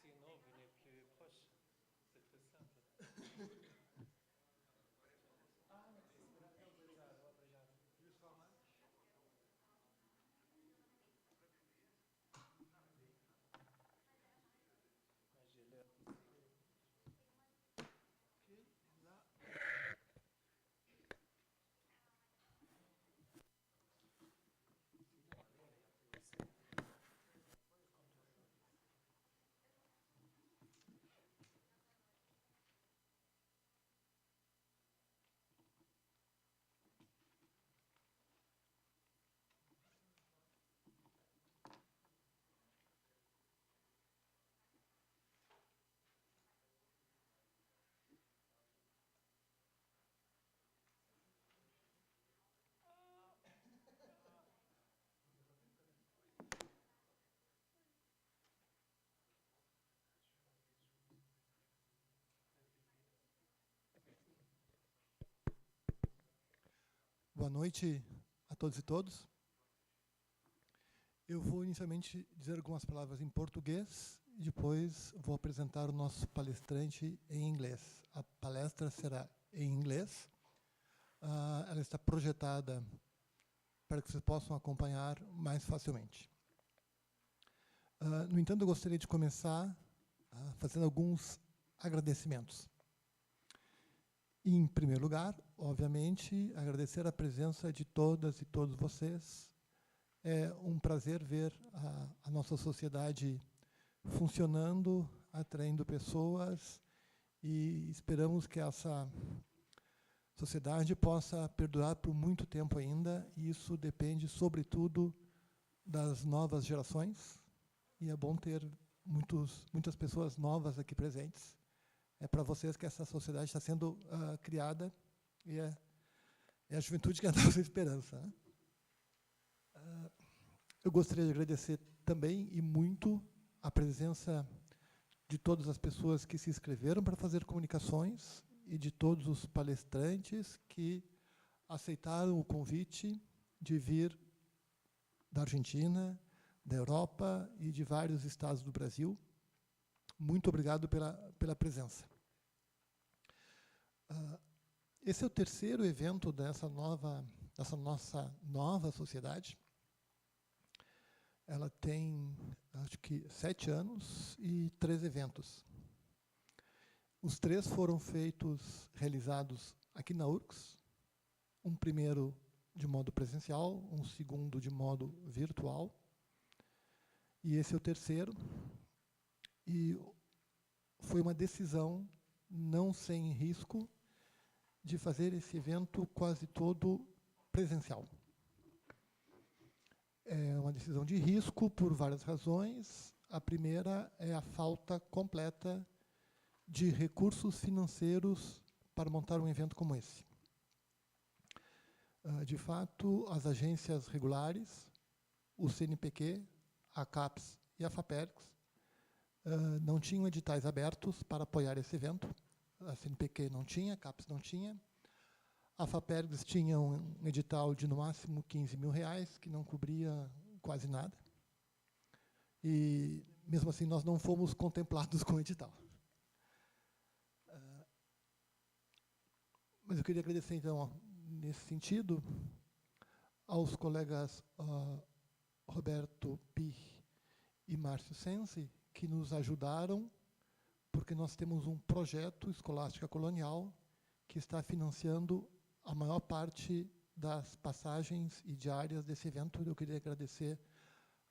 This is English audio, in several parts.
Sinon, venez plus proche. C'est plus simple. Ah, merci. Obrigado, obrigado. Mas je l'ai aussi. Ok, là. Boa noite a todos e todas. Eu vou inicialmente dizer algumas palavras em português e depois vou apresentar o nosso palestrante em inglês. A palestra será em inglês. Ela está projetada para que vocês possam acompanhar mais facilmente. No entanto, eu gostaria de começar fazendo alguns agradecimentos. Em primeiro lugar, obviamente, agradecer a presença de todas e todos vocês. É um prazer ver a nossa sociedade funcionando, atraindo pessoas, e esperamos que essa sociedade possa perdurar por muito tempo ainda, e isso depende, sobretudo, das novas gerações, e é bom ter muitas pessoas novas aqui presentes. É para vocês que essa sociedade está sendo criada, e é a juventude que é a nossa esperança, né? Eu gostaria de agradecer também, e muito, a presença de todas as pessoas que se inscreveram para fazer comunicações e de todos os palestrantes que aceitaram o convite de vir da Argentina, da Europa e de vários estados do Brasil. Muito obrigado pela presença. Esse é o terceiro evento dessa nossa nova sociedade. Ela tem, acho que, 7 anos e 3 eventos. Os 3 foram realizados aqui na URGS. Um primeiro de modo presencial, um segundo de modo virtual. E esse é o terceiro. E foi uma decisão, não sem risco, de fazer esse evento quase todo presencial. É uma decisão de risco por várias razões. A primeira é a falta completa de recursos financeiros para montar um evento como esse. De fato, as agências regulares, o CNPq, a CAPES e a FAPERGS, não tinham editais abertos para apoiar esse evento. A CNPq não tinha, a CAPES não tinha. A FAPERGS tinha um edital de, no máximo, R$15 mil, que não cobria quase nada. E, mesmo assim, nós não fomos contemplados com o edital. Mas eu queria agradecer, então, nesse sentido, aos colegas Roberto Pi e Márcio Sensi, que nos ajudaram, porque nós temos um projeto Escolástica Colonial que está financiando a maior parte das passagens e diárias desse evento. Eu queria agradecer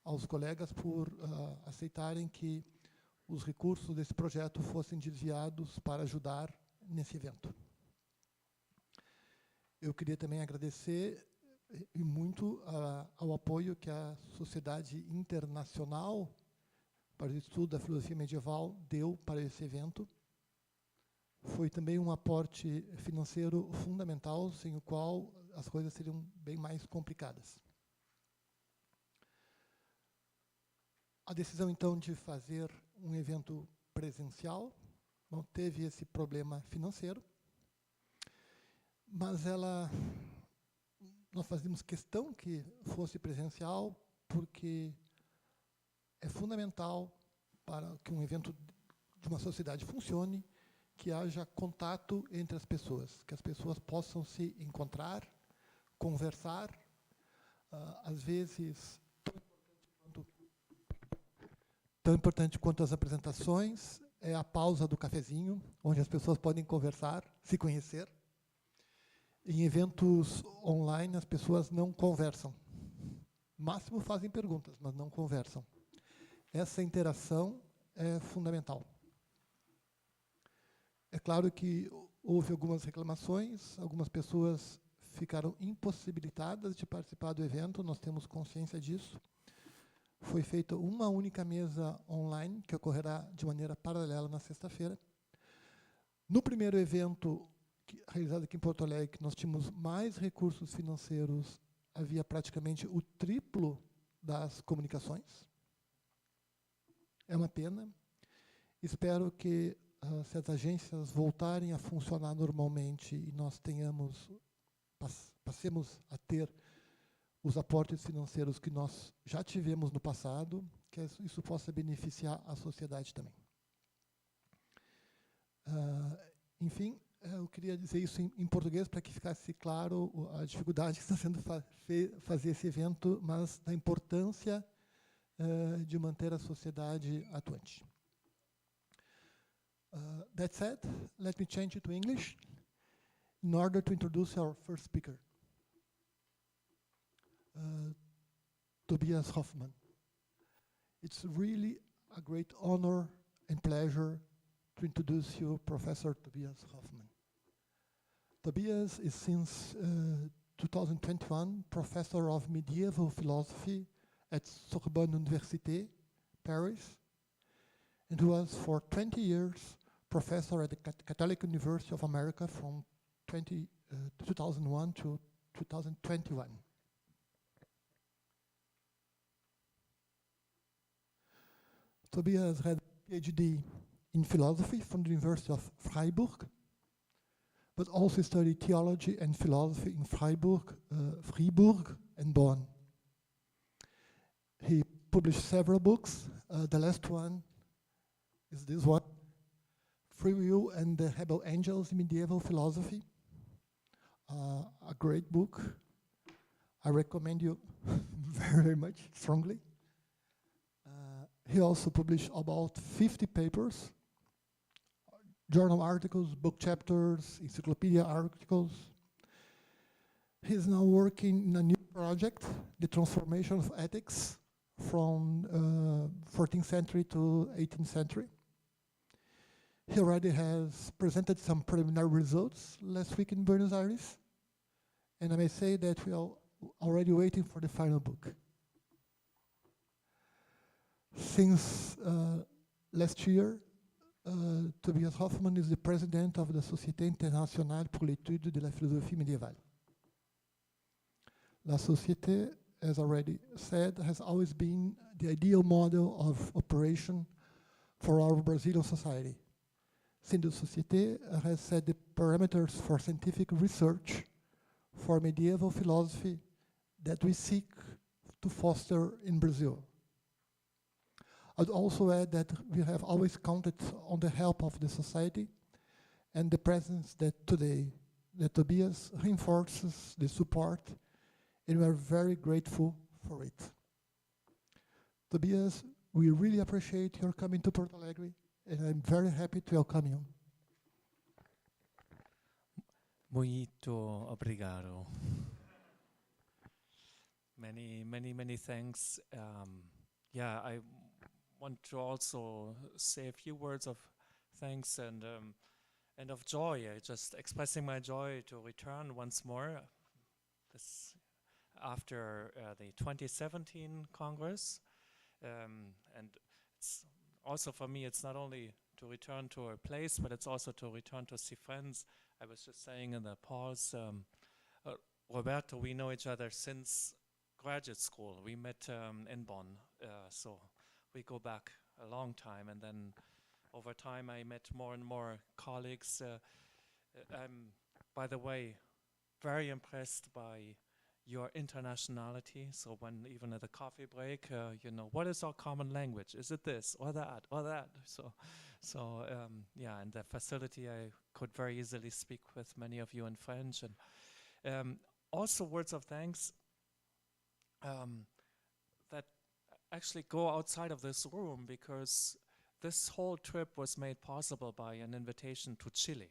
aos colegas por aceitarem que os recursos desse projeto fossem desviados para ajudar nesse evento. Eu queria também agradecer e muito ao apoio que a Sociedade Internacional para o Estudo da Filosofia Medieval deu para esse evento. Foi também um aporte financeiro fundamental, sem o qual as coisas seriam bem mais complicadas. A decisão, então, de fazer um evento presencial não teve esse problema financeiro, mas nós fazíamos questão que fosse presencial, porque é fundamental para que um evento de uma sociedade funcione, que haja contato entre as pessoas, que as pessoas possam se encontrar, conversar, às vezes tão importante quanto as apresentações é a pausa do cafezinho, onde as pessoas podem conversar, se conhecer. Em eventos online, as pessoas não conversam. No máximo fazem perguntas, mas não conversam. Essa interação é fundamental. É claro que houve algumas reclamações, algumas pessoas ficaram impossibilitadas de participar do evento, nós temos consciência disso. Foi feita uma única mesa online, que ocorrerá de maneira paralela na sexta-feira. No primeiro evento, realizado aqui em Porto Alegre, nós tínhamos mais recursos financeiros, havia praticamente o triplo das comunicações. É uma pena. Espero que, se as agências voltarem a funcionar normalmente e nós passemos a ter os aportes financeiros que nós já tivemos no passado, que isso possa beneficiar a sociedade também. Enfim, eu queria dizer isso em português para que ficasse claro a dificuldade que está sendo fazer esse evento, mas da importância de manter a sociedade atuante. That said, let me change it to English in order to introduce our first speaker. Tobias Hoffmann. It's really a great honor and pleasure to introduce you, Professor Tobias Hoffmann. Tobias is since 2021 Professor of Medieval Philosophy at Sorbonne Université, Paris, and was for 20 years Professor at the Catholic University of America from 2001 to 2021. Tobias had a PhD in philosophy from the University of Freiburg, but also studied theology and philosophy in Freiburg and Bonn. He published several books. The last one is this one, Free Will and the Rebel Angels in Medieval Philosophy. A great book. I recommend you very much, strongly. He also published about 50 papers, journal articles, book chapters, encyclopedia articles. He's now working in a new project, the transformation of ethics from 14th century to 18th century. He already has presented some preliminary results last week in Buenos Aires, and I may say that we are already waiting for the final book. Since last year, Tobias Hoffmann is the president of the Société Internationale pour l'Étude de la Philosophie Médiévale. La Société, as already said, has always been the ideal model of operation for our Brazilian society. Since the Société has set the parameters for scientific research for medieval philosophy that we seek to foster in Brazil. I'd also add that we have always counted on the help of the society and the presence that today, that Tobias reinforces the support, and we are very grateful for it. Tobias, we really appreciate your coming to Porto Alegre, and I'm very happy to welcome you. Muito obrigado. Many thanks. Yeah, I want to also say a few words of thanks and of joy. Just expressing my joy to return once more this after the 2017 Congress, and it's also for me. It's not only to return to a place, but it's also to return to see friends. I was just saying in the pause, Roberto, we know each other since graduate school. We met in Bonn, so we go back a long time, and then over time I met more and more colleagues. I'm, by the way, very impressed by your internationality. So when even at the coffee break, what is our common language? Is it this or that or that? Yeah, in the facility, I could very easily speak with many of you in French, and also words of thanks that actually go outside of this room, because this whole trip was made possible by an invitation to Chile.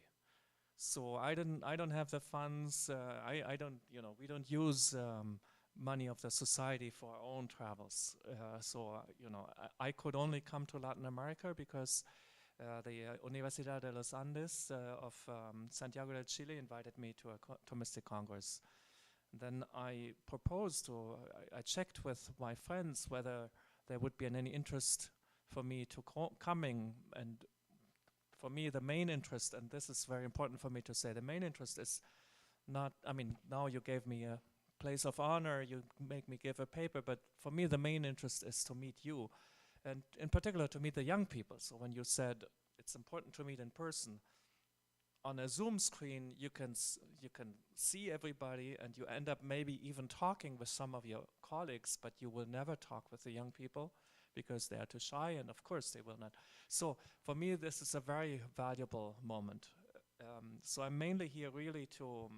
So I don't have the funds. I don't, we don't use money of the society for our own travels. I could only come to Latin America because the Universidad de los Andes of Santiago de Chile invited me to a Thomistic Congress. And then I I checked with my friends whether there would be any interest for me to coming. And for me, the main interest, and this is very important for me to say, the main interest is not, now you gave me a place of honor, you make me give a paper, but for me, the main interest is to meet you, and in particular, to meet the young people. So when you said it's important to meet in person, on a Zoom screen, you can see everybody, and you end up maybe even talking with some of your colleagues, but you will never talk with the young people, because they are too shy, and of course they will not. So for me, this is a very valuable moment. So I'm mainly here really to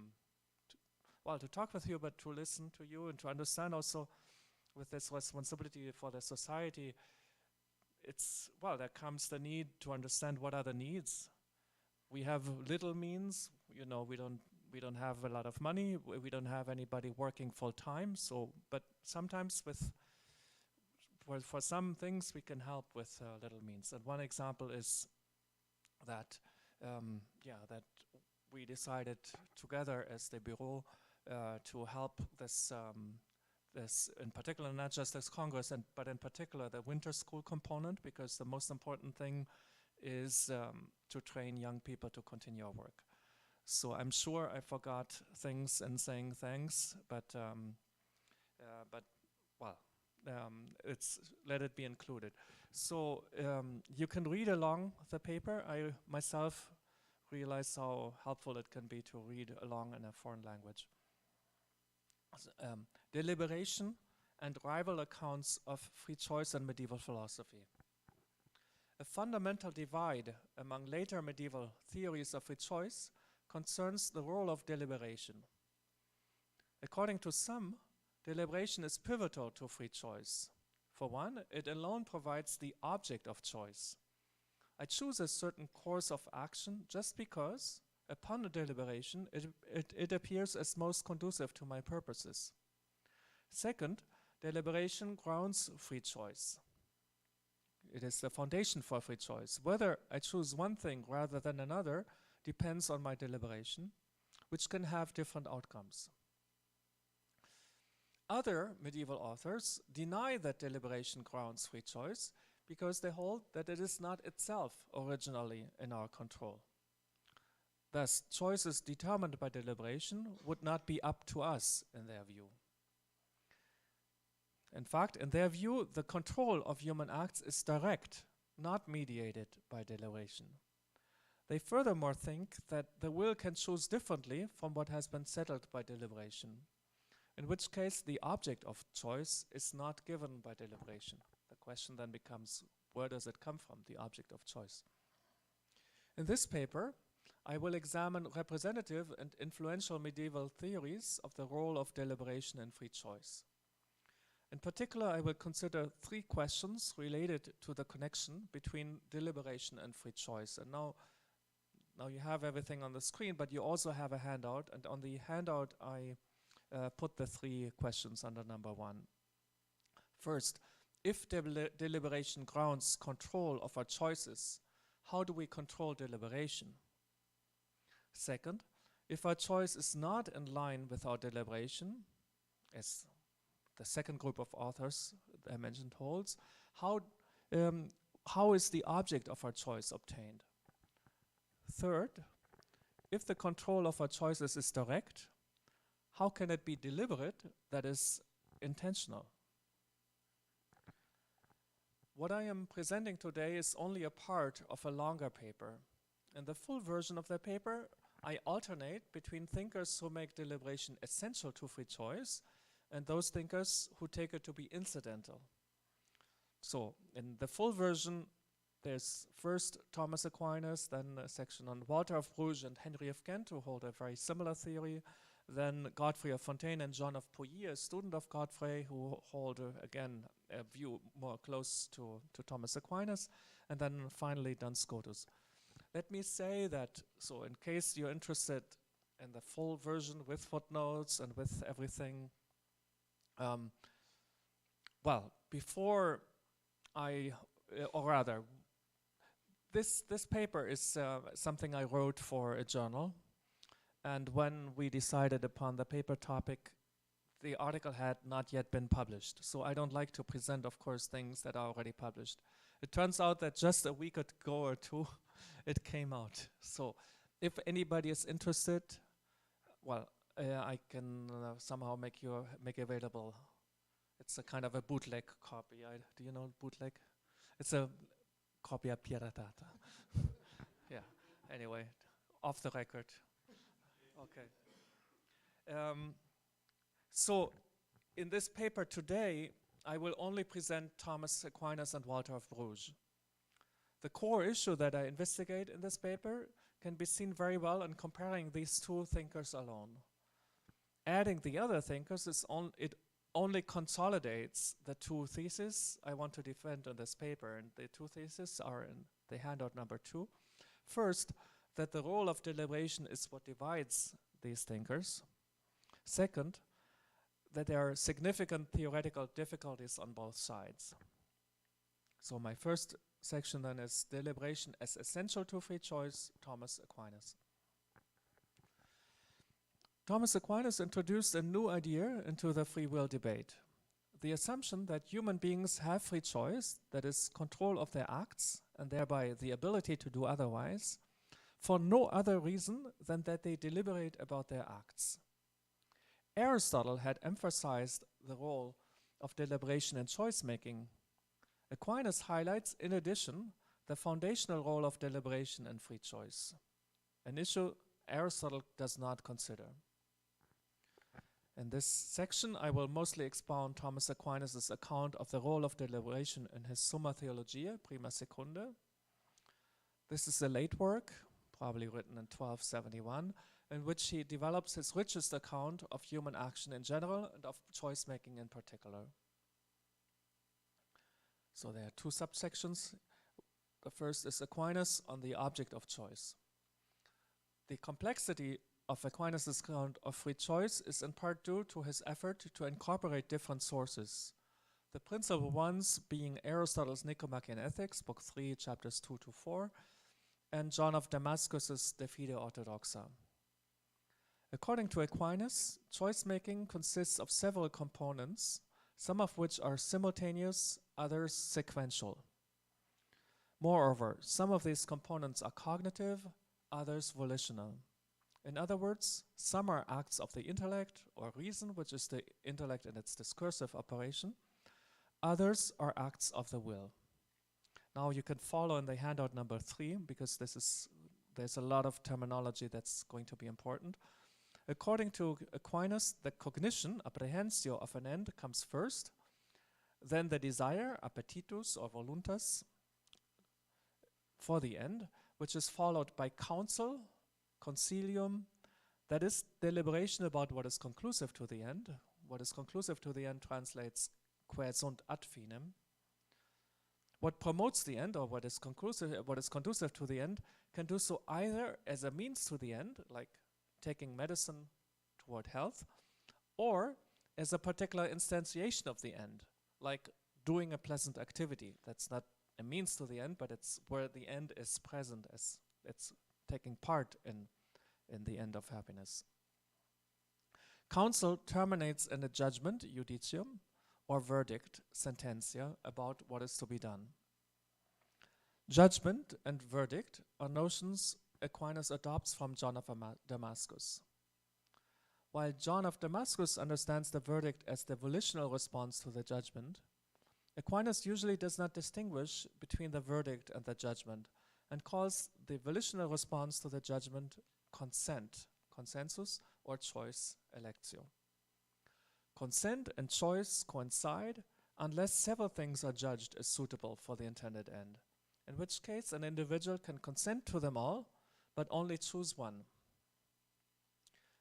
talk with you, but to listen to you and to understand also, with this responsibility for the society, there comes the need to understand what are the needs. We have little means, we don't have a lot of money, we don't have anybody working full time. So, but sometimes for some things we can help with little means. And one example is that that we decided together as the Bureau to help this in particular, not just this Congress, but in particular the winter school component, because the most important thing is to train young people to continue our work. So I'm sure I forgot things in saying thanks, but let it be included. So you can read along the paper. I myself realize how helpful it can be to read along in a foreign language. Deliberation and rival accounts of free choice and medieval philosophy. A fundamental divide among later medieval theories of free choice concerns the role of deliberation. According to some, deliberation is pivotal to free choice. For one, it alone provides the object of choice. I choose a certain course of action just because, upon a deliberation, it appears as most conducive to my purposes. Second, deliberation grounds free choice. It is the foundation for free choice. Whether I choose one thing rather than another depends on my deliberation, which can have different outcomes. Other medieval authors deny that deliberation grounds free choice because they hold that it is not itself originally in our control. Thus, choices determined by deliberation would not be up to us, in their view. In fact, in their view, the control of human acts is direct, not mediated by deliberation. They furthermore think that the will can choose differently from what has been settled by deliberation, in which case the object of choice is not given by deliberation. The question then becomes, where does it come from, the object of choice? In this paper, I will examine representative and influential medieval theories of the role of deliberation in free choice. In particular, I will consider three questions related to the connection between deliberation and free choice. And now you have everything on the screen, but you also have a handout. And on the handout, I put the three questions under number one. First, if deliberation grounds control of our choices, how do we control deliberation? Second, if our choice is not in line with our deliberation, as the second group of authors I mentioned holds, how is the object of our choice obtained? Third, if the control of our choices is direct, how can it be deliberate, that is, intentional? What I am presenting today is only a part of a longer paper. In the full version of the paper, I alternate between thinkers who make deliberation essential to free choice and those thinkers who take it to be incidental. So in the full version, there's first Thomas Aquinas, then a section on Walter of Bruges and Henry of Ghent, who hold a very similar theory, then Godfrey of Fontaine and John of Pouilly, a student of Godfrey, who hold, again, a view more close to Thomas Aquinas, and then finally Duns Scotus. Let me say that, so in case you're interested in the full version with footnotes and with everything, well, before or rather, this paper is something I wrote for a journal, and when we decided upon the paper topic, the article had not yet been published. So I don't like to present, of course, things that are already published. It turns out that just a week ago or two, it came out. So if anybody is interested, well, I can somehow make available. It's a kind of a bootleg copy. Do you know bootleg? It's a copia piratata. Yeah. Anyway, off the record. Okay. So in this paper today, I will only present Thomas Aquinas and Walter of Bruges. The core issue that I investigate in this paper can be seen very well in comparing these two thinkers alone. Adding the other thinkers it only consolidates the two theses I want to defend in this paper, and the two theses are in the handout number 2. First, that the role of deliberation is what divides these thinkers. Second, that there are significant theoretical difficulties on both sides. So my first section then is deliberation as essential to free choice, Thomas Aquinas. Thomas Aquinas introduced a new idea into the free will debate. The assumption that human beings have free choice, that is, control of their acts, and thereby the ability to do otherwise, for no other reason than that they deliberate about their acts. Aristotle had emphasized the role of deliberation in choice-making. Aquinas highlights, in addition, the foundational role of deliberation in free choice, an issue Aristotle does not consider. In this section, I will mostly expound Thomas Aquinas' account of the role of deliberation in his Summa Theologiae, Prima Secunda. This is a late work, probably written in 1271, in which he develops his richest account of human action in general and of choice-making in particular. So there are two subsections. The first is Aquinas on the object of choice. The complexity of Aquinas' account of free choice is in part due to his effort to incorporate different sources. The principal ones being Aristotle's Nicomachean Ethics, Book 3, chapters 2 to 4, and John of Damascus' De Fide Orthodoxa. According to Aquinas, choice-making consists of several components, some of which are simultaneous, others sequential. Moreover, some of these components are cognitive, others volitional. In other words, some are acts of the intellect or reason, which is the intellect in its discursive operation. Others are acts of the will. Now you can follow in the handout number 3, because there's a lot of terminology that's going to be important. According to Aquinas, the cognition, apprehensio of an end, comes first, then the desire, appetitus or voluntas, for the end, which is followed by counsel, concilium, that is deliberation about what is conclusive to the end. What is conclusive to the end translates quae sunt ad finem. What promotes the end, or what is conducive to the end, can do so either as a means to the end, like taking medicine toward health, or as a particular instantiation of the end, like doing a pleasant activity. That's not a means to the end, but it's where the end is present, as it's taking part in the end of happiness. Counsel terminates in a judgment, judicium, or verdict, sententia, about what is to be done. Judgment and verdict are notions Aquinas adopts from John of Damascus. While John of Damascus understands the verdict as the volitional response to the judgment, Aquinas usually does not distinguish between the verdict and the judgment, and calls the volitional response to the judgment consent, consensus, or choice, electio. Consent and choice coincide unless several things are judged as suitable for the intended end, in which case an individual can consent to them all, but only choose one.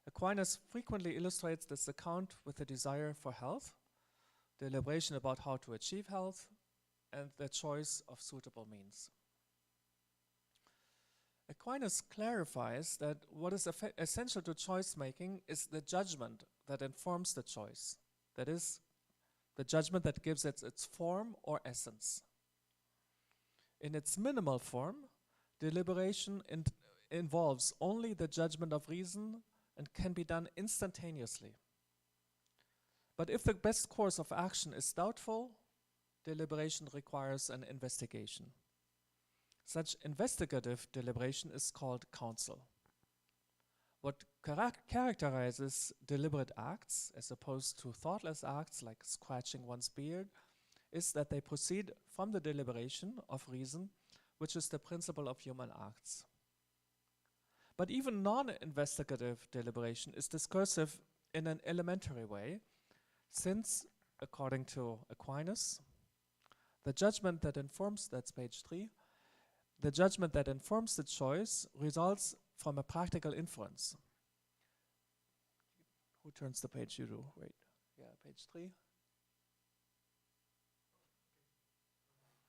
Aquinas frequently illustrates this account with the desire for health, deliberation about how to achieve health, and the choice of suitable means. Aquinas clarifies that what is essential to choice making is the judgment that informs the choice. That is, the judgment that gives it its form or essence. In its minimal form, deliberation involves only the judgment of reason and can be done instantaneously. But if the best course of action is doubtful, deliberation requires an investigation. Such investigative deliberation is called counsel. What characterizes deliberate acts, as opposed to thoughtless acts like scratching one's beard, is that they proceed from the deliberation of reason, which is the principle of human acts. But even non-investigative deliberation is discursive in an elementary way, since, according to Aquinas, the judgment that informs, that's page 3, the judgment that informs the choice results from a practical inference. Who turns the page? You do, right? Yeah, page 3.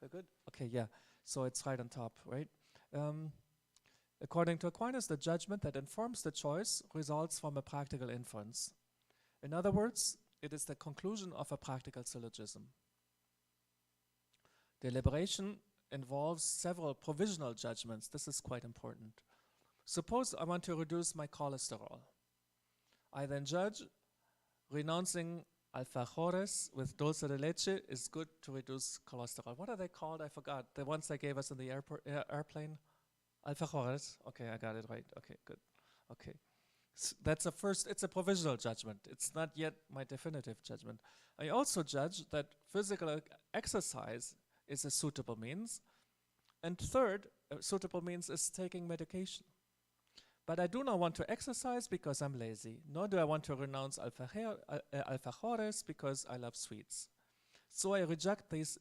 We're good? Okay, yeah. So it's right on top, right? According to Aquinas, the judgment that informs the choice results from a practical inference. In other words, it is the conclusion of a practical syllogism. Deliberation involves several provisional judgments. This is quite important. Suppose I want to reduce my cholesterol. I then judge renouncing alfajores with dulce de leche is good to reduce cholesterol. What are they called? I forgot. The ones they gave us in the airplane? Alfajores. Okay, I got it right. Okay, good. Okay. That's a first, it's a provisional judgment. It's not yet my definitive judgment. I also judge that physical exercise is a suitable means. And third, a suitable means is taking medication. But I do not want to exercise because I'm lazy, nor do I want to renounce alfajores because I love sweets. So I reject these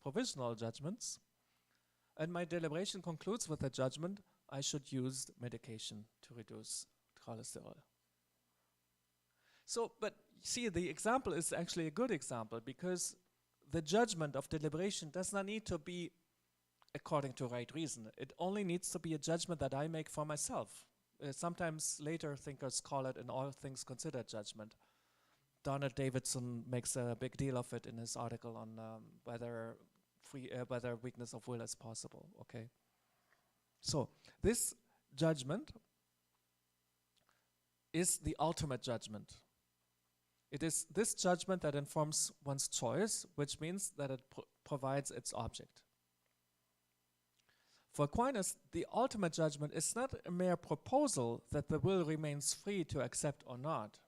provisional judgments, and my deliberation concludes with the judgment I should use medication to reduce cholesterol. So, but see, the example is actually a good example because the judgment of deliberation does not need to be according to right reason. It only needs to be a judgment that I make for myself. Sometimes later thinkers call it an all things considered judgment. Donald Davidson makes a big deal of it in his article on whether weakness of will is possible. Okay. So this judgment is the ultimate judgment. It is this judgment that informs one's choice, which means that it provides its object. For Aquinas, the ultimate judgment is not a mere proposal that the will remains free to accept or not.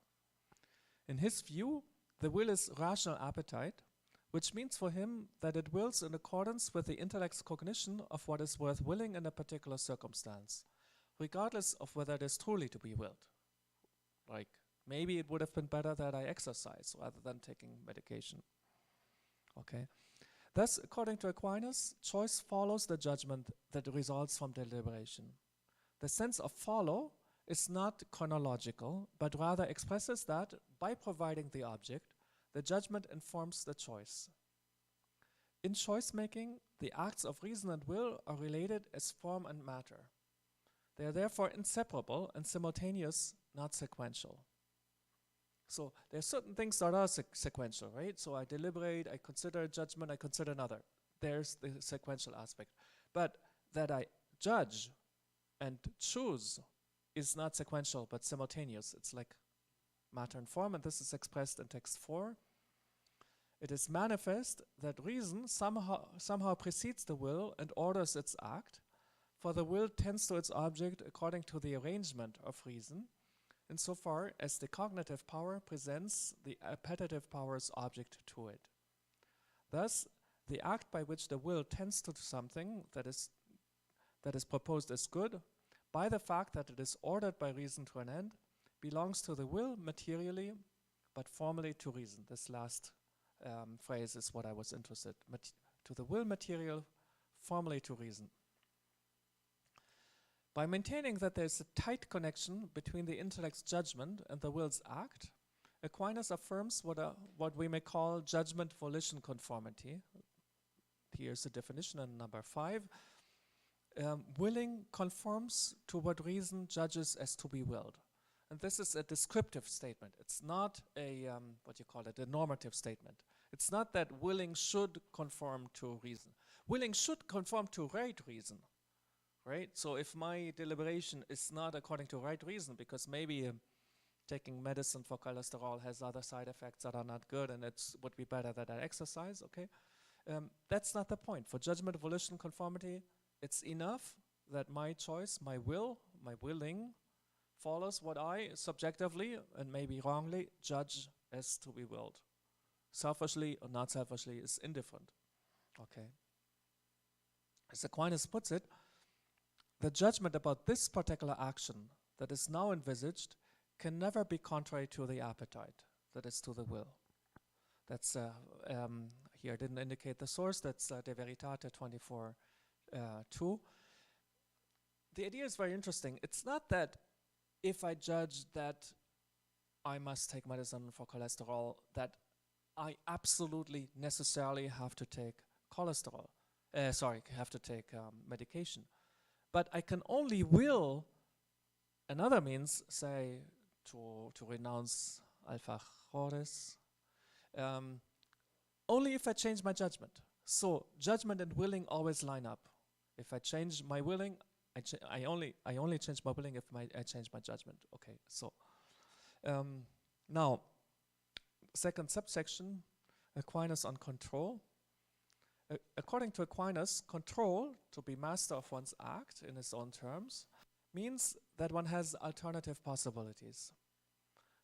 In his view, the will is rational appetite, which means for him that it wills in accordance with the intellect's cognition of what is worth willing in a particular circumstance, regardless of whether it is truly to be willed. Like, maybe it would have been better that I exercise rather than taking medication. Okay. Thus, according to Aquinas, choice follows the judgment that results from deliberation. The sense of follow is not chronological, but rather expresses that, by providing the object, the judgment informs the choice. In choice-making, the acts of reason and will are related as form and matter. They are therefore inseparable and simultaneous, not sequential. So there are certain things that are sequential, right? So I deliberate, I consider a judgment, I consider another. There's the sequential aspect. But that I judge and choose is not sequential, but simultaneous. It's like matter and form, and this is expressed in text 4. It is manifest that reason somehow precedes the will and orders its act, for the will tends to its object according to the arrangement of reason, insofar as the cognitive power presents the appetitive power's object to it. Thus, the act by which the will tends to something that is proposed as good by the fact that it is ordered by reason to an end, belongs to the will materially, but formally to reason. This last phrase is what I was interested in. To the will material, formally to reason. By maintaining that there is a tight connection between the intellect's judgment and the will's act, Aquinas affirms what we may call judgment-volition conformity. Here's the definition in number 5. Willing conforms to what reason judges as to be willed. And this is a descriptive statement. It's not a, a normative statement. It's not that willing should conform to reason. Willing should conform to right reason, right? So if my deliberation is not according to right reason, because maybe taking medicine for cholesterol has other side effects that are not good and it would be better that I exercise, okay? That's not the point. For judgment volition conformity, it's enough that my choice, my will, my willing, follows what I subjectively and maybe wrongly judge as to be willed. Selfishly or not selfishly is indifferent. Okay. As Aquinas puts it, the judgment about this particular action that is now envisaged can never be contrary to the appetite, that is to the will. That's here I didn't indicate the source, that's De Veritate 24:2. The idea is very interesting. It's not that if I judge that I must take medicine for cholesterol, that I absolutely necessarily have to take medication. But I can only will another means, say, to renounce alfajores, only if I change my judgment. So judgment and willing always line up. If I change my willing, I only change my willing if I change my judgment. Okay, so now, second subsection, Aquinas on control. According to Aquinas, control, to be master of one's act in his own terms, means that one has alternative possibilities.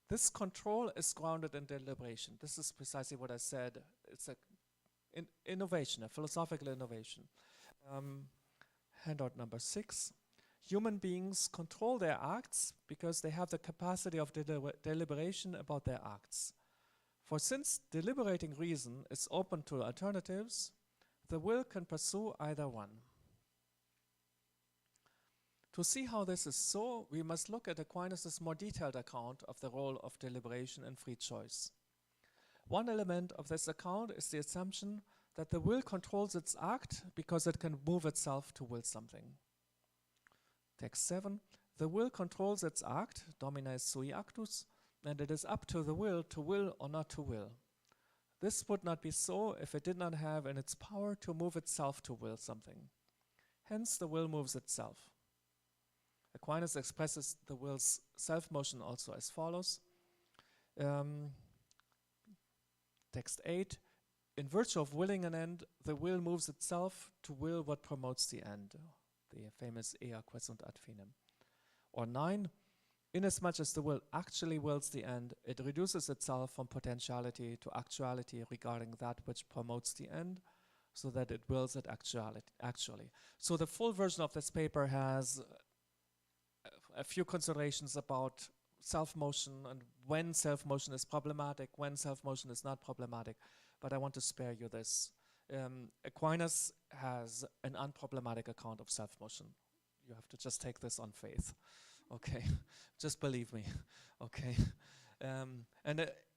This control is grounded in deliberation. This is precisely what I said. It's an innovation, a philosophical innovation. Handout number 6. Human beings control their acts because they have the capacity of deliberation about their acts. For since deliberating reason is open to alternatives, the will can pursue either one. To see how this is so, we must look at Aquinas' more detailed account of the role of deliberation and free choice. One element of this account is the assumption that the will controls its act because it can move itself to will something. Text 7, the will controls its act, domine sui actus, and it is up to the will or not to will. This would not be so if it did not have in its power to move itself to will something. Hence the will moves itself. Aquinas expresses the will's self-motion also as follows. Text 8, in virtue of willing an end, the will moves itself to will what promotes the end. The famous ea quesunt ad finem. Or 9, inasmuch as the will actually wills the end, it reduces itself from potentiality to actuality regarding that which promotes the end, so that it wills it actually. So the full version of this paper has a few considerations about self-motion and when self-motion is problematic, when self-motion is not problematic, but I want to spare you this. Aquinas has an unproblematic account of self-motion. You have to just take this on faith. Okay, just believe me. Okay,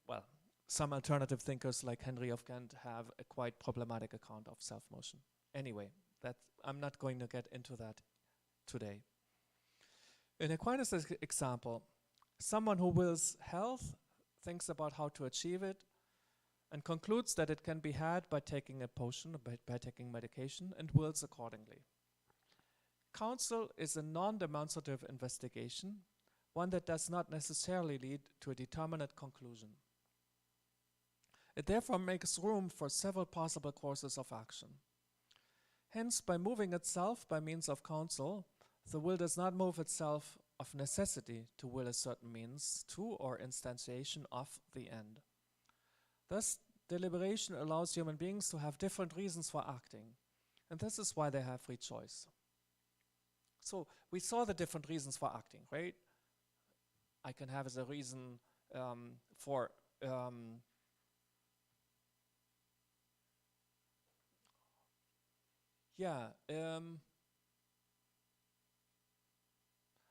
well, some alternative thinkers like Henry of Ghent have a quite problematic account of self-motion. Anyway, I'm not going to get into that today. In Aquinas' example, someone who wills health thinks about how to achieve it and concludes that it can be had by taking a potion, by taking medication, and wills accordingly. Counsel is a non-demonstrative investigation, one that does not necessarily lead to a determinate conclusion. It therefore makes room for several possible courses of action. Hence, by moving itself by means of counsel, the will does not move itself of necessity to will a certain means to or instantiation of the end. Thus, deliberation allows human beings to have different reasons for acting, and this is why they have free choice. So we saw the different reasons for acting, right? I can have as a reason for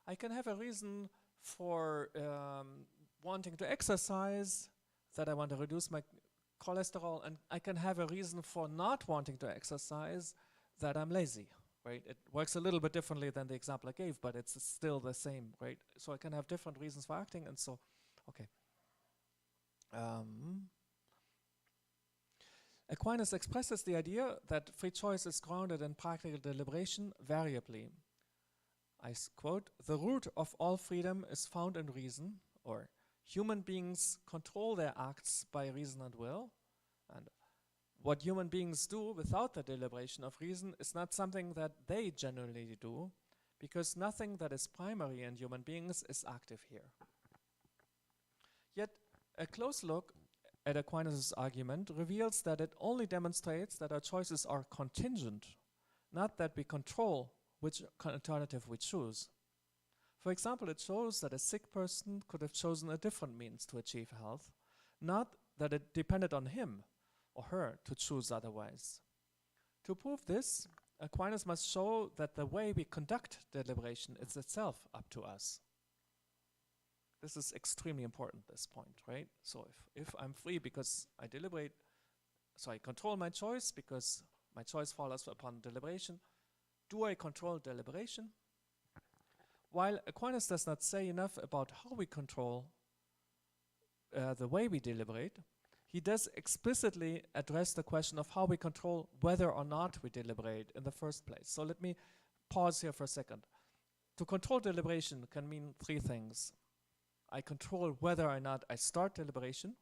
I can have a reason for wanting to exercise, that I want to reduce my cholesterol, and I can have a reason for not wanting to exercise, that I'm lazy, right? It works a little bit differently than the example I gave, but it's still the same, right? So I can have different reasons for acting, and so, okay. Aquinas expresses the idea that free choice is grounded in practical deliberation variably. I quote, "The root of all freedom is found in reason," or "human beings control their acts by reason and will," and "what human beings do without the deliberation of reason is not something that they generally do, because nothing that is primary in human beings is active here." Yet, a close look at Aquinas' argument reveals that it only demonstrates that our choices are contingent, not that we control which alternative we choose. For example, it shows that a sick person could have chosen a different means to achieve health, not that it depended on him or her to choose otherwise. To prove this, Aquinas must show that the way we conduct deliberation is itself up to us. This is extremely important, this point, right? So if I'm free because I deliberate, so I control my choice because my choice follows upon deliberation, do I control deliberation? While Aquinas does not say enough about how we control the way we deliberate, he does explicitly address the question of how we control whether or not we deliberate in the first place. So let me pause here for a second. To control deliberation can mean three things. I control whether or not I start deliberation.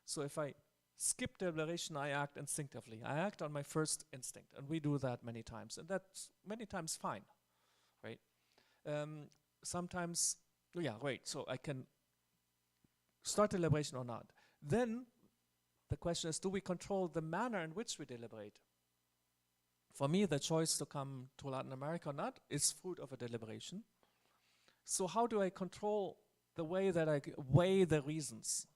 So if I skip deliberation, I act instinctively. I act on my first instinct, and we do that many times, and that's many times fine, right? Sometimes, so I can start deliberation or not. Then the question is, do we control the manner in which we deliberate? For me, the choice to come to Latin America or not is fruit of a deliberation. So how do I control the way that I weigh the reasons?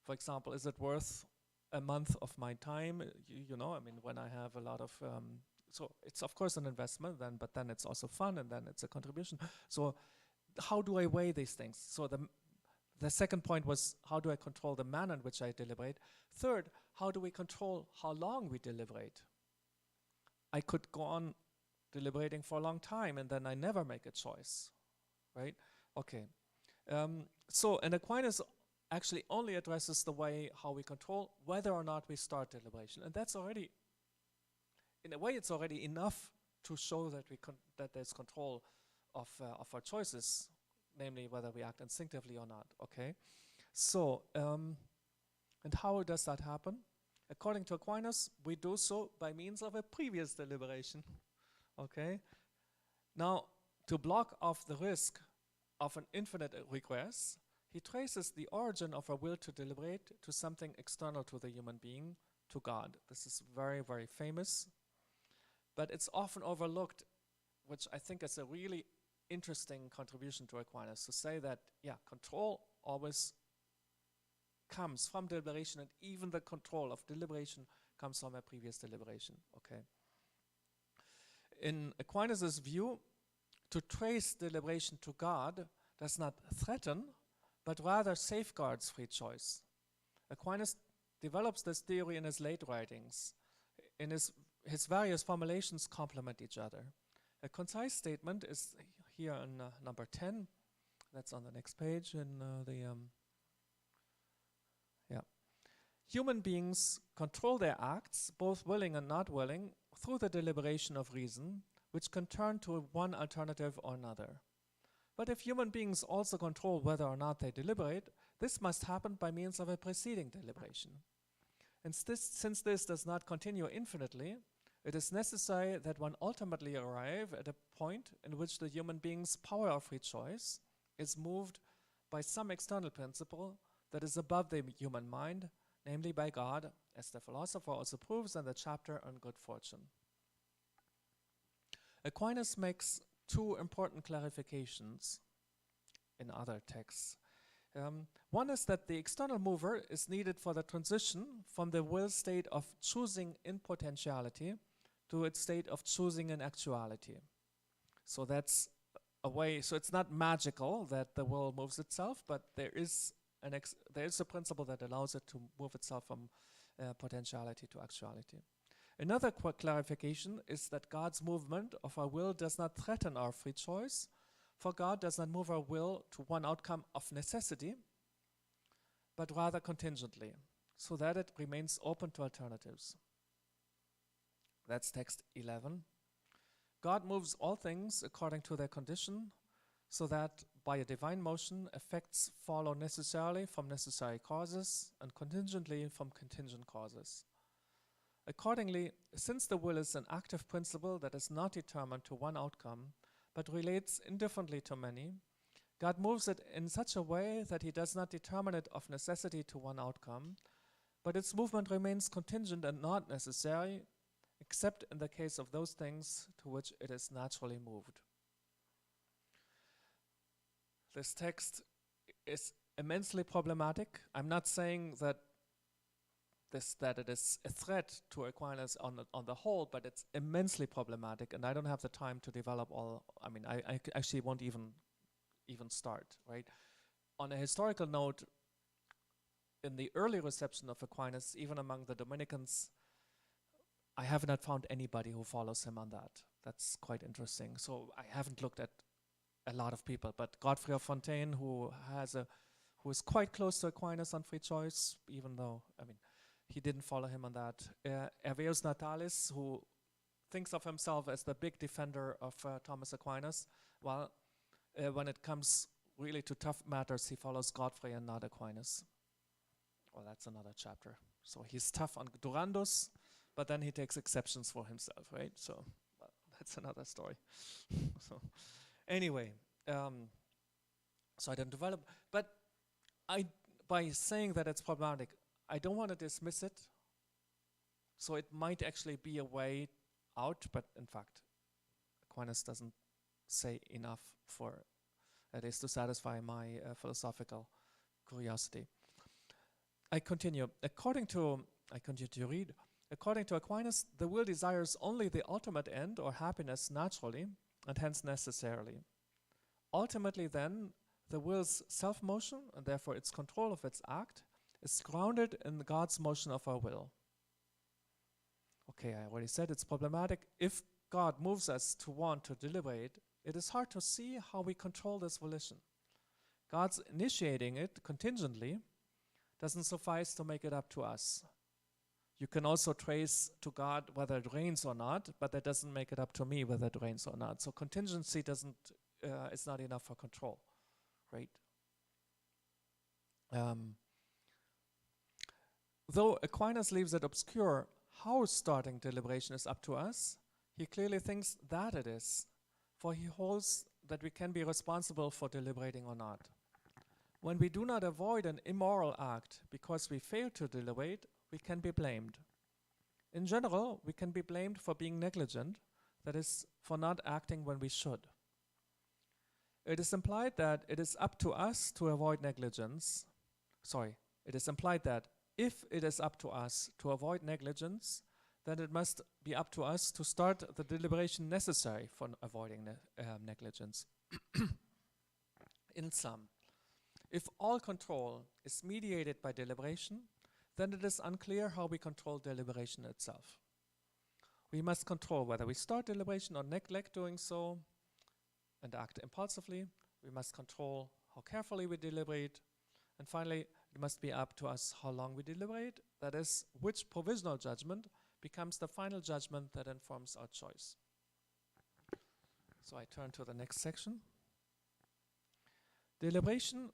For example, is it worth a month of my time? You know, I mean, when I have a lot of, so it's of course an investment then, but then it's also fun, and then it's a contribution. So how do I weigh these things? So the second point was, how do I control the manner in which I deliberate? Third, how do we control how long we deliberate? I could go on deliberating for a long time, and then I never make a choice, right? Okay. And Aquinas actually only addresses the way how we control whether or not we start deliberation. And that's already, in a way, it's already enough to show that that there's control of our choices, namely whether we act instinctively or not, okay? So, and how does that happen? According to Aquinas, we do so by means of a previous deliberation, okay? Now, to block off the risk of an infinite regress, he traces the origin of our will to deliberate to something external to the human being, to God. This is very, very famous, but it's often overlooked, which I think is a really interesting contribution to Aquinas, to say that, control always comes from deliberation, and even the control of deliberation comes from a previous deliberation, okay? In Aquinas' view, to trace deliberation to God does not threaten, but rather safeguards free choice. Aquinas develops this theory in his late writings. In his various formulations complement each other. A concise statement is here in number 10. That's on the next page. Human beings control their acts, both willing and not willing, through the deliberation of reason, which can turn to one alternative or another. But if human beings also control whether or not they deliberate, this must happen by means of a preceding deliberation. And since this does not continue infinitely, it is necessary that one ultimately arrive at a point in which the human being's power of free choice is moved by some external principle that is above the human mind, namely by God, as the philosopher also proves in the chapter on good fortune. Aquinas makes two important clarifications in other texts. One is that the external mover is needed for the transition from the will state of choosing in potentiality to its state of choosing in actuality. So that's a way, so it's not magical that the will moves itself, but there is a principle that allows it to move itself from potentiality to actuality. Another clarification is that God's movement of our will does not threaten our free choice, for God does not move our will to one outcome of necessity, but rather contingently, so that it remains open to alternatives. That's text 11. God moves all things according to their condition, so that by a divine motion, effects follow necessarily from necessary causes and contingently from contingent causes. Accordingly, since the will is an active principle that is not determined to one outcome, but relates indifferently to many, God moves it in such a way that he does not determine it of necessity to one outcome, but its movement remains contingent and not necessary, except in the case of those things to which it is naturally moved. This text is immensely problematic. I'm not saying that it is a threat to Aquinas on the whole, but it's immensely problematic, and I don't have the time to develop all. I mean, I actually won't even start, right? On a historical note, in the early reception of Aquinas, even among the Dominicans, I have not found anybody who follows him on that. That's quite interesting. So I haven't looked at a lot of people, but Godfrey of Fontaine, who is quite close to Aquinas on free choice, even though, I mean, he didn't follow him on that. Herveus Natalis, who thinks of himself as the big defender of Thomas Aquinas, well, when it comes really to tough matters, he follows Godfrey and not Aquinas. Well, that's another chapter. So he's tough on Durandus, but then he takes exceptions for himself, right? So well, that's another story. So anyway, so I didn't develop, but by saying that it's problematic, I don't want to dismiss it. So it might actually be a way out, but in fact, Aquinas doesn't say enough for at least to satisfy my philosophical curiosity. I continue to read. According to Aquinas, the will desires only the ultimate end or happiness naturally and hence necessarily. Ultimately then, the will's self-motion, and therefore its control of its act, is grounded in God's motion of our will. Okay, I already said it's problematic. If God moves us to want to deliberate, it is hard to see how we control this volition. God's initiating it contingently doesn't suffice to make it up to us. You can also trace to God whether it rains or not, but that doesn't make it up to me whether it rains or not. So contingency it's not enough for control, right? Though Aquinas leaves it obscure how starting deliberation is up to us, he clearly thinks that it is, for he holds that we can be responsible for deliberating or not. When we do not avoid an immoral act because we fail to deliberate, we can be blamed. In general, we can be blamed for being negligent, that is, for not acting when we should. It is implied that it is up to us to avoid negligence. It is implied that if it is up to us to avoid negligence, then it must be up to us to start the deliberation necessary for avoiding negligence. In sum, if all control is mediated by deliberation, then it is unclear how we control deliberation itself. We must control whether we start deliberation or neglect doing so and act impulsively. We must control how carefully we deliberate. And finally, it must be up to us how long we deliberate, that is, which provisional judgment becomes the final judgment that informs our choice. So I turn to the next section. Deliberation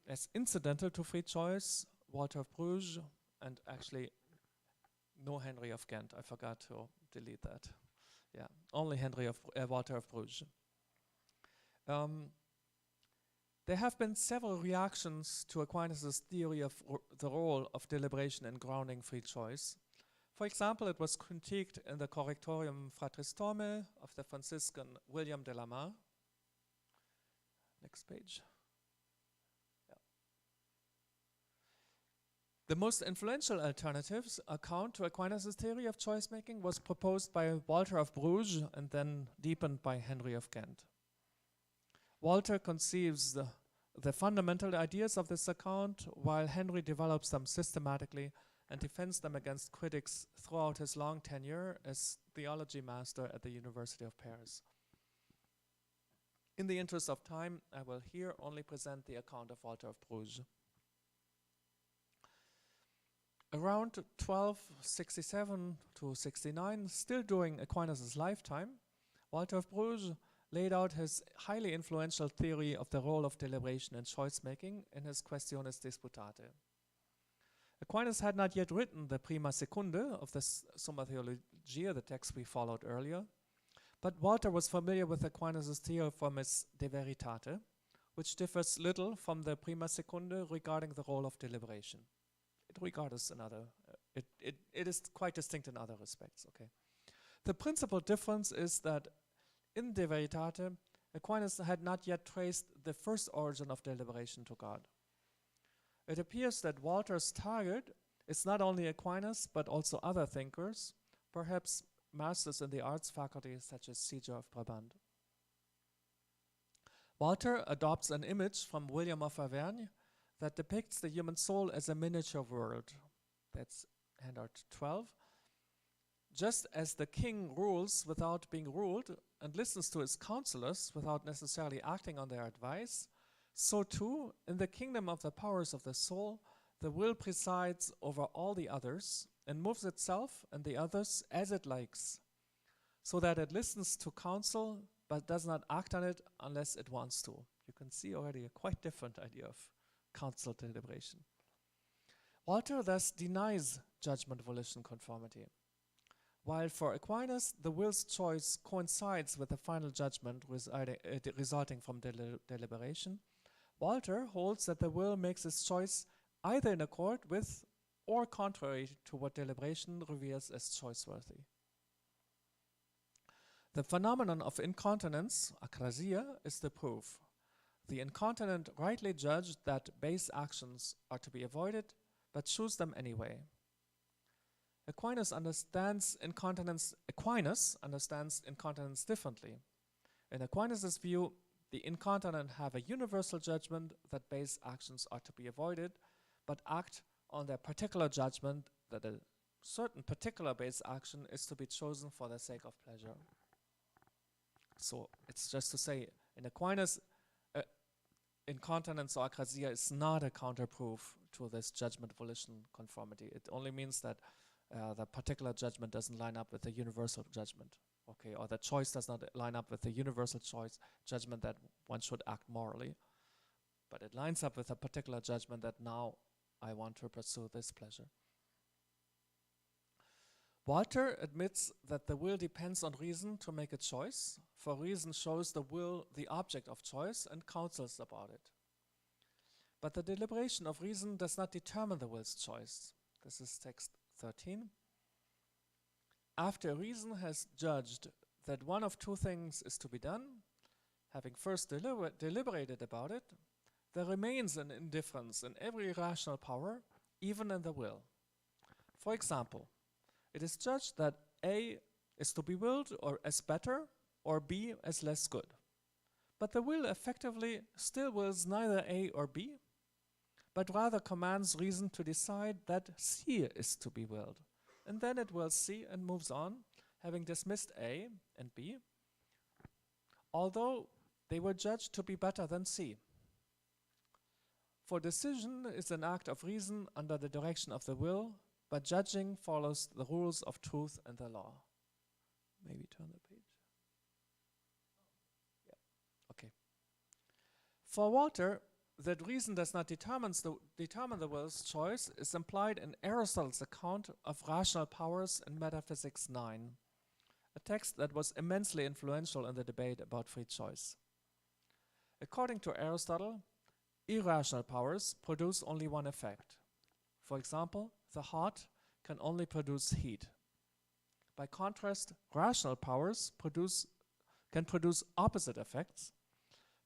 as incidental to free choice, Walter of Bruges, and actually no Henry of Ghent. I forgot to delete that. Yeah, only Walter of Bruges. There have been several reactions to Aquinas' theory of the role of deliberation in grounding free choice, For example, it was critiqued in the Correctorium Fratris Torme of the Franciscan William de la Mare. Next page. Yeah. The most influential alternatives account to Aquinas' theory of choice-making was proposed by Walter of Bruges and then deepened by Henry of Ghent. Walter conceives the fundamental ideas of this account, while Henry develops them systematically and defends them against critics throughout his long tenure as theology master at the University of Paris. In the interest of time, I will here only present the account of Walter of Bruges. Around 1267 to 69, still during Aquinas' lifetime, Walter of Bruges laid out his highly influential theory of the role of deliberation in choice-making in his Questiones Disputate. Aquinas had not yet written the Prima Secunde of the Summa Theologiae, the text we followed earlier, but Walter was familiar with Aquinas' Theophomis de Veritate, which differs little from the Prima Secunde regarding the role of deliberation. It is quite distinct in other respects. Okay. The principal difference is that in De Veritate, Aquinas had not yet traced the first origin of deliberation to God. It appears that Walter's target is not only Aquinas, but also other thinkers, perhaps masters in the arts faculty such as Siger of Brabant. Walter adopts an image from William of Auvergne that depicts the human soul as a miniature world. That's handout 12. Just as the king rules without being ruled and listens to his counselors without necessarily acting on their advice, so too, in the kingdom of the powers of the soul, the will presides over all the others and moves itself and the others as it likes, so that it listens to counsel but does not act on it unless it wants to. You can see already a quite different idea of counsel deliberation. Walter thus denies judgment volition conformity. While for Aquinas, the will's choice coincides with the final judgment resulting from deliberation, Walter holds that the will makes its choice either in accord with or contrary to what deliberation reveals as choice-worthy. The phenomenon of incontinence, akrasia, is the proof. The incontinent rightly judged that base actions are to be avoided, but choose them anyway. Aquinas understands incontinence differently. In Aquinas' view, the incontinent have a universal judgment that base actions are to be avoided, but act on their particular judgment that a certain particular base action is to be chosen for the sake of pleasure. So it's just to say, in Aquinas, incontinence or akrasia is not a counterproof to this judgment volition conformity. It only means that the particular judgment doesn't line up with the universal judgment, okay, or the choice does not line up with the universal choice judgment that one should act morally, but it lines up with a particular judgment that now I want to pursue this pleasure. Walter admits that the will depends on reason to make a choice, for reason shows the will the object of choice and counsels about it. But the deliberation of reason does not determine the will's choice. This is text 13. After reason has judged that one of two things is to be done, having first deliberated about it, there remains an indifference in every rational power, even in the will. For example, it is judged that A is to be willed or as better, or B as less good. But the will effectively still wills neither A or B, but rather commands reason to decide that C is to be willed. And then it wills C and moves on, having dismissed A and B, although they were judged to be better than C. For decision is an act of reason under the direction of the will, but judging follows the rules of truth and the law. Maybe turn the page. Yeah, okay. For Walter, that reason does not determine the will's choice is implied in Aristotle's account of rational powers in Metaphysics 9, a text that was immensely influential in the debate about free choice. According to Aristotle, irrational powers produce only one effect. For example, the heart can only produce heat. By contrast, rational powers can produce opposite effects.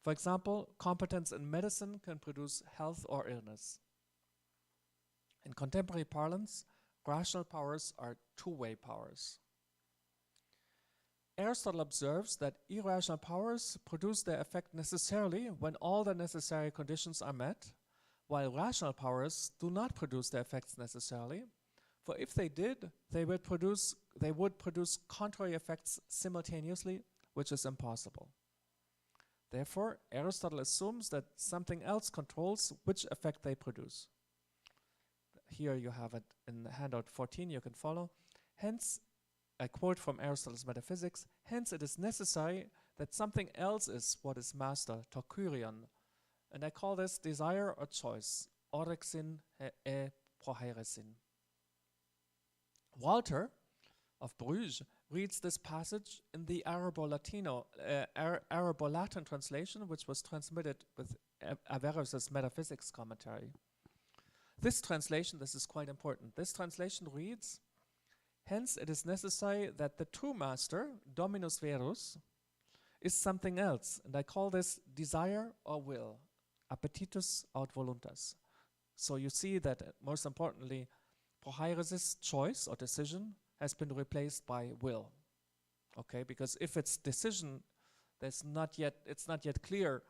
For example, competence in medicine can produce health or illness. In contemporary parlance, rational powers are two-way powers. Aristotle observes that irrational powers produce their effect necessarily when all the necessary conditions are met, while rational powers do not produce their effects necessarily, for if they did, they would produce contrary effects simultaneously, which is impossible. Therefore, Aristotle assumes that something else controls which effect they produce. Here you have it in handout 14, you can follow. Hence, I quote from Aristotle's Metaphysics, hence it is necessary that something else is what is master, to kyrion, and I call this desire or choice, orexin e proheiresin. Walter of Bruges reads this passage in the Arabo-Latin translation, which was transmitted with Averroes' Metaphysics commentary. This translation, this is quite important, this translation reads, hence it is necessary that the true master, Dominus Verus, is something else, and I call this desire or will, appetitus aut voluntas. So you see that, most importantly, Proheiresis choice or decision has been replaced by will. Okay, because if it's decision, it's not yet clear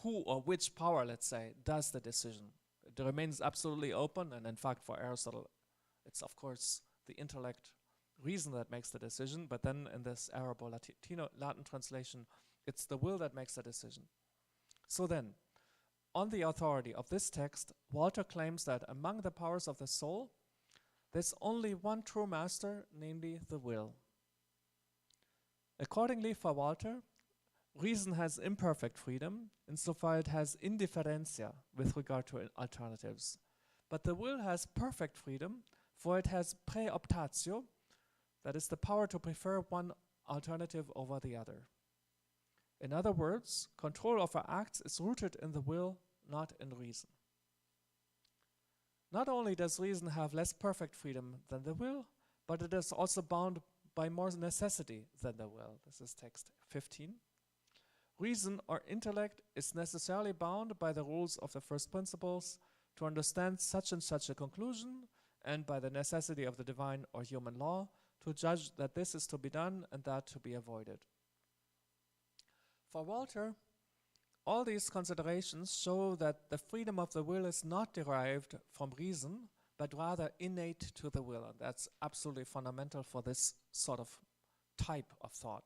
who or which power, let's say, does the decision. It remains absolutely open, and in fact for Aristotle, it's of course the intellect reason that makes the decision, but then in this Arabo-Latin translation, it's the will that makes the decision. So then, on the authority of this text, Walter claims that among the powers of the soul, there's only one true master, namely the will. Accordingly, for Walter, reason has imperfect freedom insofar it has indifferentia with regard to alternatives. But the will has perfect freedom, for it has preoptatio, that is the power to prefer one alternative over the other. In other words, control of our acts is rooted in the will, not in reason. Not only does reason have less perfect freedom than the will, but it is also bound by more necessity than the will. This is text 15. Reason or intellect is necessarily bound by the rules of the first principles to understand such and such a conclusion, and by the necessity of the divine or human law to judge that this is to be done and that to be avoided. For Walter, all these considerations show that the freedom of the will is not derived from reason, but rather innate to the will. And that's absolutely fundamental for this sort of type of thought,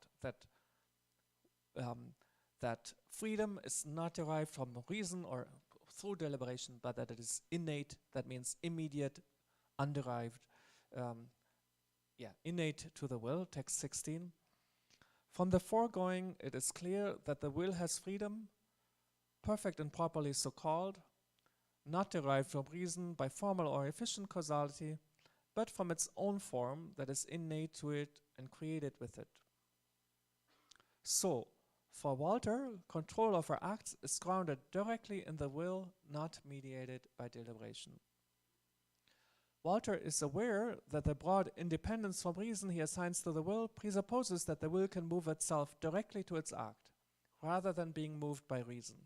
that freedom is not derived from reason or through deliberation, but that it is innate. That means immediate, underived, innate to the will, text 16. From the foregoing, it is clear that the will has freedom, perfect and properly so called, not derived from reason by formal or efficient causality, but from its own form that is innate to it and created with it. So, for Walter, control of our acts is grounded directly in the will, not mediated by deliberation. Walter is aware that the broad independence from reason he assigns to the will presupposes that the will can move itself directly to its act, rather than being moved by reason.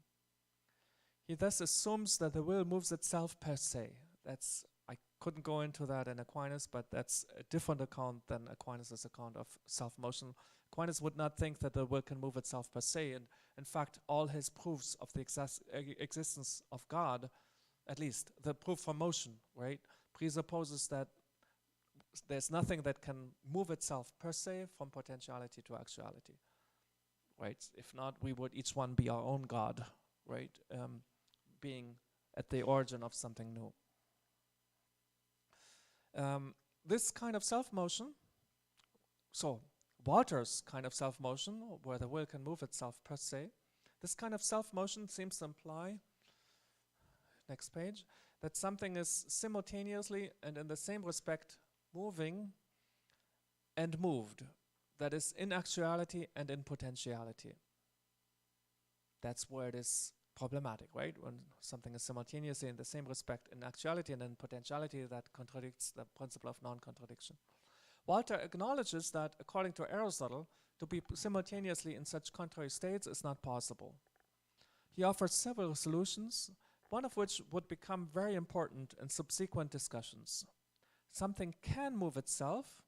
He thus assumes that the will moves itself per se. I couldn't go into that in Aquinas, but that's a different account than Aquinas' account of self-motion. Aquinas would not think that the will can move itself per se, and in fact, all his proofs of the existence of God, at least the proof for motion, right, presupposes that there's nothing that can move itself per se from potentiality to actuality, right? If not, we would each one be our own God, right? Being at the origin of something new. This kind of self-motion, so Walter's kind of self-motion, where the will can move itself per se, this kind of self-motion seems to imply, next page, that something is simultaneously and in the same respect moving and moved, that is in actuality and in potentiality. That's where it is problematic, right? When something is simultaneously in the same respect in actuality and in potentiality, that contradicts the principle of non-contradiction. Walter acknowledges that, according to Aristotle, to be simultaneously in such contrary states is not possible. He offers several solutions, one of which would become very important in subsequent discussions. Something can move itself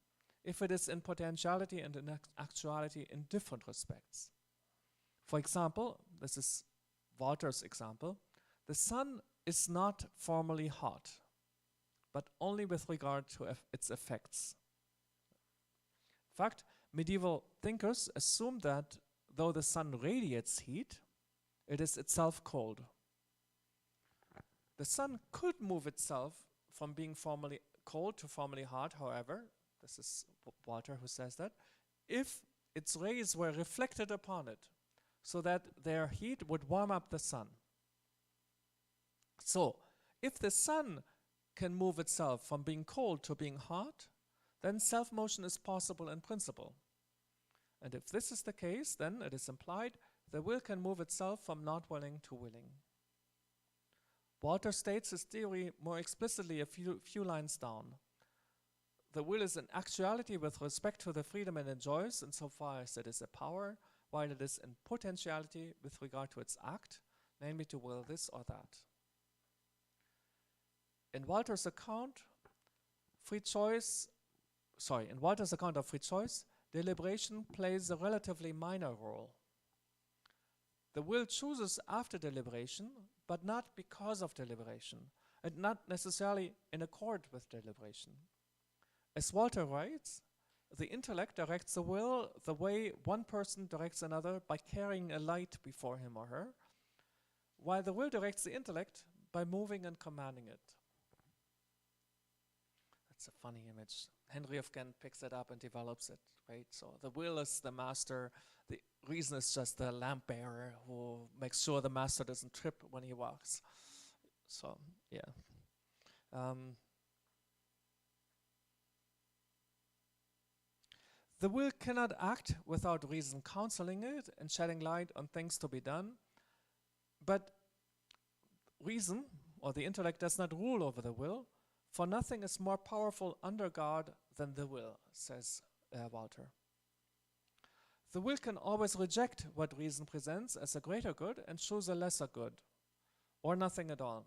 if it is in potentiality and in actuality in different respects. For example, this is Walter's example, the sun is not formally hot, but only with regard to its effects. In fact, medieval thinkers assumed that though the sun radiates heat, it is itself cold. The sun could move itself from being formally cold to formally hot, however, this is Walter who says that, if its rays were reflected upon it, so that their heat would warm up the sun. So, if the sun can move itself from being cold to being hot, then self-motion is possible in principle. And if this is the case, then it is implied the will can move itself from not willing to willing. Walter states his theory more explicitly a few lines down. The will is in actuality with respect to the freedom it enjoys insofar as it is a power, while it is in potentiality with regard to its act, namely to will this or that. In Walter's account of free choice, deliberation plays a relatively minor role. The will chooses after deliberation, but not because of deliberation, and not necessarily in accord with deliberation. As Walter writes, the intellect directs the will the way one person directs another by carrying a light before him or her, while the will directs the intellect by moving and commanding it. That's a funny image. Henry of Ghent picks it up and develops it, right? So the will is the master, the reason is just the lamp bearer who makes sure the master doesn't trip when he walks. So, yeah. The will cannot act without reason counseling it and shedding light on things to be done, but reason, or the intellect, does not rule over the will, for nothing is more powerful under God than the will, says Walter. The will can always reject what reason presents as a greater good and choose a lesser good, or nothing at all.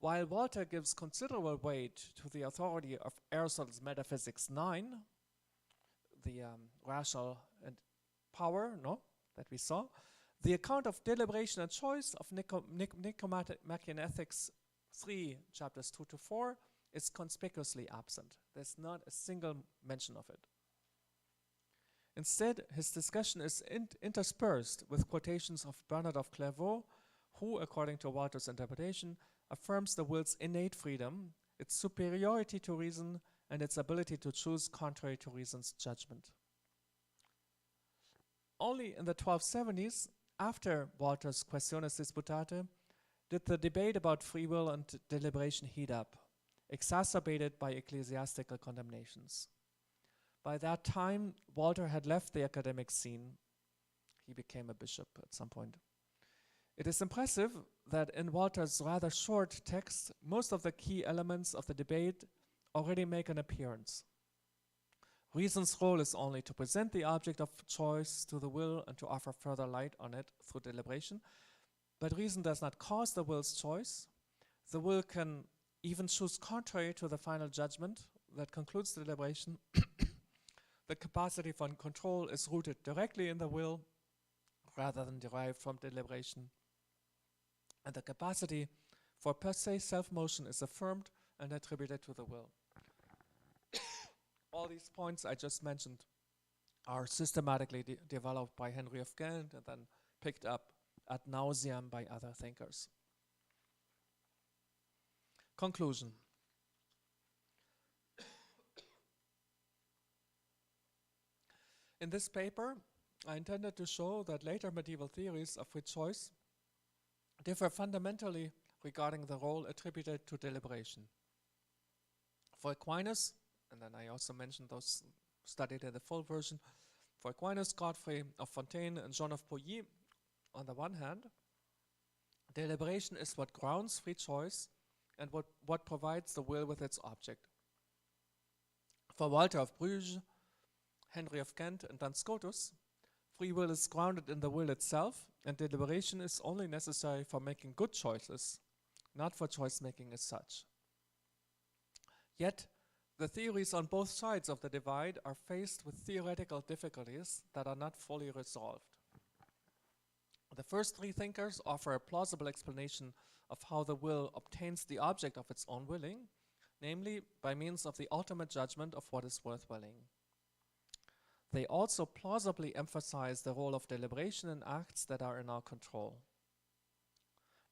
While Walter gives considerable weight to the authority of Aristotle's Metaphysics 9, the rational and power, that we saw, the account of deliberation and choice of Nicomachean Ethics 3, chapters 2 to 4, is conspicuously absent. There's not a single mention of it. Instead, his discussion is interspersed with quotations of Bernard of Clairvaux, who, according to Walter's interpretation, affirms the will's innate freedom, its superiority to reason, and its ability to choose contrary to reason's judgment. Only in the 1270s, after Walter's Questiones Disputate, did the debate about free will and deliberation heat up, exacerbated by ecclesiastical condemnations. By that time, Walter had left the academic scene. He became a bishop at some point. It is impressive that in Walter's rather short text, most of the key elements of the debate already make an appearance. Reason's role is only to present the object of choice to the will and to offer further light on it through deliberation. But reason does not cause the will's choice. The will can even choose contrary to the final judgment that concludes the deliberation. The capacity for control is rooted directly in the will rather than derived from deliberation. And the capacity for per se self-motion is affirmed and attributed to the will. All these points I just mentioned are systematically developed by Henry of Ghent and then picked up ad nauseam by other thinkers. Conclusion. In this paper, I intended to show that later medieval theories of free choice differ fundamentally regarding the role attributed to deliberation. For Aquinas, and then I also mentioned those studied in the full version, for Aquinas, Godfrey of Fontaine, and John of Pouilly, on the one hand, Deliberation is what grounds free choice and what provides the will with its object. For Walter of Bruges, Henry of Kent, and Duns Scotus, free will is grounded in the will itself, and deliberation is only necessary for making good choices, not for choice making as such. Yet, the theories on both sides of the divide are faced with theoretical difficulties that are not fully resolved. The first three thinkers offer a plausible explanation of how the will obtains the object of its own willing, namely by means of the ultimate judgment of what is worth willing. They also plausibly emphasize the role of deliberation in acts that are in our control.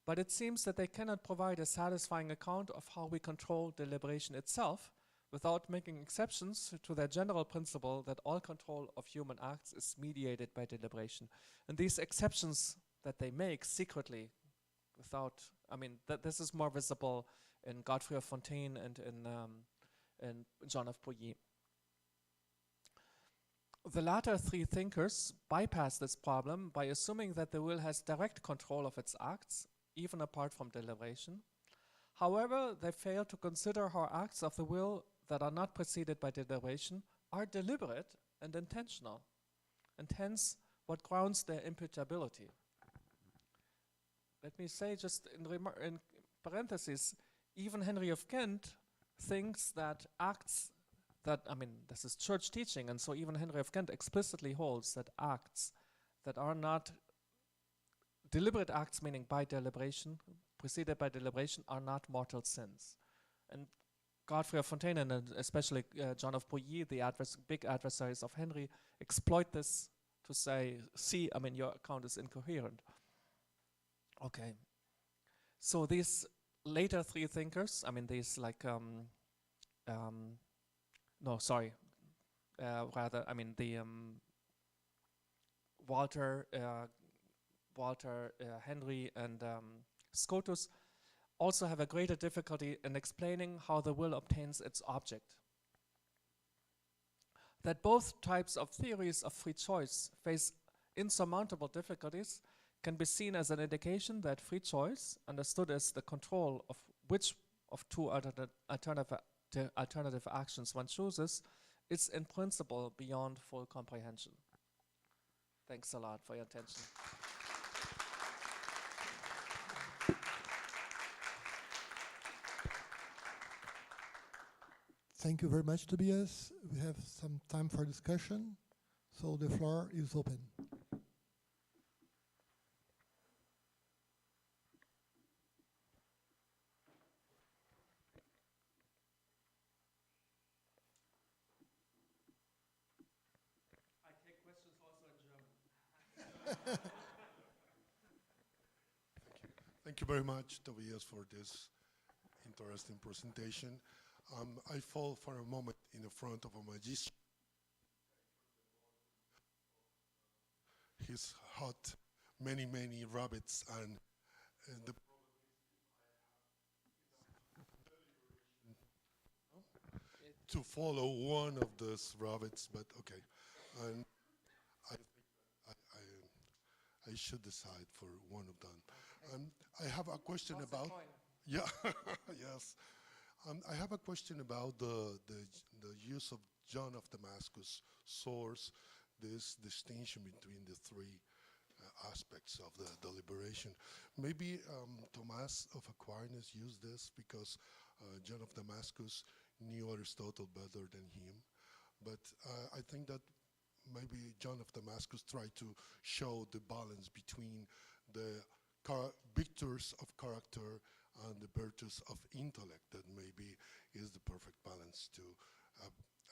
But it seems that they cannot provide a satisfying account of how we control deliberation itself without making exceptions to their general principle that all control of human acts is mediated by deliberation. And these exceptions that they make secretly, this is more visible in Godfrey of Fontaine and in John of Pouilly. The latter three thinkers bypass this problem by assuming that the will has direct control of its acts, even apart from deliberation. However, they fail to consider how acts of the will that are not preceded by deliberation are deliberate and intentional, and hence what grounds their imputability. Let me say just in parentheses, even Henry of Kent thinks that acts that, this is church teaching, and so even Henry of Kent explicitly holds that acts that are not deliberate acts, meaning by deliberation, preceded by deliberation, are not mortal sins. And Godfrey of Fontaine and especially John of Pouilly, the big adversaries of Henry, exploit this to say, see, your account is incoherent. Okay. So these later three thinkers, Walter, Henry, and Scotus also have a greater difficulty in explaining how the will obtains its object. That both types of theories of free choice face insurmountable difficulties can be seen as an indication that free choice, understood as the control of which of two alternative actions one chooses, is in principle beyond full comprehension. Thanks a lot for your attention. Thank you very much, Tobias. We have some time for discussion, so the floor is open. I take questions also in German. Thank you very much, Tobias, for this interesting presentation. I fall for a moment in the front of a magician. He's hot many, many rabbits, and the to follow one of those rabbits, but okay. And I think I should decide for one of them. I have a question about. Yeah, yes. I have a question about the use of John of Damascus source, this distinction between the three aspects of the deliberation. Maybe Thomas of Aquinas used this because John of Damascus knew Aristotle better than him. But I think that maybe John of Damascus tried to show the balance between the virtues of character and the virtues of intellect, that maybe is the perfect balance to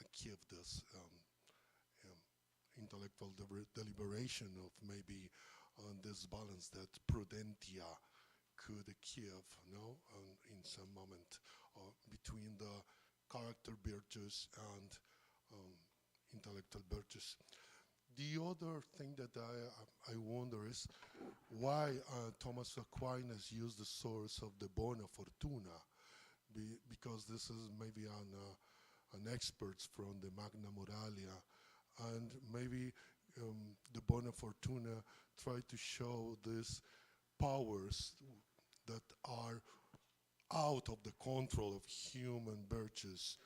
achieve this intellectual deliberation of maybe this balance that prudentia could achieve, in some moment between the character virtues and intellectual virtues. The other thing that I wonder is why Thomas Aquinas used the source of the Bona Fortuna, because this is maybe an experts from the Magna Moralia, and maybe the Bona Fortuna tried to show this powers that are out of the control of human virtues,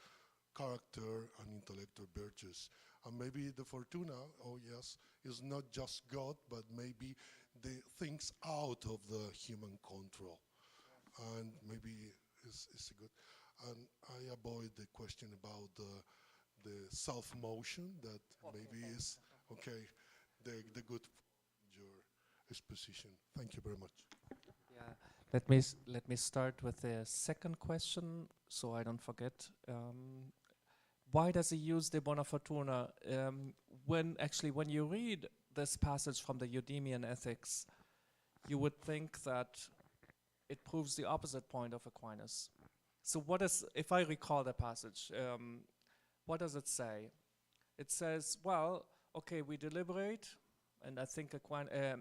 character and intellectual virtues. And maybe the fortuna, oh yes, is not just God, but maybe the things out of the human control. And maybe it's a good, and I avoid the question about the self-motion that maybe is, okay, the good your exposition. Thank you very much. Yeah, let me start with the second question, so I don't forget. Why does he use the bona fortuna? When you read this passage from the Eudemian Ethics, you would think that it proves the opposite point of Aquinas. So what is, if I recall the passage, what does it say? It says, well, okay, we deliberate, and I think Aquinas,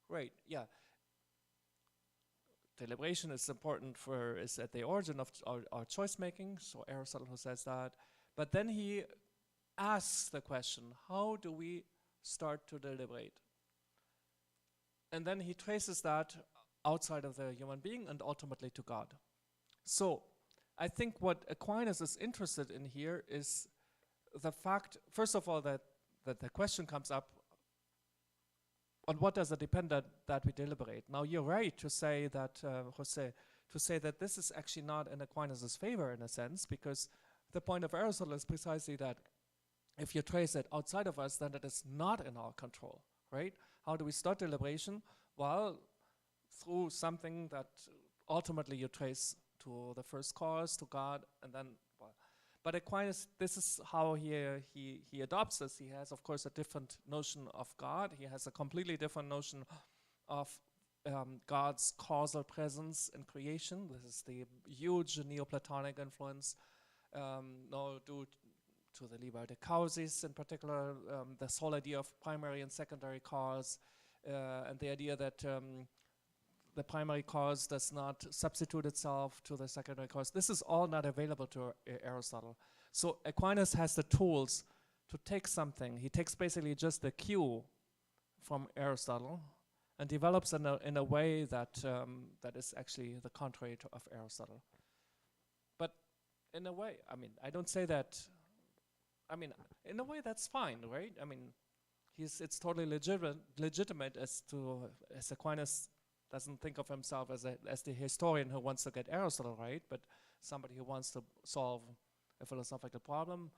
right, yeah. Deliberation is important is at the origin of our choice making, so Aristotle who says that. But then he asks the question, how do we start to deliberate? And then he traces that outside of the human being and ultimately to God. So I think what Aquinas is interested in here is the fact, first of all, that the question comes up, on what does it depend that we deliberate? Now you're right to say that, Jose, to say that this is actually not in Aquinas' favor in a sense, because the point of Aristotle is precisely that if you trace it outside of us, then it is not in our control, right? How do we start deliberation? Well, through something that ultimately you trace to the first cause, to God, and then, well. But Aquinas, this is how he adopts this. He has, of course, a different notion of God. He has a completely different notion of God's causal presence in creation. This is the huge Neoplatonic influence, due to the Liber de Causis in particular, this whole idea of primary and secondary cause, and the idea that the primary cause does not substitute itself to the secondary cause. This is all not available to Aristotle. So Aquinas has the tools to take something. He takes basically just the cue from Aristotle and develops in a way that that is actually the contrary of Aristotle. But in a way, I mean, I don't say that. I mean, in a way, that's fine, right? I mean, it's totally legitimate as Aquinas doesn't think of himself as the historian who wants to get Aristotle right, but somebody who wants to solve a philosophical problem,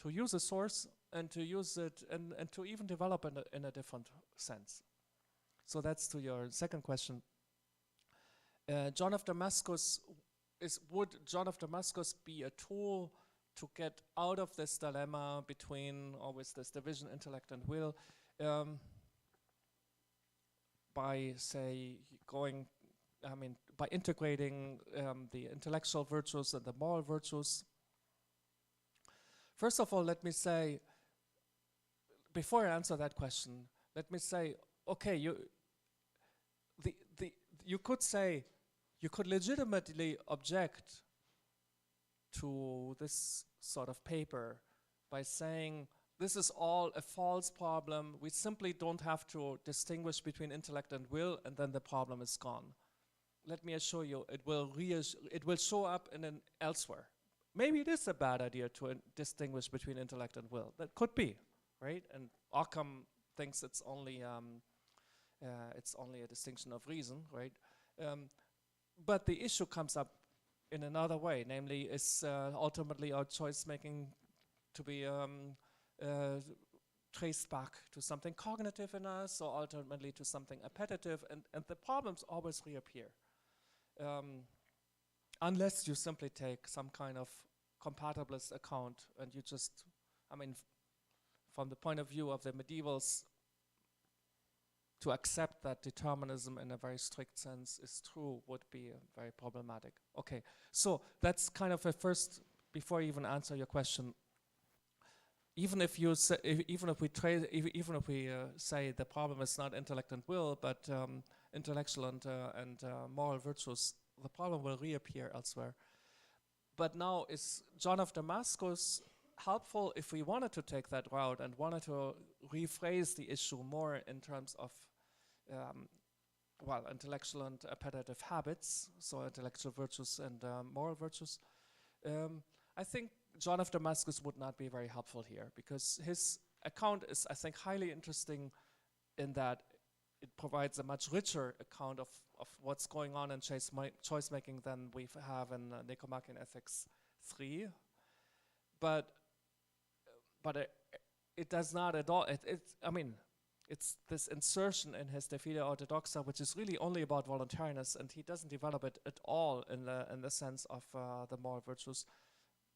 to use a source and to use it and to even develop in a different sense. So that's to your second question. John of Damascus, would John of Damascus be a tool to get out of this dilemma between always this division, intellect and will, by, say, by integrating the intellectual virtues and the moral virtues? First of all, let me say, before I answer that question, let me say, okay, you could say, you could legitimately object to this sort of paper by saying, this is all a false problem. We simply don't have to distinguish between intellect and will, and then the problem is gone. Let me assure you, it will show up elsewhere. Maybe it is a bad idea to distinguish between intellect and will. That could be, right? And Occam thinks it's only a distinction of reason, right? But the issue comes up in another way, namely, is ultimately our choice making to be traced back to something cognitive in us, or ultimately to something appetitive, and the problems always reappear. Unless you simply take some kind of compatibilist account and you just, from the point of view of the medievals, to accept that determinism in a very strict sense is true would be very problematic. Okay, so that's kind of a first, before I even answer your question, even if we say the problem is not intellect and will, but intellectual and moral virtues, the problem will reappear elsewhere. But now, is John of Damascus helpful if we wanted to take that route and wanted to rephrase the issue more in terms of well, intellectual and appetitive habits, so intellectual virtues and moral virtues. I think John of Damascus would not be very helpful here, because his account is, I think, highly interesting in that it provides a much richer account of what's going on in choice making than we have in Nicomachean Ethics 3. But it does not at all. I mean, it's this insertion in his De Fide Orthodoxa, which is really only about voluntariness, and he doesn't develop it at all in the sense of the moral virtues,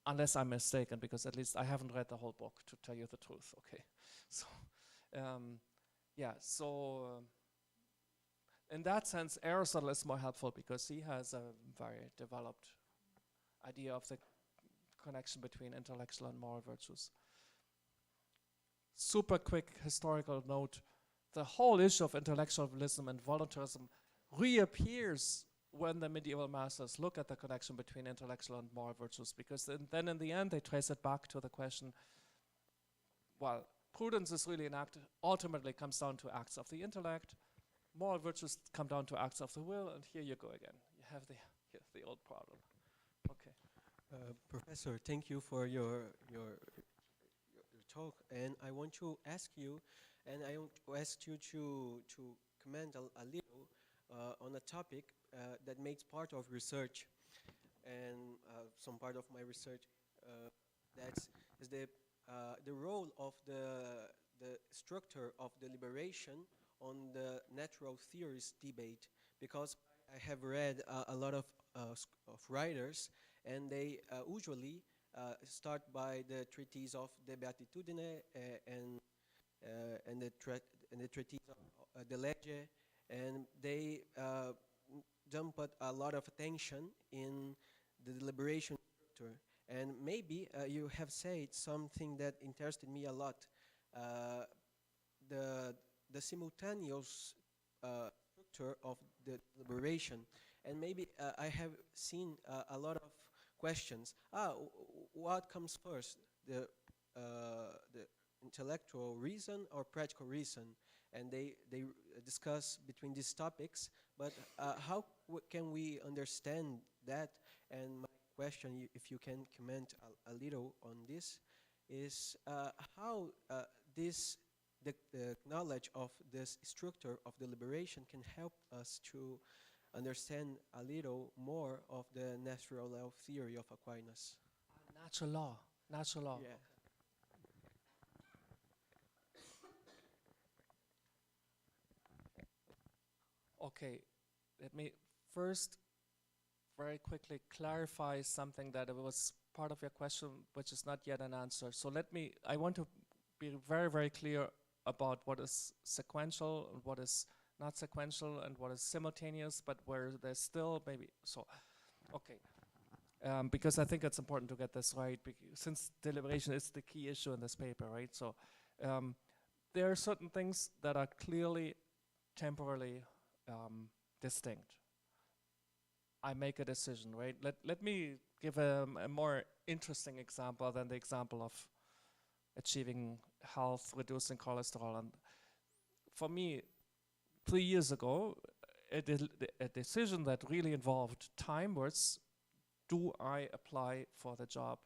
unless I'm mistaken, because at least I haven't read the whole book, to tell you the truth. Okay, so yeah, so in that sense, Aristotle is more helpful because he has a very developed idea of the connection between intellectual and moral virtues. Super quick historical note: the whole issue of intellectualism and voluntarism reappears when the medieval masters look at the connection between intellectual and moral virtues, because then in the end they trace it back to the question, well, prudence is really an act, ultimately comes down to acts of the intellect, moral virtues come down to acts of the will, and here you go again. You have the old problem. Okay. Professor, thank you for your talk, and I want to ask you, and I want to ask you to comment a little on a topic that makes part of research, and some part of my research that is the role of the structure of deliberation on the natural theories debate, because I have read a lot of writers, and they usually start by the treatise of De Beatitudine and the treatise of De Lege, and they don't put a lot of attention in the deliberation structure. And maybe you have said something that interested me a lot, the simultaneous structure of the deliberation. And maybe I have seen a lot of questions. What comes first, the intellectual reason or practical reason? And they discuss between these topics, but how can we understand that? And my question, if you can comment a little on this, is how the knowledge of this structure of deliberation can help us to understand a little more of the natural law theory of Aquinas. Natural law. Yeah. Okay, let me first very quickly clarify something that was part of your question, which is not yet an answer. So I want to be very, very clear about what is sequential and what is not sequential and what is simultaneous, but where there's still maybe, so, okay. Because I think it's important to get this right, since deliberation is the key issue in this paper, right? So there are certain things that are clearly temporally distinct. I make a decision, right? Let me give a more interesting example than the example of achieving health, reducing cholesterol. And for me, 3 years ago, a decision that really involved time was, do I apply for the job,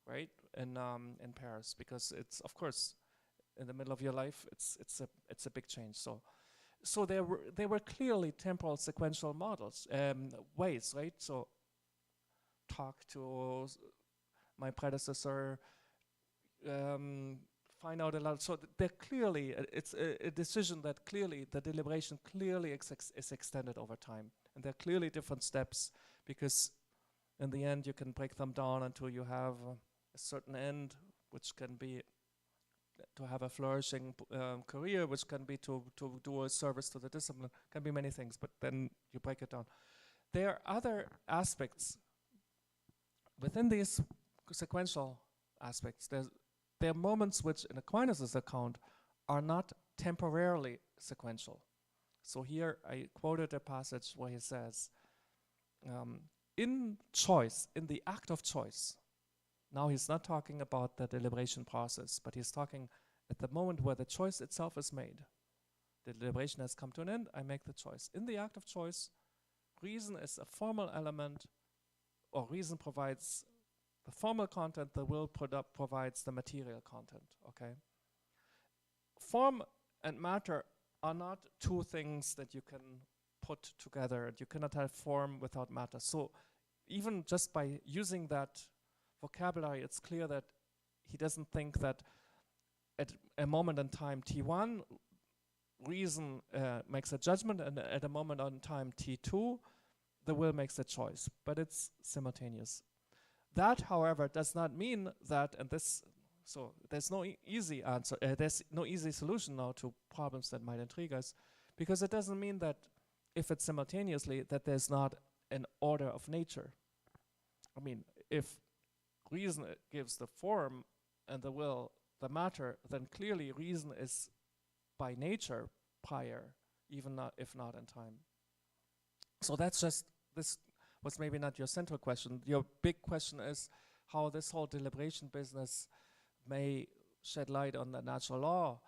right, in Paris? Because it's, of course, in the middle of your life, it's a big change. So there were clearly temporal sequential models, ways, right? So talk to my predecessor, find out a lot. So they're clearly, it's a decision that clearly, the deliberation clearly is extended over time. And there are clearly different steps, because in the end you can break them down until you have a certain end, which can be to have a flourishing career, which can be to do a service to the discipline, can be many things, but then you break it down. There are other aspects within these sequential aspects. There are moments which, in Aquinas' account, are not temporarily sequential. So here I quoted a passage where he says, in choice, in the act of choice, now he's not talking about the deliberation process, but he's talking at the moment where the choice itself is made. The deliberation has come to an end, I make the choice. In the act of choice, reason is a formal element, or reason provides the formal content, the will provides the material content, okay? Form and matter are not two things that you can put together, and you cannot have form without matter. So even just by using that vocabulary, it's clear that he doesn't think that at a moment in time T1, reason makes a judgment, and at a moment in time T2, the will makes a choice, but it's simultaneous. That, however, does not mean that, and this, so there's no easy answer, there's no easy solution now to problems that might intrigue us, because it doesn't mean that if it's simultaneously, that there's not an order of nature. I mean, if reason gives the form and the will the matter, then clearly reason is by nature prior, even not, if not in time. So that's just, this was maybe not your central question. Your big question is how this whole deliberation business may shed light on the natural law.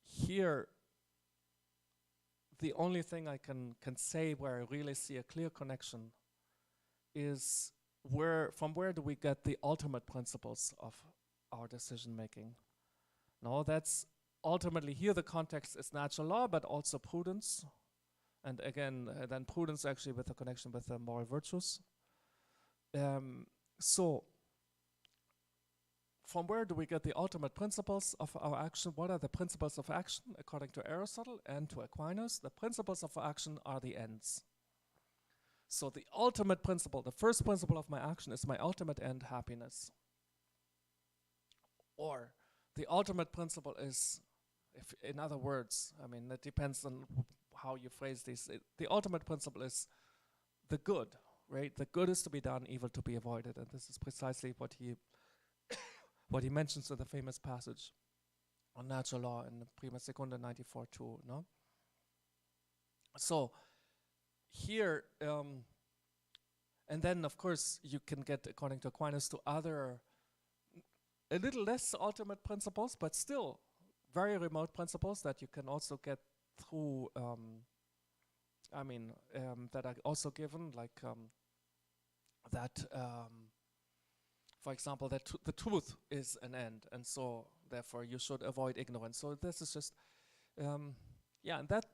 Here, the only thing I can say where I really see a clear connection is from where do we get the ultimate principles of our decision making? No, that's ultimately here the context is natural law, but also prudence. And again, then prudence actually with a connection with the moral virtues. So, from where do we get the ultimate principles of our action? What are the principles of action according to Aristotle and to Aquinas? The principles of action are the ends. So the ultimate principle, the first principle of my action is my ultimate end, happiness. Or the ultimate principle is, if in other words, I mean, it depends on how you phrase this. The ultimate principle is the good, right? The good is to be done, evil to be avoided. And this is precisely what he what he mentions in the famous passage on natural law in the Prima Secunda 94:2, no? So here, and then of course you can get, according to Aquinas, to other a little less ultimate principles, but still very remote principles that you can also get through, that are also given, like that, for example, that the truth is an end, and so therefore you should avoid ignorance. So this is just, and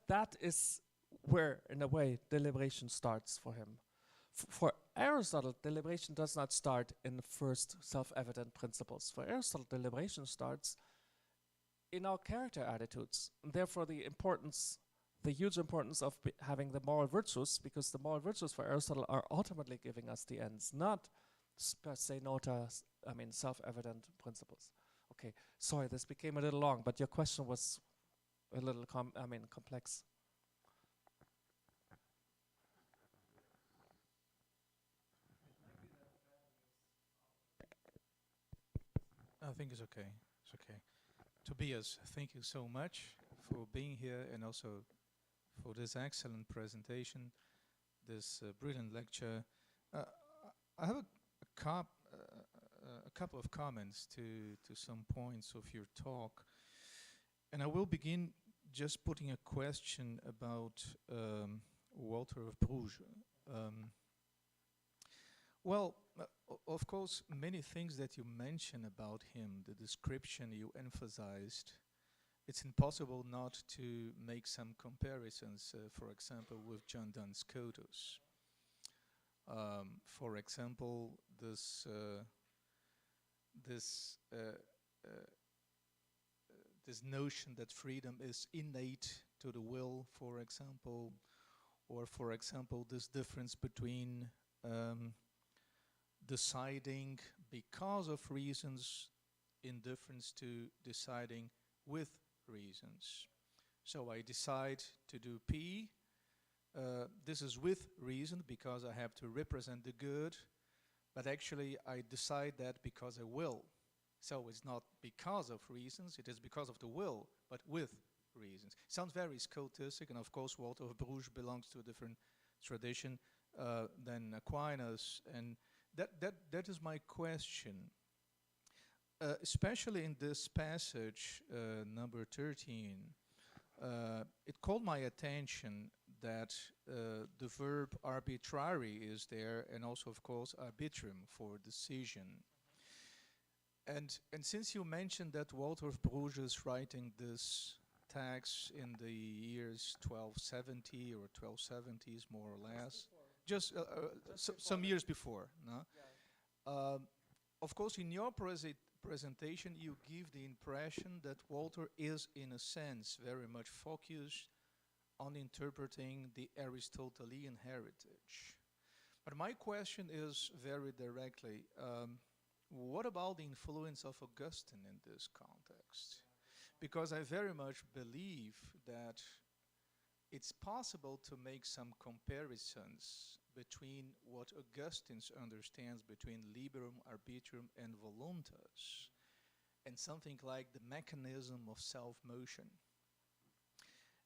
that is where, in a way, deliberation starts for him. For Aristotle, deliberation does not start in the first self-evident principles. For Aristotle, deliberation starts in our character attitudes. And therefore, the huge importance of having the moral virtues, because the moral virtues for Aristotle are ultimately giving us the ends, not per se nota, self-evident principles. Okay, sorry, this became a little long, but your question was a little complex. I think it's okay. It's okay. Tobias, thank you so much for being here and also for this excellent presentation, this brilliant lecture. I have a couple of comments to some points of your talk, and I will begin just putting a question about Walter of Bruges. Of course, many things that you mention about him, the description you emphasized, it's impossible not to make some comparisons, for example, with John Duns Scotus. For example, this notion that freedom is innate to the will, for example, or for example, this difference between deciding because of reasons in difference to deciding with reasons. So I decide to do P. This is with reason because I have to represent the good, but actually I decide that because I will. So it's not because of reasons, it is because of the will, but with reasons. Sounds very Scotistic, and of course Walter of Bruges belongs to a different tradition than Aquinas, and that is my question. Especially in this passage, number 13, it called my attention that the verb arbitrary is there, and also, of course, arbitrum for decision. And since you mentioned that Walter of Bruges is writing this text in the years 1270 or 1270s, more or less, just some years before, no? Of course, in your presentation, you give the impression that Walter is, in a sense, very much focused on interpreting the Aristotelian heritage. But my question is very directly, what about the influence of Augustine in this context? Because I very much believe that it's possible to make some comparisons between what Augustine understands between liberum, arbitrum, and voluntas, and something like the mechanism of self-motion.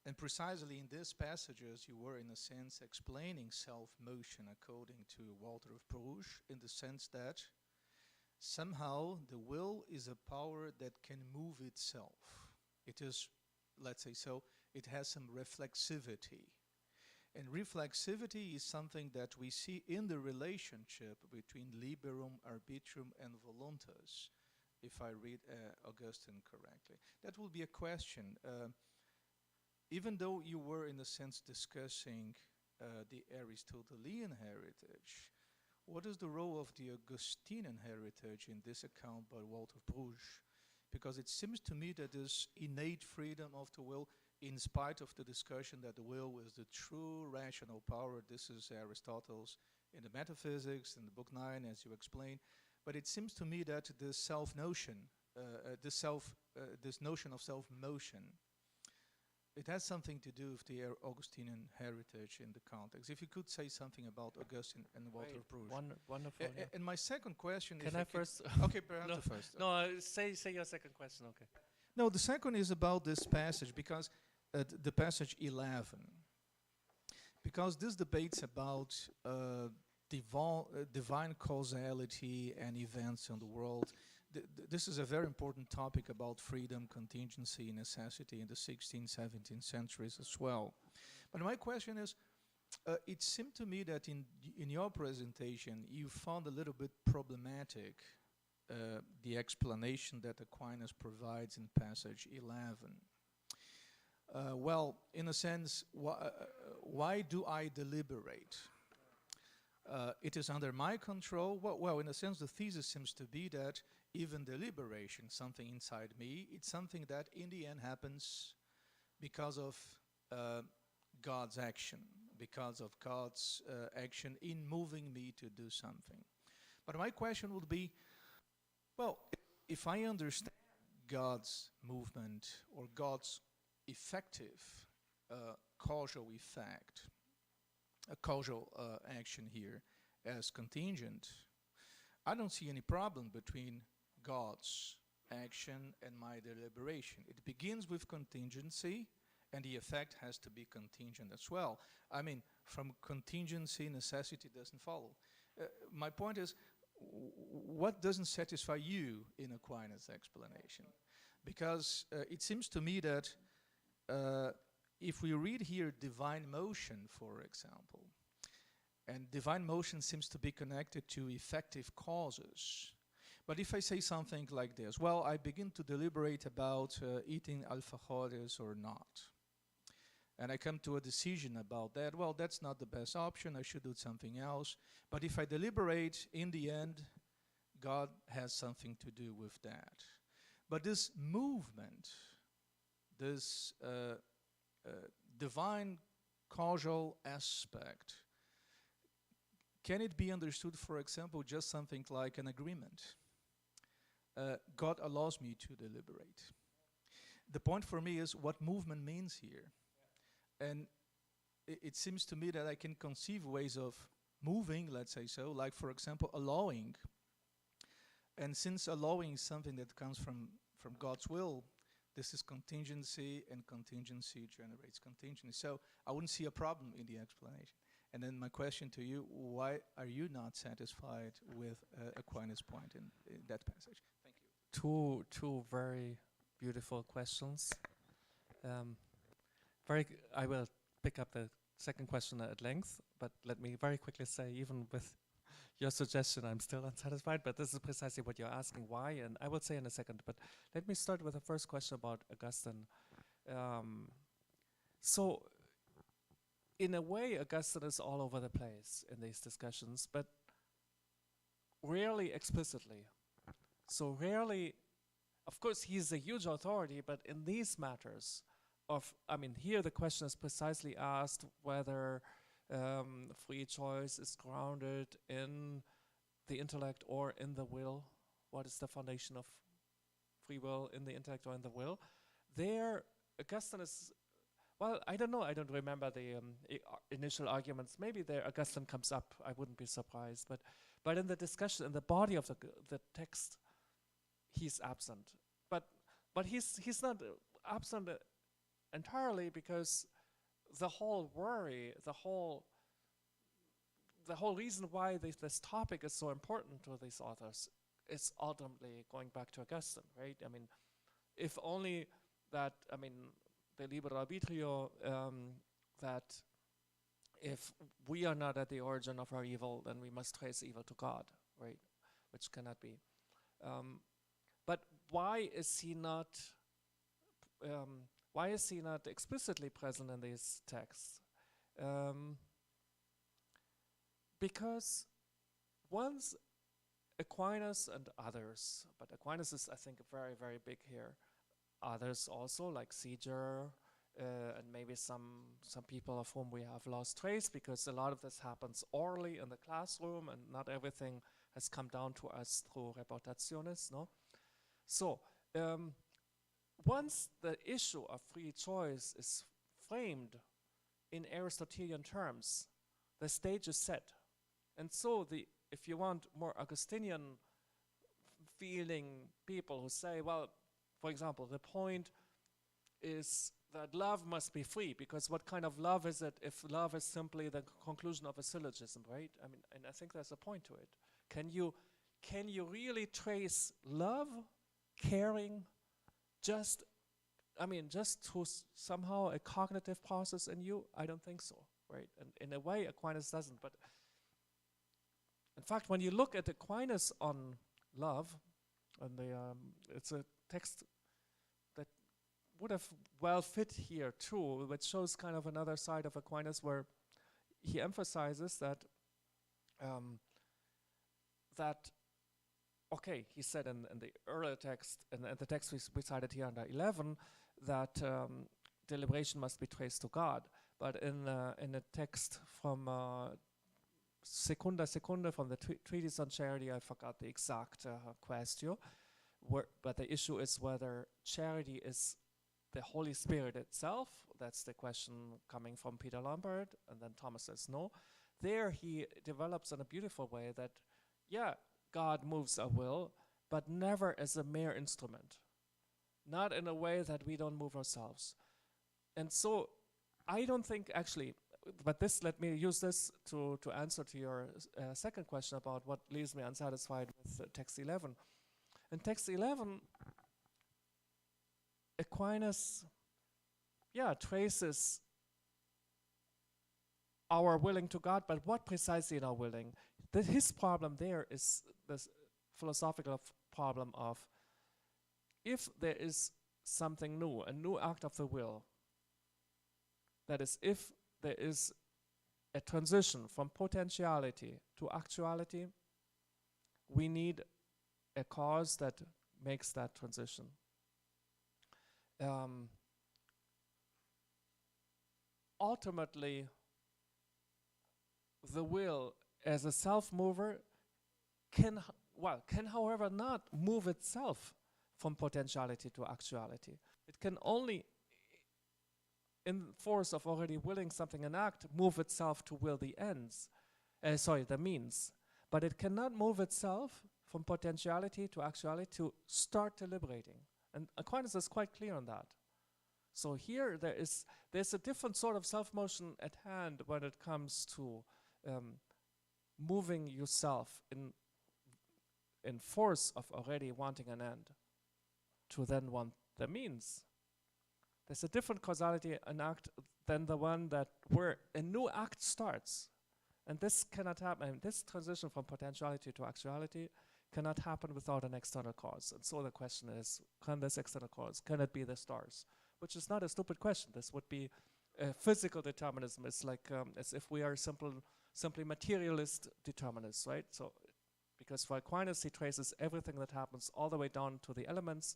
And precisely in these passages, you were, in a sense, explaining self-motion according to Walter of Bruges, in the sense that somehow the will is a power that can move itself. It is, let's say so, it has some reflexivity. And reflexivity is something that we see in the relationship between liberum, arbitrum, and voluntas, if I read Augustine correctly. That will be a question. Even though you were, in a sense, discussing the Aristotelian heritage, what is the role of the Augustinian heritage in this account by Walter of Bruges? Because it seems to me that this innate freedom of the will, in spite of the discussion that the will is the true rational power, this is Aristotle's in the Metaphysics, in the book 9, as you explained, but it seems to me that this self-notion, this notion of self-motion, it has something to do with the Augustinian heritage in the context. If you could say something about Augustine and Walter of Bruges. Wonderful. Yeah. And my second question is... Can I first? Okay, perhaps the first. No, say your second question, okay. No, the second is about this passage, because the passage 11. Because this debates about divine causality and events in the world. This is a very important topic about freedom, contingency, necessity in the 16th, 17th centuries as well. But my question is, it seemed to me that in your presentation, you found a little bit problematic the explanation that Aquinas provides in passage 11. Well, in a sense, why do I deliberate? It is under my control. Well, in a sense, the thesis seems to be that even deliberation, something inside me, it's something that in the end happens because of God's action, because of God's action in moving me to do something. But my question would be, well, if I understand God's movement or God's effective causal effect, a causal action here as contingent, I don't see any problem between God's action and my deliberation. It begins with contingency, and the effect has to be contingent as well. I mean, from contingency, necessity doesn't follow. My point is, what doesn't satisfy you in Aquinas' explanation? Because it seems to me that if we read here divine motion, for example, and divine motion seems to be connected to effective causes. But if I say something like this, well, I begin to deliberate about eating alfajores or not. And I come to a decision about that. Well, that's not the best option. I should do something else. But if I deliberate, in the end, God has something to do with that. But this movement, this divine causal aspect, can it be understood, for example, just something like an agreement? God allows me to deliberate. The point for me is what movement means here. And it seems to me that I can conceive ways of moving, let's say so, like, for example, allowing. And since allowing is something that comes from God's will, this is contingency, and contingency generates contingency. So I wouldn't see a problem in the explanation. And then my question to you, why are you not satisfied with Aquinas' point in that passage? Thank you. Two very beautiful questions. I will pick up the second question at length, but let me very quickly say, even with your suggestion, I'm still unsatisfied, but this is precisely what you're asking, why, and I will say in a second, but let me start with the first question about Augustine. So, in a way, Augustine is all over the place in these discussions, but rarely explicitly. So rarely, of course, he's a huge authority, but in these matters here the question is precisely asked whether free choice is grounded in the intellect or in the will. What is the foundation of free will, in the intellect or in the will? There, Augustine is, well, I don't know, I don't remember the initial arguments. Maybe there Augustine comes up, I wouldn't be surprised. But in the discussion, in the body of the text, he's absent. But he's not absent entirely, because the whole worry, the whole reason why this topic is so important to these authors is ultimately going back to Augustine, right? I mean, if only that, the libero arbitrio, that if we are not at the origin of our evil, then we must trace evil to God, right? Which cannot be. But why is he not explicitly present in these texts? Because once Aquinas and others, but Aquinas is, I think, very, very big here. Others also, like Seeger, and maybe some people of whom we have lost trace, because a lot of this happens orally in the classroom, and not everything has come down to us through reportaciones, no? So, once the issue of free choice is framed in Aristotelian terms, the stage is set. And so if you want more Augustinian feeling people who say, well, for example, the point is that love must be free, because what kind of love is it if love is simply the conclusion of a syllogism, right? And I think there's a point to it. Can you really trace love, caring, just through somehow a cognitive process in you? I don't think so, right? And in a way, Aquinas doesn't. But in fact, when you look at Aquinas on love, and it's a text that would have well fit here too, which shows kind of another side of Aquinas, where he emphasizes that okay, he said in the earlier text, in the text we cited here under 11, that deliberation must be traced to God. But in a text from Secunda from the Treatise on Charity, I forgot the exact question, but the issue is whether charity is the Holy Spirit itself. That's the question coming from Peter Lombard, and then Thomas says no. There he develops in a beautiful way that, yeah, God moves our will, but never as a mere instrument. Not in a way that we don't move ourselves. And so I don't think actually, but let me use this to answer to your second question about what leaves me unsatisfied with text 11. In text 11, Aquinas, traces our willing to God, but what precisely in our willing? His problem there is this philosophical problem of, if there is something new, a new act of the will, that is, if there is a transition from potentiality to actuality, we need a cause that makes that transition. Ultimately, the will as a self-mover can however not move itself from potentiality to actuality. It can only, in force of already willing something in act, move itself to will the means. But it cannot move itself from potentiality to actuality to start deliberating. And Aquinas is quite clear on that. So here there's a different sort of self-motion at hand when it comes to moving yourself in force of already wanting an end to then want the means. There's a different causality in act than the one that where a new act starts. And this cannot happen. And this transition from potentiality to actuality cannot happen without an external cause. And so the question is, can this external cause, can it be the stars? Which is not a stupid question. This would be physical determinism. It's like as if we are simply materialist determinists, right? So, because for Aquinas, he traces everything that happens all the way down to the elements,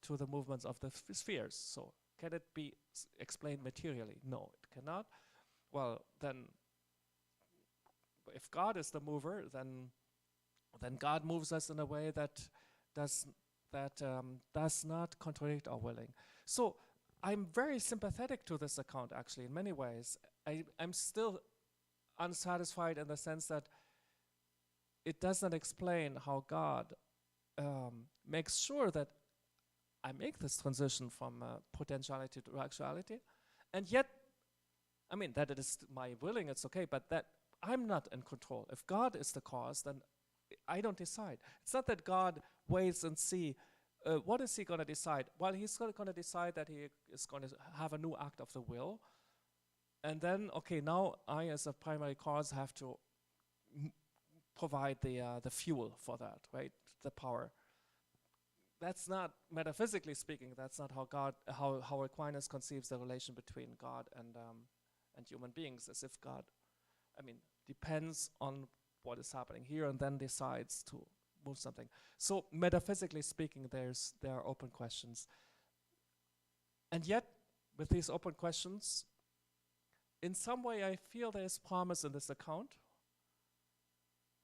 to the movements of the spheres. So, can it be explained materially? No, it cannot. Well, then, if God is the mover, then God moves us in a way that does not contradict our willing. So, I'm very sympathetic to this account, actually, in many ways. I'm still unsatisfied in the sense that it does not explain how God makes sure that I make this transition from potentiality to actuality. And yet, I mean, that it is my willing, it's okay, but that I'm not in control. If God is the cause, then I don't decide. It's not that God waits and see, what is he going to decide? Well, he's going to decide that he is going to have a new act of the will. And then, okay, now I, as a primary cause, have to provide the fuel for that, right? The power. That's not, metaphysically speaking, that's not how Aquinas conceives the relation between God and human beings, as if God, I mean, depends on what is happening here and then decides to move something. So metaphysically speaking, there are open questions. And yet, with these open questions, in some way I feel there is promise in this account,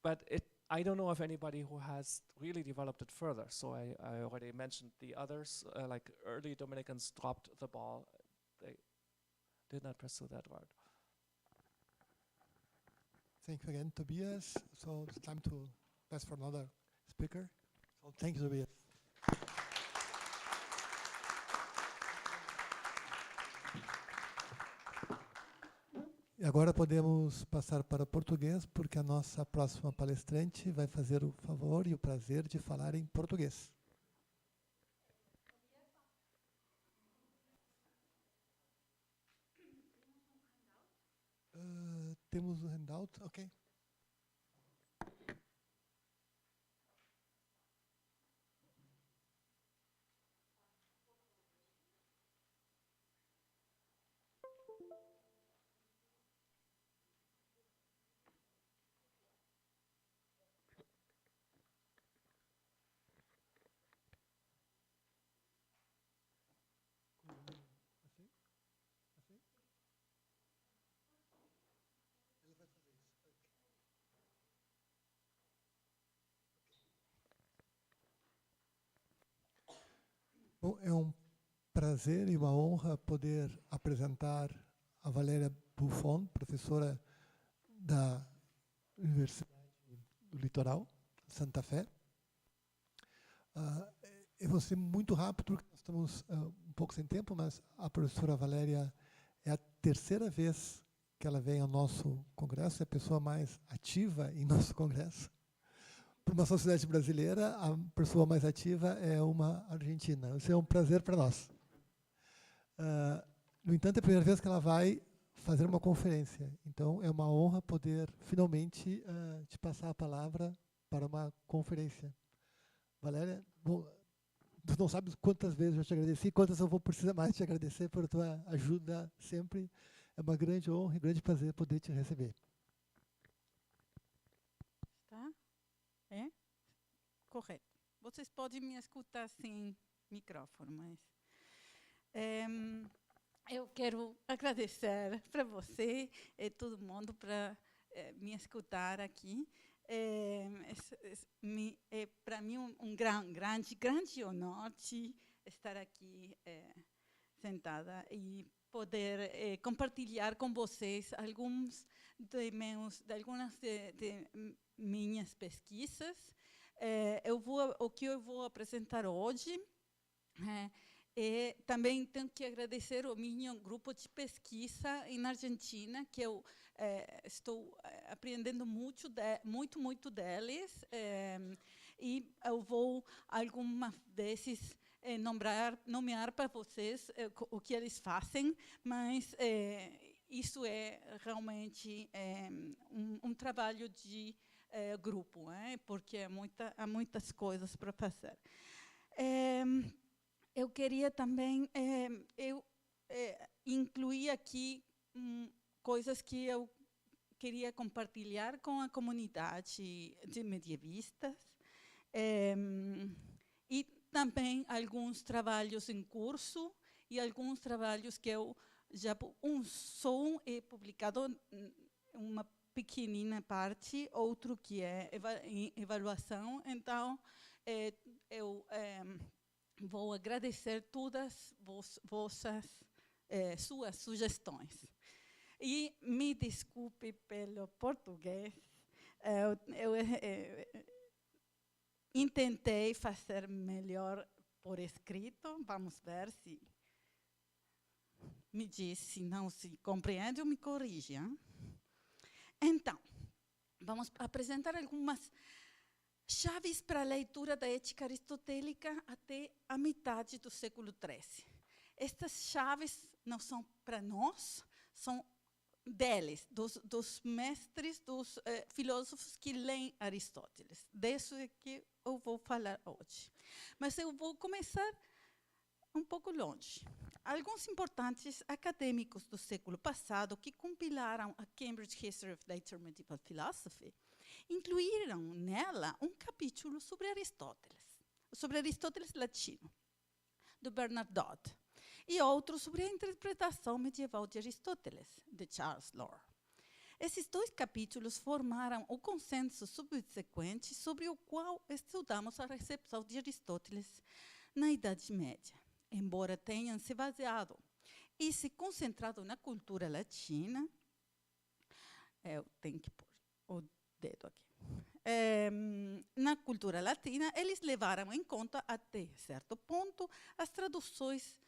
but I don't know of anybody who has really developed it further. So I already mentioned the others, like early Dominicans dropped the ball. They did not pursue that route. Thank you again, Tobias. So it's time to pass for another speaker. So thank you, Tobias. E agora podemos passar para o português, porque a nossa próxima palestrante vai fazer o favor e o prazer de falar em português. Temos um handout, ok. Bom, é um prazer e uma honra poder apresentar a Valéria Buffon, professora da Universidade do Litoral, Santa Fé. Eu vou ser muito rápido, porque nós estamos um pouco sem tempo, mas a professora Valéria é a terceira vez que ela vem ao nosso congresso, é a pessoa mais ativa em nosso congresso. Para uma sociedade brasileira, a pessoa mais ativa é uma argentina. Isso é um prazer para nós. No entanto, é a primeira vez que ela vai fazer uma conferência. Então, é uma honra poder, finalmente, te passar a palavra para uma conferência. Valéria, bom, tu não sabes quantas vezes eu te agradeci, quantas eu vou precisar mais te agradecer por tua ajuda sempre. É uma grande honra e grande prazer poder te receber. Tá? É? Correto. Vocês podem me escutar sem microfone, mas... eu quero agradecer para você e todo mundo para me escutar aqui. É para mim um grande honor de estar aqui sentada e poder compartilhar com vocês algumas de minhas pesquisas. O que eu vou apresentar hoje também tenho que agradecer ao meu grupo de pesquisa na Argentina, que eu estou aprendendo muito deles, e eu vou algumas vezes nomear para vocês o que eles fazem, mas isso é realmente um trabalho de grupo, porque há muitas coisas para fazer. Eu queria também incluir aqui coisas que eu queria compartilhar com a comunidade de medievistas e também alguns trabalhos em curso e alguns trabalhos que eu já só um é publicado uma pequenina parte, outro que é em avaliação. Então eu vou agradecer todas suas sugestões. E me desculpe pelo português, eu tentei fazer melhor por escrito, vamos ver se me diz se não se compreende ou me corrige. Hein? Então, vamos apresentar algumas chaves para a leitura da ética aristotélica até a metade do século XIII. Estas chaves não são para nós, são deles, dos mestres, dos filósofos que leem Aristóteles. Disso é que eu vou falar hoje. Mas eu vou começar um pouco longe. Alguns importantes acadêmicos do século passado que compilaram a Cambridge History of Later Medieval Philosophy incluíram nela um capítulo sobre Aristóteles latino, do Bernard Dodd, e outro sobre a interpretação medieval de Aristóteles, de Charles Lore. Esses dois capítulos formaram o consenso subsequente sobre o qual estudamos a recepção de Aristóteles na Idade Média, embora tenham se baseado e se concentrado na cultura latina. Eu tenho que pôr o dedo aqui. Na cultura latina, eles levaram em conta, até certo ponto, as traduções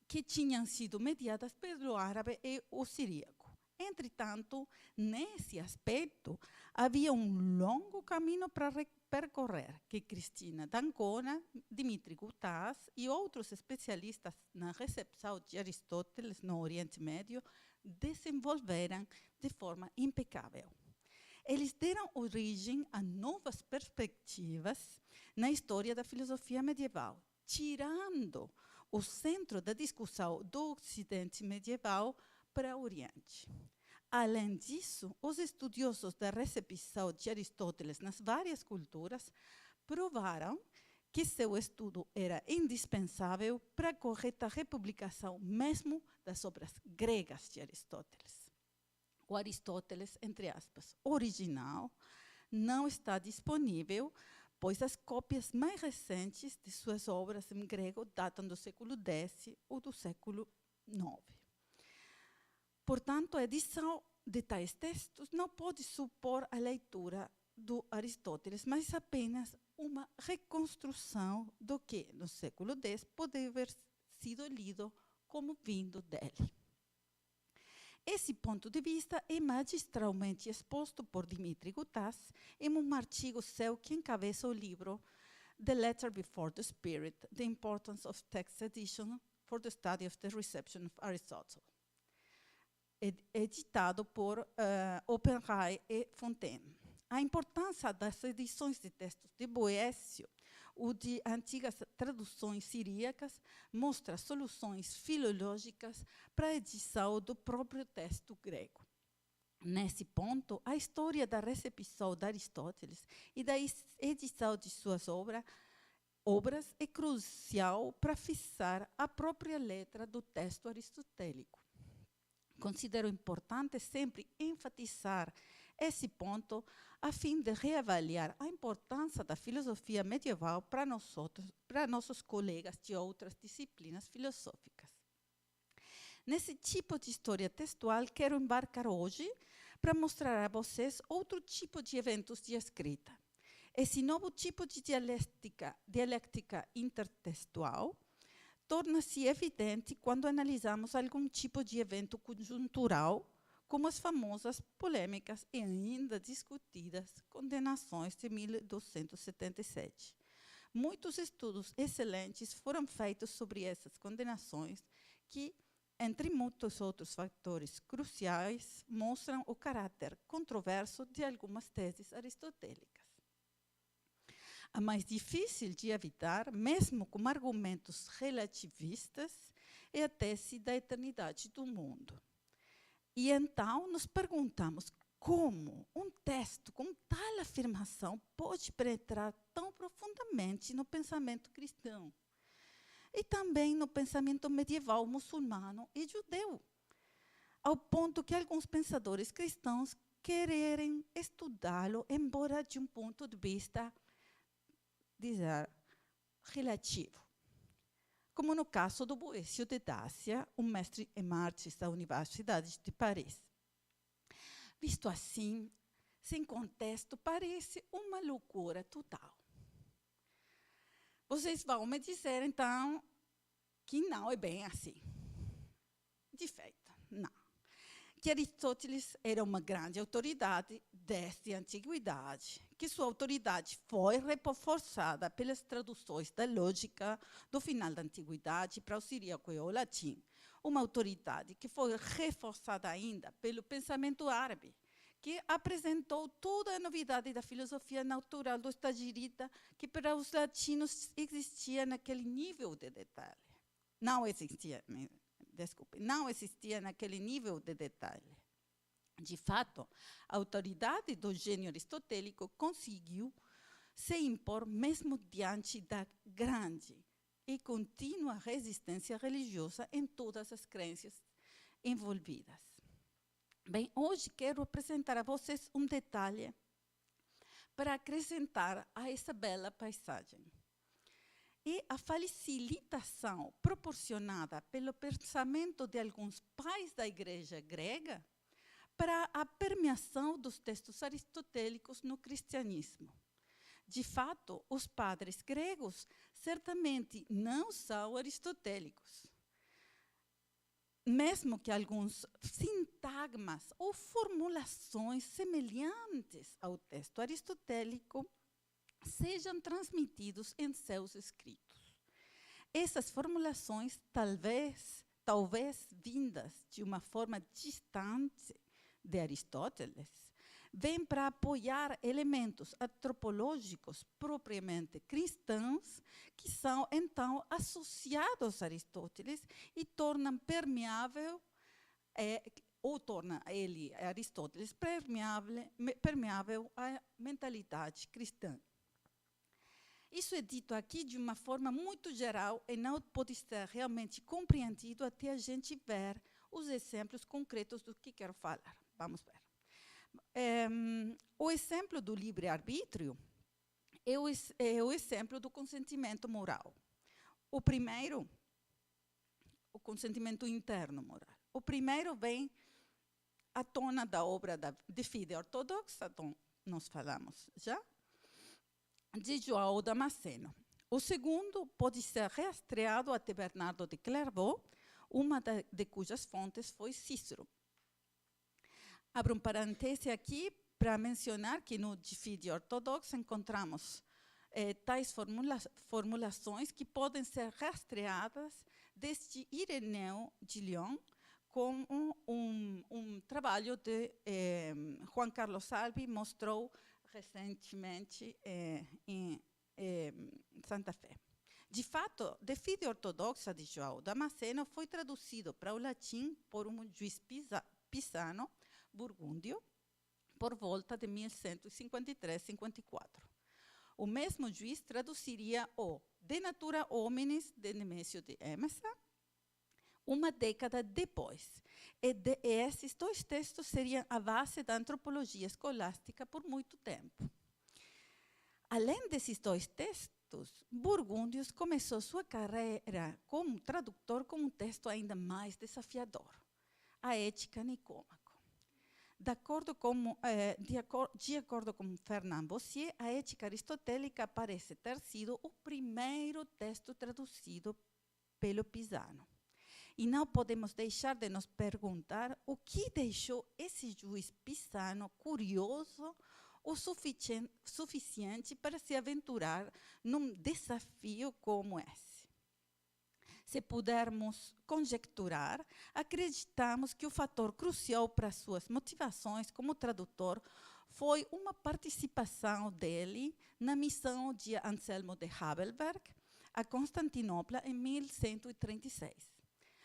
que tinham sido mediadas pelo árabe e o siríaco. Entretanto, nesse aspecto, havia um longo caminho para percorrer, que Cristina d'Ancona, Dimitri Gutas e outros especialistas na recepção de Aristóteles no Oriente Médio desenvolveram de forma impecável. Eles deram origem a novas perspectivas na história da filosofia medieval, tirando o centro da discussão do Ocidente medieval para o Oriente. Além disso, os estudiosos da recepção de Aristóteles nas várias culturas provaram que seu estudo era indispensável para a correta republicação mesmo das obras gregas de Aristóteles. O Aristóteles, entre aspas, original, não está disponível, pois as cópias mais recentes de suas obras em grego datam do século X ou do século IX. Portanto, a edição de tais textos não pode supor a leitura do Aristóteles, mas apenas uma reconstrução do que, no século X, pode haver sido lido como vindo dele. Esse ponto de vista é magistralmente exposto por Dimitri Gutas em um artigo seu que encabeça o livro The Letter Before the Spirit, The Importance of Text Edition for the Study of the Reception of Aristotle, editado por Oppenheim e Fontaine. A importância das edições de textos de Boécio ou de antigas traduções siríacas mostra soluções filológicas para a edição do próprio texto grego. Nesse ponto, a história da recepção de Aristóteles e da edição de suas obras é crucial para fixar a própria letra do texto aristotélico. Considero importante sempre enfatizar esse ponto a fim de reavaliar a importância da filosofia medieval para nossos colegas de outras disciplinas filosóficas. Nesse tipo de história textual, quero embarcar hoje para mostrar a vocês outro tipo de eventos de escrita. Esse novo tipo de dialéctica intertextual torna-se evidente quando analisamos algum tipo de evento conjuntural, como as famosas polêmicas e ainda discutidas condenações de 1277. Muitos estudos excelentes foram feitos sobre essas condenações que, entre muitos outros fatores cruciais, mostram o caráter controverso de algumas teses aristotélicas. A mais difícil de evitar, mesmo com argumentos relativistas, é a tese da eternidade do mundo. E então nos perguntamos como um texto com tal afirmação pode penetrar tão profundamente no pensamento cristão e também no pensamento medieval muçulmano e judeu, ao ponto que alguns pensadores cristãos quererem estudá-lo, embora de um ponto de vista dizer, relativo. Como no caso do Boécio de Dacia, um mestre em artes da Universidade de Paris. Visto assim, sem contexto, parece uma loucura total. Vocês vão me dizer, então, que não é bem assim. De feito, não. Que Aristóteles era uma grande autoridade desde a antiguidade, que sua autoridade foi reforçada pelas traduções da lógica do final da antiguidade para o siríaco e o latim. Uma autoridade que foi reforçada ainda pelo pensamento árabe, que apresentou toda a novidade da filosofia natural do Estagirita, que para os latinos existia naquele nível de detalhe. Não existia naquele nível de detalhe. De fato, a autoridade do gênio aristotélico conseguiu se impor mesmo diante da grande e contínua resistência religiosa em todas as crenças envolvidas. Bem, hoje quero apresentar a vocês um detalhe para acrescentar a essa bela paisagem. E a facilitação proporcionada pelo pensamento de alguns pais da igreja grega para a permeação dos textos aristotélicos no cristianismo. De fato, os padres gregos certamente não são aristotélicos. Mesmo que alguns sintagmas ou formulações semelhantes ao texto aristotélico sejam transmitidos em seus escritos. Essas formulações, talvez vindas de uma forma distante de Aristóteles, vêm para apoiar elementos antropológicos propriamente cristãos, que são, então, associados a Aristóteles e tornam permeável, ou torna ele, Aristóteles, permeável à mentalidade cristã. Isso é dito aqui de uma forma muito geral e não pode ser realmente compreendido até a gente ver os exemplos concretos do que quero falar. Vamos ver. O exemplo do livre-arbítrio é o exemplo do consentimento moral. O primeiro, o consentimento interno moral. O primeiro vem à tona da obra de fide ortodoxa, nós falamos já, de João Damasceno. O segundo pode ser rastreado até Bernardo de Clairvaux, uma de cujas fontes foi Cícero. Abro um parêntese aqui para mencionar que no de fide ortodoxo encontramos tais formulações que podem ser rastreadas desde Ireneu de Lyon, com um trabalho de Juan Carlos Salvi mostrou recentemente em Santa Fé. De fato, de fide ortodoxa de João Damasceno foi traduzido para o latim por um juiz pisano, burgúndio, por volta de 1153-54. O mesmo juiz traduziria o De Natura Hominis, de Nemésio de Emesa, uma década depois. E esses dois textos seriam a base da antropologia escolástica por muito tempo. Além desses dois textos, Burgúndios começou sua carreira como tradutor com um texto ainda mais desafiador, a Ética Nicômaco. De acordo com Fernand Bossier, a Ética Aristotélica parece ter sido o primeiro texto traduzido pelo Pisano. E não podemos deixar de nos perguntar o que deixou esse juiz pisano curioso o suficiente para se aventurar num desafio como esse. Se pudermos conjecturar, acreditamos que o fator crucial para suas motivações como tradutor foi uma participação dele na missão de Anselmo de Heidelberg a Constantinopla em 1136.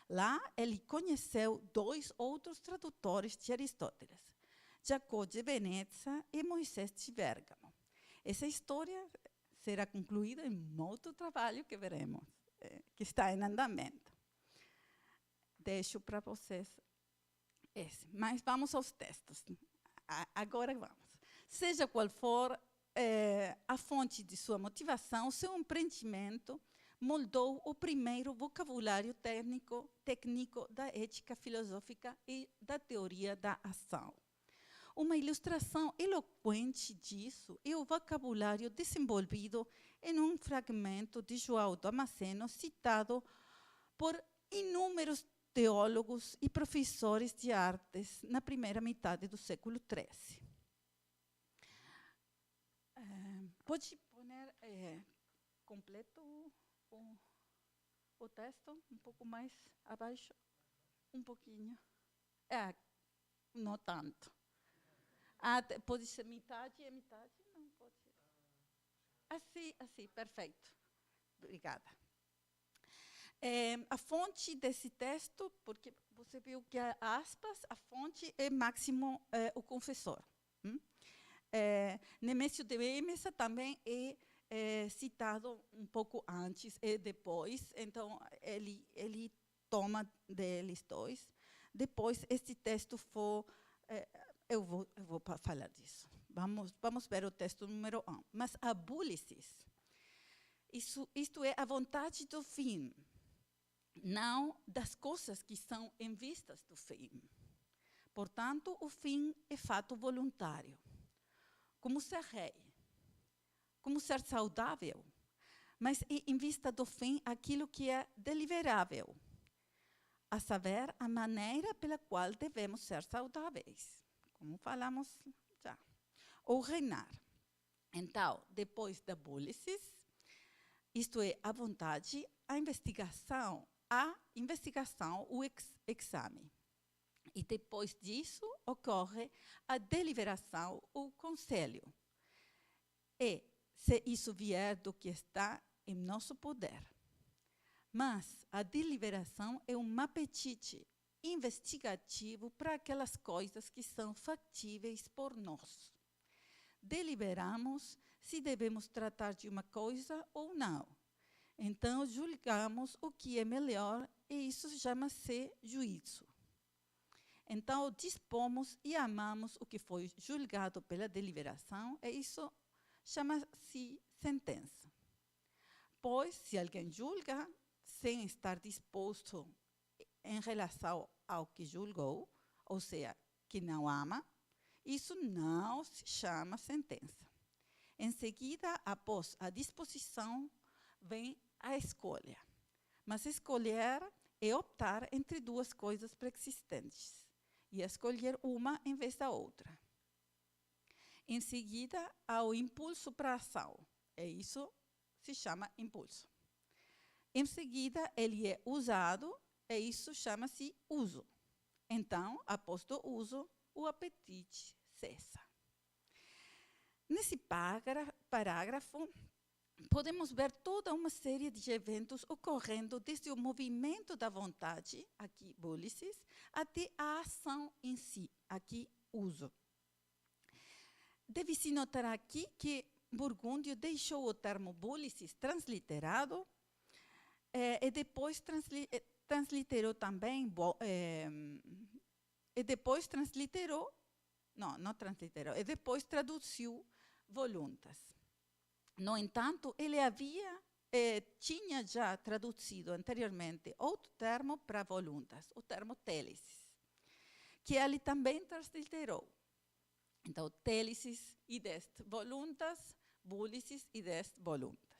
Lá, ele conheceu 2 outros tradutores de Aristóteles, Jacó de Veneza e Moisés de Bérgamo. Essa história será concluída em um outro trabalho que veremos, que está em andamento. Deixo para vocês esse. Mas vamos aos textos. Agora vamos. Seja qual for a fonte de sua motivação, seu empreendimento moldou o primeiro vocabulário técnico da ética filosófica e da teoria da ação. Uma ilustração eloquente disso é o vocabulário desenvolvido em um fragmento de João Damasceno citado por inúmeros teólogos e professores de artes na primeira metade do século XIII. Pode pôr completo o texto, um pouco mais abaixo? Um pouquinho. Não tanto. Pode ser metade e metade? Não pode ser. Assim, perfeito. Obrigada. A fonte desse texto, porque você viu que há aspas, a fonte é Máximo o Confessor. Nemésio de Emesa também é citado um pouco antes e depois, então ele toma deles 2. Depois, este texto for... eu vou falar disso. Vamos ver o texto número 1. Mas a búlicis, isto é a vontade do fim, não das coisas que são em vistas do fim. Portanto, o fim é fato voluntário. Como ser rei, como ser saudável, mas em vista do fim, aquilo que é deliberável, a saber, a maneira pela qual devemos ser saudáveis, como falamos já, ou reinar. Então, depois da búlicis, isto é, a vontade, a investigação, o exame. E depois disso, ocorre a deliberação, o conselho. E, se isso vier do que está em nosso poder. Mas a deliberação é um apetite investigativo para aquelas coisas que são factíveis por nós. Deliberamos se devemos tratar de uma coisa ou não. Então, julgamos o que é melhor e isso chama-se juízo. Então, dispomos e amamos o que foi julgado pela deliberação, e isso chama-se sentença. Pois, se alguém julga sem estar disposto em relação ao que julgou, ou seja, que não ama, isso não se chama sentença. Em seguida, após a disposição, vem a escolha. Mas escolher é optar entre 2 coisas preexistentes e escolher uma em vez da outra. Em seguida, há o impulso para a ação, e isso se chama impulso. Em seguida, ele é usado, e isso chama-se uso. Então, após o uso, o apetite cessa. Nesse parágrafo, podemos ver toda uma série de eventos ocorrendo desde o movimento da vontade, aqui búlicis, até a ação em si, aqui uso. Deve-se notar aqui que Burgúndio deixou o termo búlicis transliterado e depois transliterou também, e depois traduziu voluntas. No entanto, ele tinha já traduzido anteriormente outro termo para voluntas, o termo télisis, que ele também transliterou. Então, télisis id est voluntas, búlicis id est voluntas.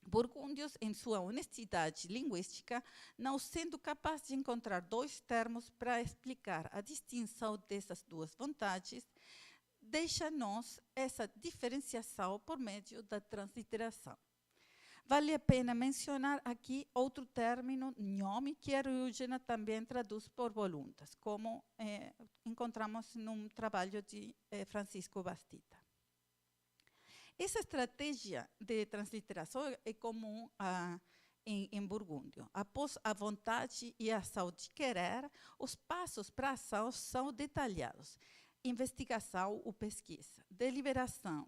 Burgúndio, em sua honestidade linguística, não sendo capaz de encontrar 2 termos para explicar a distinção dessas 2 vontades, deixa-nos essa diferenciação por meio da transliteração. Vale a pena mencionar aqui outro término, nome, que a Eugênia também traduz por voluntas, como encontramos num trabalho de Francisco Bastida. Essa estratégia de transliteração é comum em Burgúndio. Após a vontade e a ação de querer, os passos para a ação são detalhados. Investigação ou pesquisa, deliberação,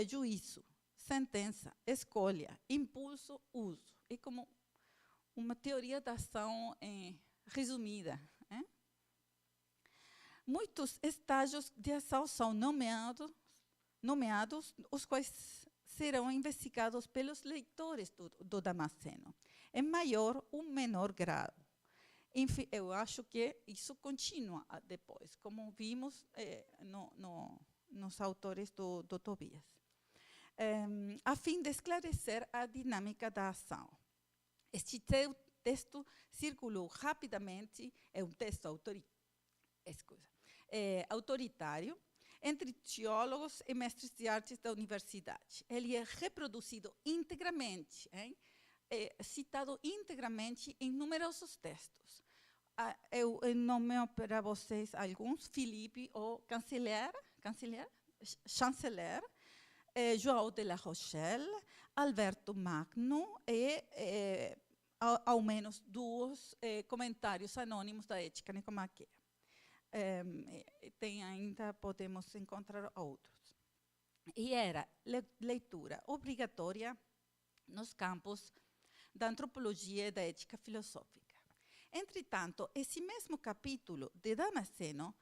juízo, sentença, escolha, impulso, uso. É como uma teoria da ação resumida. Muitos estágios de ação são nomeados, os quais serão investigados pelos leitores do Damasceno, em maior ou menor grau. Enfim, eu acho que isso continua depois, como vimos nos autores do Tobias. A fim de esclarecer a dinâmica da ação. Este texto circulou rapidamente, é um texto autoritário, entre teólogos e mestres de artes da universidade. Ele é reproduzido integralmente, citado integralmente em numerosos textos. Eu nomeo para vocês alguns: Filipe, o chanceler, João de la Rochelle, Alberto Magno e, ao menos, dois comentários anônimos da ética nicomaqueia. Ainda podemos encontrar outros. E era leitura obrigatória nos campos da antropologia e da ética filosófica. Entretanto, esse mesmo capítulo de Damasceno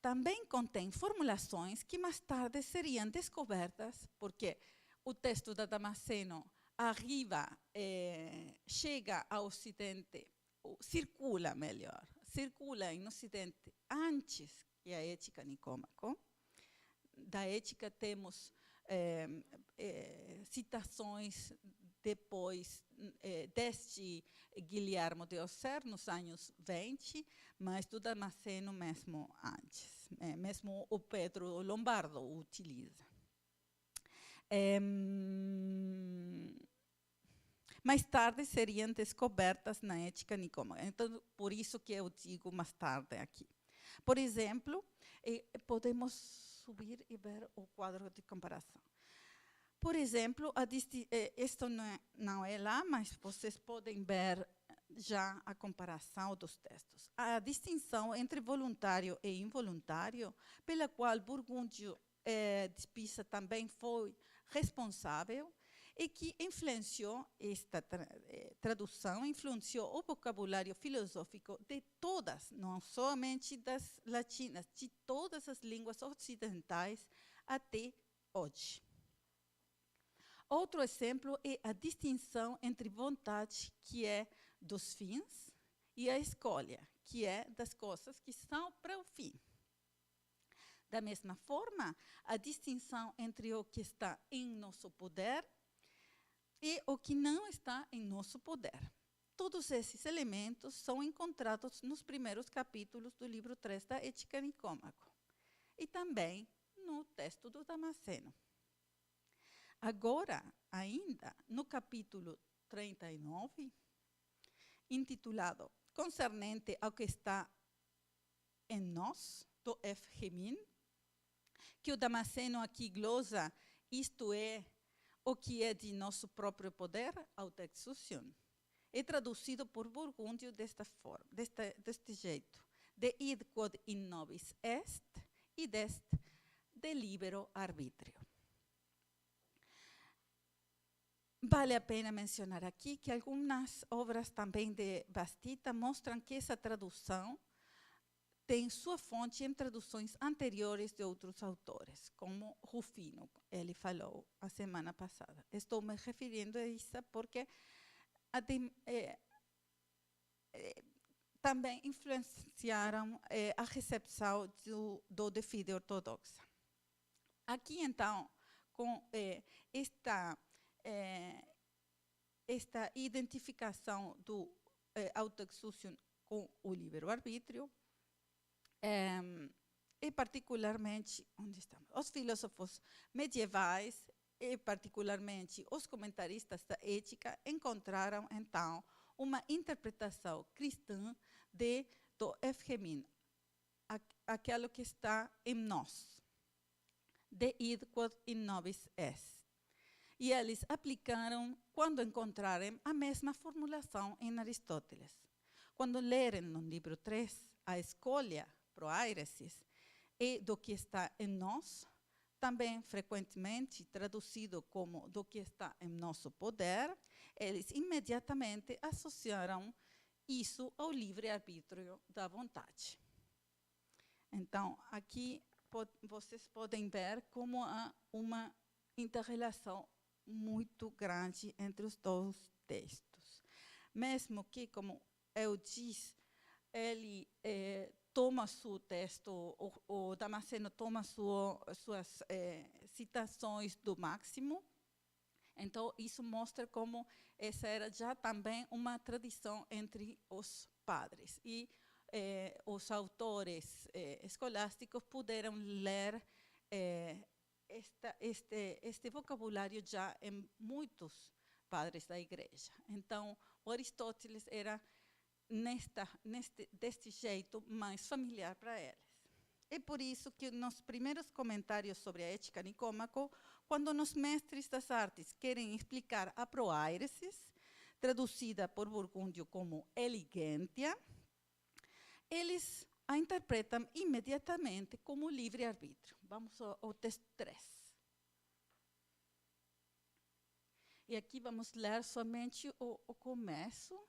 também contém formulações que mais tarde seriam descobertas, porque o texto da Damasceno chega ao Ocidente, circula em Ocidente antes que a ética nicômaco. Da ética temos citações depois deste Guilherme de Auxerre, nos anos 20, mas do Damasceno mesmo antes. Mesmo o Pedro Lombardo o utiliza. Mais tarde seriam descobertas na ética nicômaca. Então, por isso que eu digo mais tarde aqui. Por exemplo, podemos subir e ver o quadro de comparação. Por exemplo, isto não é lá, mas vocês podem ver já a comparação dos textos. A distinção entre voluntário e involuntário, pela qual Burgúndio de Pisa também foi responsável, e que influenciou esta tradução, influenciou o vocabulário filosófico de todas, não somente das latinas, de todas as línguas ocidentais até hoje. Outro exemplo é a distinção entre vontade, que é dos fins, e a escolha, que é das coisas que são para o fim. Da mesma forma, a distinção entre o que está em nosso poder e o que não está em nosso poder. Todos esses elementos são encontrados nos primeiros capítulos do livro 3 da Ética Nicômaco e também no texto do Damasceno. Agora, ainda, no capítulo 39, intitulado Concernente ao que está em nós, do F. Gemin, que o Damasceno aqui glosa, isto é, o que é de nosso próprio poder, autoexusion, é traduzido por Burgúndio deste jeito: de id quod in nobis est, id est de libero arbitrio. Vale a pena mencionar aqui que algumas obras também de Bastida mostram que essa tradução tem sua fonte em traduções anteriores de outros autores, como Rufino, ele falou a semana passada. Estou me referindo a isso porque também influenciaram a recepção do de fide ortodoxa. Aqui, então, com esta identificação do autoexusion com o livre-arbítrio, e particularmente, onde estamos? Os filósofos medievais e particularmente os comentaristas da ética encontraram então uma interpretação cristã do efgemin, aquilo que está em nós, de id quod in nobis est. E eles aplicaram quando encontraram a mesma formulação em Aristóteles. Quando lerem no livro 3 a escolha proairesis e do que está em nós, também frequentemente traduzido como do que está em nosso poder, eles imediatamente associaram isso ao livre-arbítrio da vontade. Então, aqui vocês podem ver como há uma inter-relação muito grande entre os dois textos. Mesmo que, como eu disse, ele toma seu texto, o Damasceno toma suas citações do Máximo, então isso mostra como essa era já também uma tradição entre os padres. E os autores escolásticos puderam ler este vocabulário já em muitos padres da igreja. Então, Aristóteles era deste jeito mais familiar para eles. É por isso que nos primeiros comentários sobre a ética Nicômaco, quando os mestres das artes querem explicar a proairesis, traduzida por Burgundio como eligentia, eles a interpretam imediatamente como livre-arbítrio. Vamos ao texto 3. E aqui vamos ler somente o começo.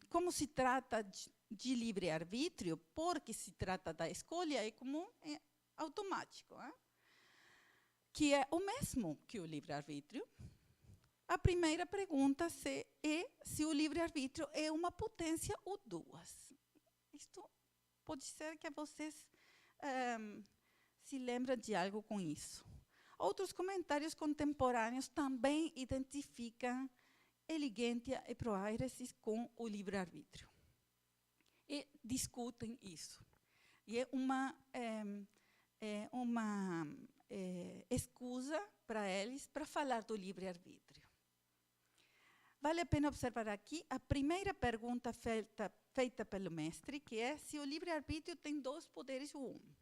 Como se trata de livre-arbítrio, porque se trata da escolha, é como automático, que é o mesmo que o livre-arbítrio. A primeira pergunta é se o livre-arbítrio é uma potência ou duas. Isto pode ser que vocês se lembrem de algo com isso. Outros comentários contemporâneos também identificam eligentia e proairesis com o livre-arbítrio. E discutem isso. E é uma excusa para eles para falar do livre-arbítrio. Vale a pena observar aqui a primeira pergunta feita pelo mestre, que é se o livre-arbítrio tem dois poderes ou um.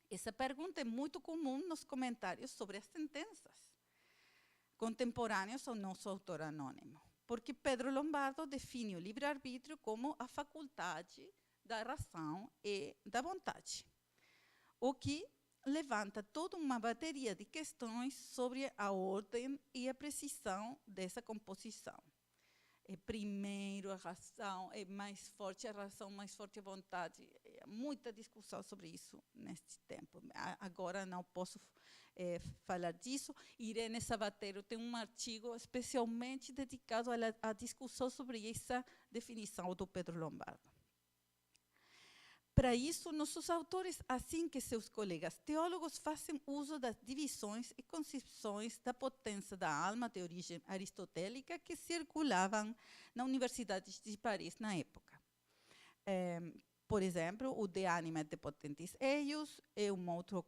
Essa pergunta é muito comum nos comentários sobre as sentenças contemporâneos ao nosso autor anônimo, porque Pedro Lombardo define o livre-arbítrio como a faculdade da razão e da vontade, o que levanta toda uma bateria de questões sobre a ordem e a precisão dessa composição. Primeiro a razão é mais forte, a razão mais forte a vontade. Há muita discussão sobre isso neste tempo. Agora não posso falar disso. Irene Sabatero tem um artigo especialmente dedicado à discussão sobre essa definição do Pedro Lombardo. Para isso, nossos autores, assim que seus colegas teólogos, fazem uso das divisões e concepções da potência da alma de origem aristotélica que circulavam na Universidade de Paris na época. Por exemplo, o De Anima de Potentis Eius e um outro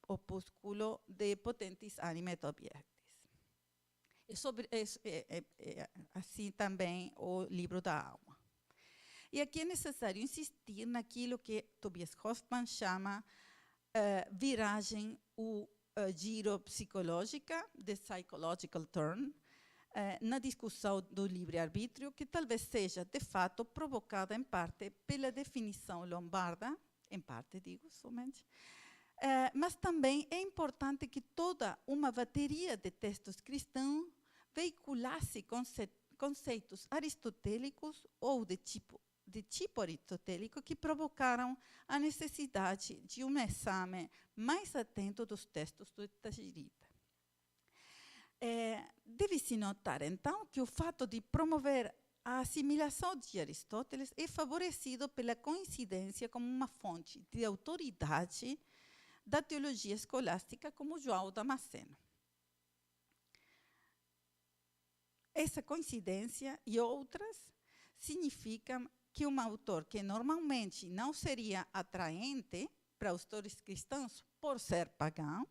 opúsculo de Potentis Anima et Objectis. Assim também o livro da alma. E aqui é necessário insistir naquilo que Tobias Hoffmann chama viragem ou giro psicológica, the psychological turn, na discussão do livre-arbítrio, que talvez seja, de fato, provocada em parte pela definição lombarda, em parte, digo, somente, mas também é importante que toda uma bateria de textos cristãos veiculasse conceitos aristotélicos ou de tipo aristotélico que provocaram a necessidade de um exame mais atento dos textos do Tagirita. Deve-se notar, então, que o fato de promover a assimilação de Aristóteles é favorecido pela coincidência como uma fonte de autoridade da teologia escolástica como João Damasceno. Essa coincidência e outras significam que um autor que normalmente não seria atraente para os autores cristãos por ser pagão,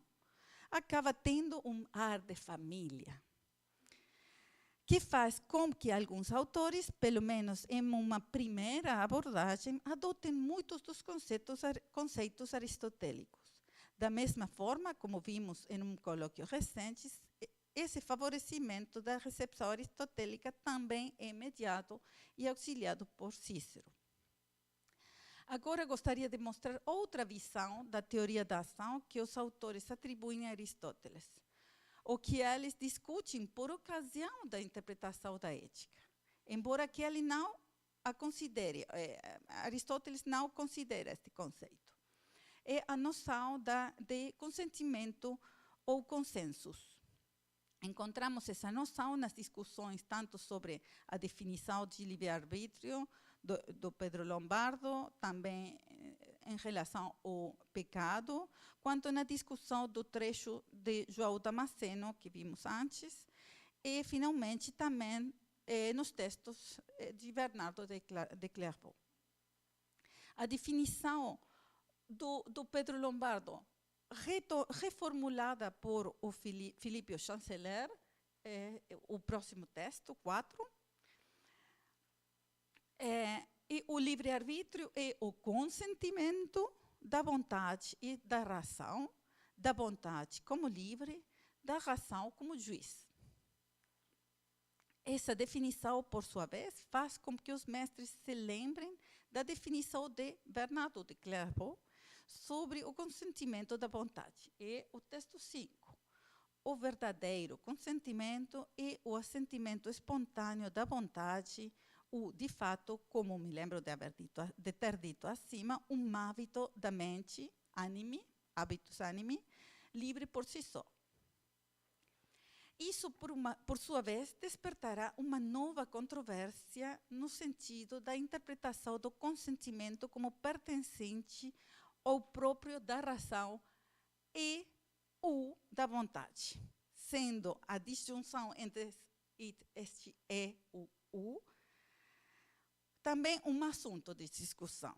acaba tendo um ar de família, que faz com que alguns autores, pelo menos em uma primeira abordagem, adotem muitos dos conceitos aristotélicos. Da mesma forma, como vimos em um colóquio recente, esse favorecimento da recepção aristotélica também é mediado e auxiliado por Cícero. Agora gostaria de mostrar outra visão da teoria da ação que os autores atribuem a Aristóteles, o que eles discutem por ocasião da interpretação da ética, embora que ele não a considere, Aristóteles não considera este conceito. É a noção de consentimento ou consensus. Encontramos essa noção nas discussões tanto sobre a definição de livre-arbítrio do Pedro Lombardo, também em relação ao pecado, quanto na discussão do trecho de João Damasceno, que vimos antes, e, finalmente, também nos textos de Bernardo de Clairvaux. A definição do Pedro Lombardo, reformulada por o Filipe Chanceler, o próximo texto, 4, e o livre-arbítrio é o consentimento da vontade e da razão, da vontade como livre, da razão como juiz. Essa definição, por sua vez, faz com que os mestres se lembrem da definição de Bernardo de Clairvaux sobre o consentimento da vontade. É o texto 5. O verdadeiro consentimento é o assentimento espontâneo da vontade, de fato, como me lembro de ter dito acima, um hábito da mente, hábitus animi, livre por si só. Isso, por sua vez, despertará uma nova controvérsia no sentido da interpretação do consentimento como pertencente ao próprio da razão e ou da vontade, sendo a disjunção entre este e o u também um assunto de discussão.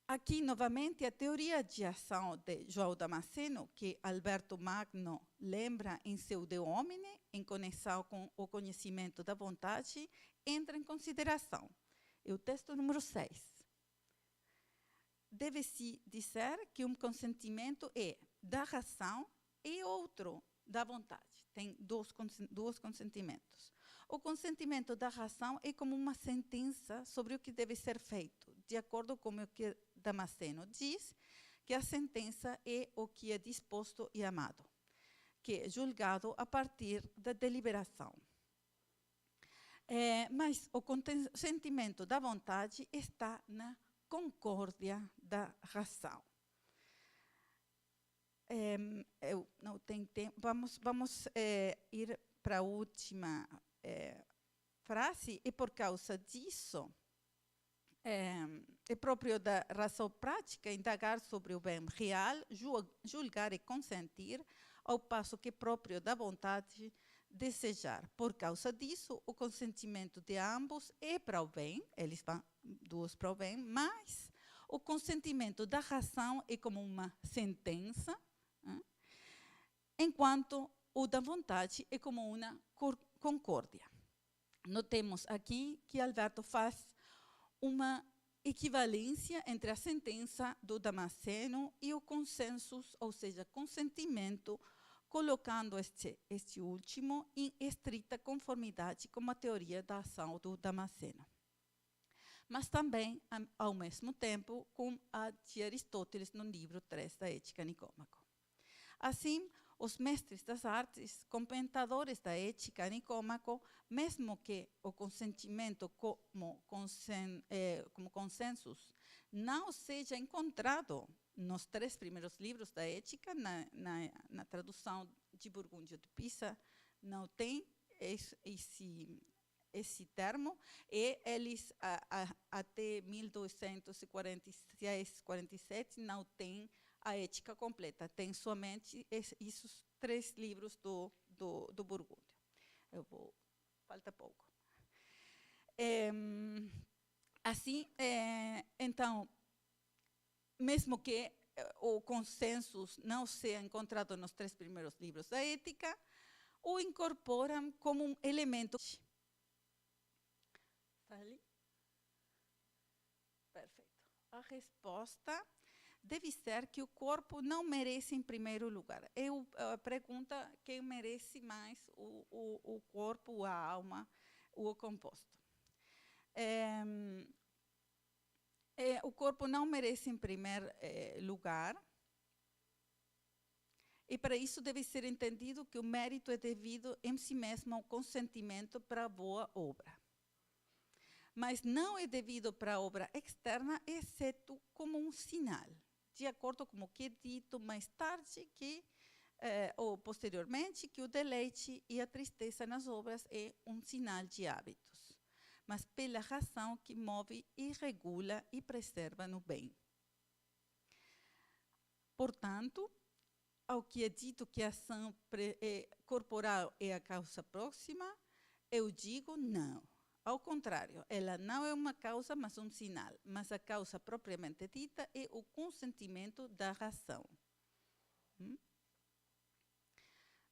Aqui, novamente, a teoria de ação de João Damasceno, que Alberto Magno lembra em seu De Homine, em conexão com o conhecimento da vontade, entra em consideração. É o texto número 6. Deve-se dizer que um consentimento é da razão e outro da vontade. Tem dois consentimentos. O consentimento da razão é como uma sentença sobre o que deve ser feito, de acordo com o que Damasceno diz, que a sentença é o que é disposto e amado, que é julgado a partir da deliberação. Mas o consentimento da vontade está na concórdia da razão. Eu não tenho tempo. Vamos ir para a última frase, e por causa disso, é próprio da razão prática indagar sobre o bem real, julgar e consentir, ao passo que é próprio da vontade desejar. Por causa disso, o consentimento de ambos é para o bem, eles vão duas para o bem, mas o consentimento da razão é como uma sentença, enquanto o da vontade é como uma concórdia. Notemos aqui que Alberto faz uma equivalência entre a sentença do Damasceno e o consenso, ou seja, consentimento, colocando este último em estrita conformidade com a teoria da ação do Damasceno. Mas também, ao mesmo tempo, com a de Aristóteles no livro 3 da Ética Nicômaco. Assim, os mestres das artes, comentadores da Ética Nicômaco, mesmo que o consentimento como consensus não seja encontrado nos 3 primeiros livros da Ética, na tradução de Burgúndio de Pisa, não tem esse termo, e eles, até 1246, 47, não têm a ética completa, tem somente esses 3 livros do Burgúndio. Falta pouco. Assim, então, mesmo que o consenso não seja encontrado nos 3 primeiros livros da ética, o incorporam como um elemento. Está ali? Perfeito. A resposta deve ser que o corpo não merece em primeiro lugar. É a pergunta: quem merece mais, o corpo, a alma ou o composto? O corpo não merece em primeiro lugar, e para isso deve ser entendido que o mérito é devido em si mesmo ao consentimento para a boa obra. Mas não é devido para a obra externa, exceto como um sinal, de acordo com o que é dito mais tarde, ou posteriormente, que o deleite e a tristeza nas obras é um sinal de hábitos, mas pela razão que move e regula e preserva no bem. Portanto, ao que é dito que a ação corporal é a causa próxima, eu digo não. Ao contrário, ela não é uma causa, mas um sinal. Mas a causa propriamente dita é o consentimento da razão.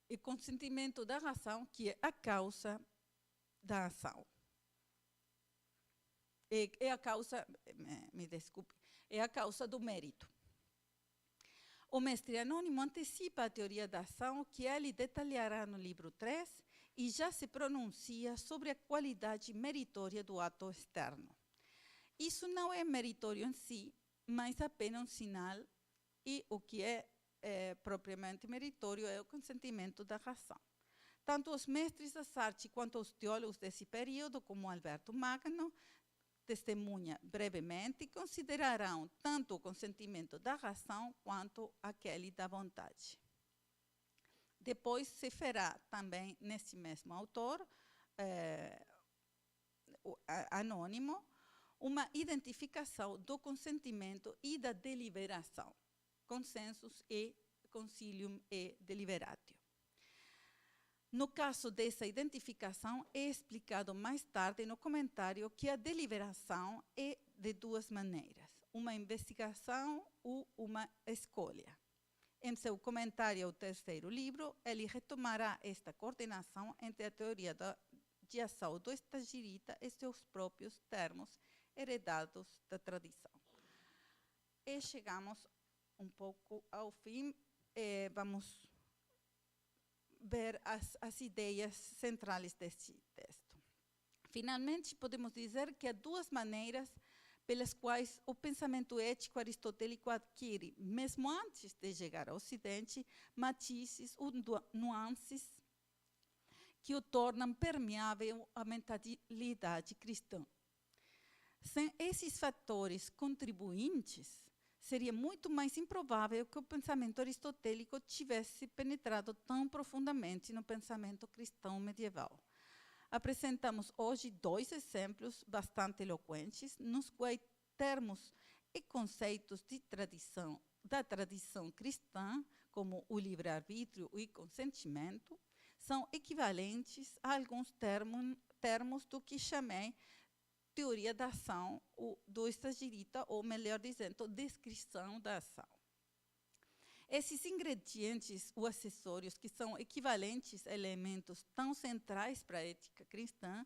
E consentimento da razão que é a causa da ação. É a causa, me desculpe, é a causa do mérito. O mestre anônimo antecipa a teoria da ação que ele detalhará no livro 3 e já se pronuncia sobre a qualidade meritória do ato externo. Isso não é meritório em si, mas apenas um sinal, e o que é propriamente meritório é o consentimento da razão. Tanto os mestres das artes quanto os teólogos desse período, como Alberto Magno, testemunha brevemente, considerarão tanto o consentimento da razão quanto aquele da vontade. Depois se fará também, nesse mesmo autor, anônimo, uma identificação do consentimento e da deliberação, consensus e concilium e deliberatio. No caso dessa identificação, é explicado mais tarde no comentário que a deliberação é de 2 maneiras, uma investigação ou uma escolha. Em seu comentário ao 3º livro, ele retomará esta coordenação entre a teoria de ação do estagirita e seus próprios termos heredados da tradição. E chegamos um pouco ao fim, vamos ver as ideias centrais deste texto. Finalmente, podemos dizer que há 2 maneiras pelas quais o pensamento ético aristotélico adquire, mesmo antes de chegar ao Ocidente, matizes ou nuances que o tornam permeável à mentalidade cristã. Sem esses fatores contribuintes, seria muito mais improvável que o pensamento aristotélico tivesse penetrado tão profundamente no pensamento cristão medieval. Apresentamos hoje 2 exemplos bastante eloquentes, nos quais termos e conceitos da tradição cristã, como o livre-arbítrio e consentimento, são equivalentes a alguns termos do que chamei teoria da ação do estagirita, ou melhor dizendo, descrição da ação. Esses ingredientes ou acessórios, que são equivalentes a elementos tão centrais para a ética cristã,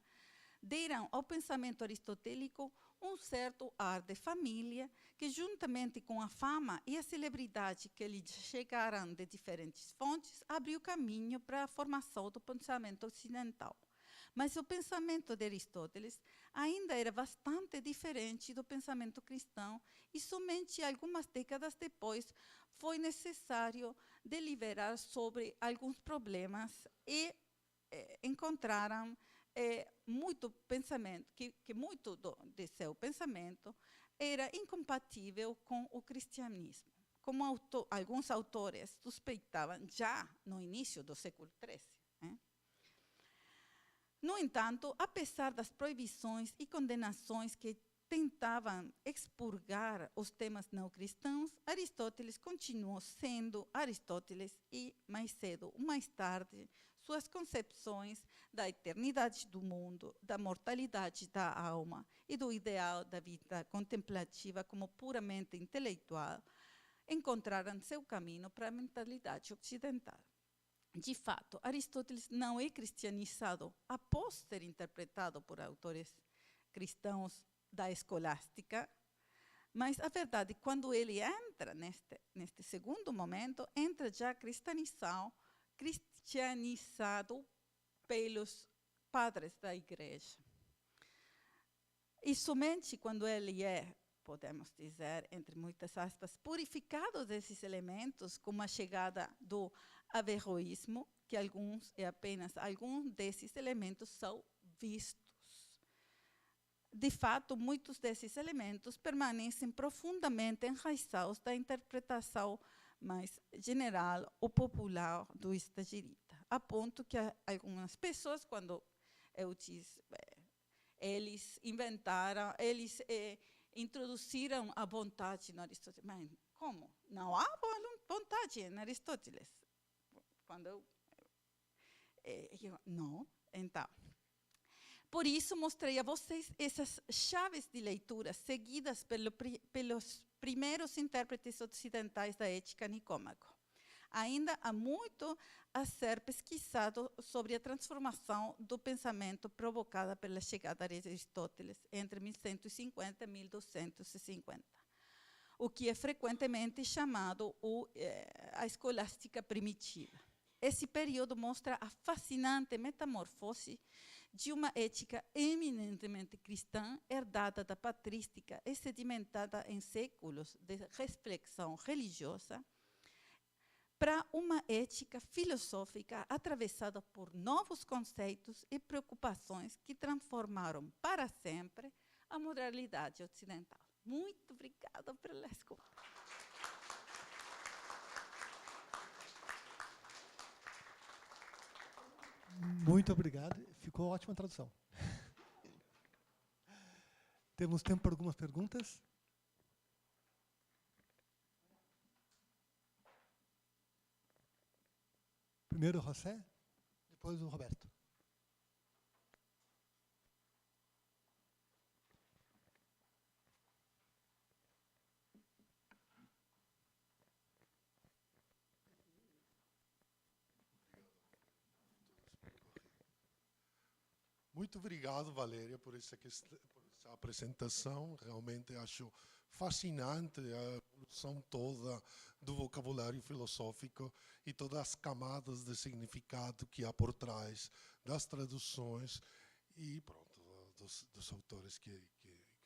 deram ao pensamento aristotélico um certo ar de família, que, juntamente com a fama e a celebridade que lhe chegaram de diferentes fontes, abriu caminho para a formação do pensamento ocidental. Mas o pensamento de Aristóteles ainda era bastante diferente do pensamento cristão, e somente algumas décadas depois foi necessário deliberar sobre alguns problemas, e encontraram muito pensamento, que muito de seu pensamento era incompatível com o cristianismo, como alguns autores suspeitavam já no início do século XIII. No entanto, apesar das proibições e condenações que tentavam expurgar os temas não cristãos, Aristóteles continuou sendo Aristóteles, e mais cedo ou mais tarde suas concepções da eternidade do mundo, da mortalidade da alma e do ideal da vida contemplativa como puramente intelectual, encontraram seu caminho para a mentalidade ocidental. De fato, Aristóteles não é cristianizado após ser interpretado por autores cristãos da escolástica, mas a verdade, quando ele entra neste segundo momento, entra já cristianizado pelos padres da igreja. E somente quando ele é, podemos dizer, entre muitas aspas, purificado desses elementos, com a chegada do averroísmo, que apenas alguns desses elementos são vistos. De fato, muitos desses elementos permanecem profundamente enraizados da interpretação mais general ou popular do estagirita, a ponto que algumas pessoas, quando eu disse, eles introduziram a vontade no Aristóteles. Mas como? Não há vontade em Aristóteles. Quando não, então. Por isso, mostrei a vocês essas chaves de leitura seguidas pelos primeiros intérpretes ocidentais da ética Nicômaco. Ainda há muito a ser pesquisado sobre a transformação do pensamento provocada pela chegada de Aristóteles entre 1150 e 1250, o que é frequentemente chamado a escolástica primitiva. Esse período mostra a fascinante metamorfose de uma ética eminentemente cristã, herdada da patrística e sedimentada em séculos de reflexão religiosa, para uma ética filosófica atravessada por novos conceitos e preocupações que transformaram para sempre a moralidade ocidental. Muito obrigada pela escuta. Muito obrigado. Ficou ótima a tradução. Temos tempo para algumas perguntas? Primeiro o José, depois o Roberto. Muito obrigado, Valéria, por essa apresentação. Realmente acho fascinante a evolução toda do vocabulário filosófico e todas as camadas de significado que há por trás das traduções e pronto, dos autores que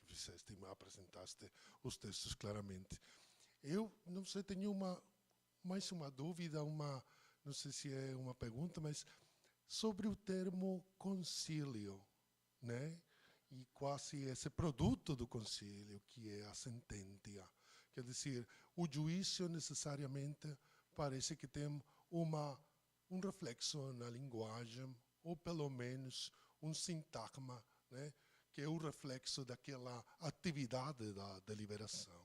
fizeste e apresentaste os textos claramente. Eu não sei, tenho mais uma dúvida, não sei se é uma pergunta, mas sobre o termo concílio, né? E quase esse produto do concílio, que é a sententia. Quer dizer, o juízo necessariamente parece que tem um reflexo na linguagem, ou pelo menos um sintagma, né? Que é o reflexo daquela atividade da deliberação.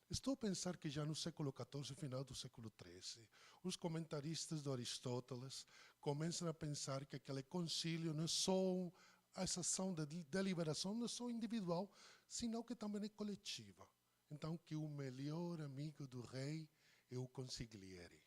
Estou a pensar que já no século XIV, final do século XIII, os comentaristas de Aristóteles começam a pensar que aquele concílio não é só essa ação de deliberação, não é só individual, senão que também é coletiva. Então, que o melhor amigo do rei é o consigliere.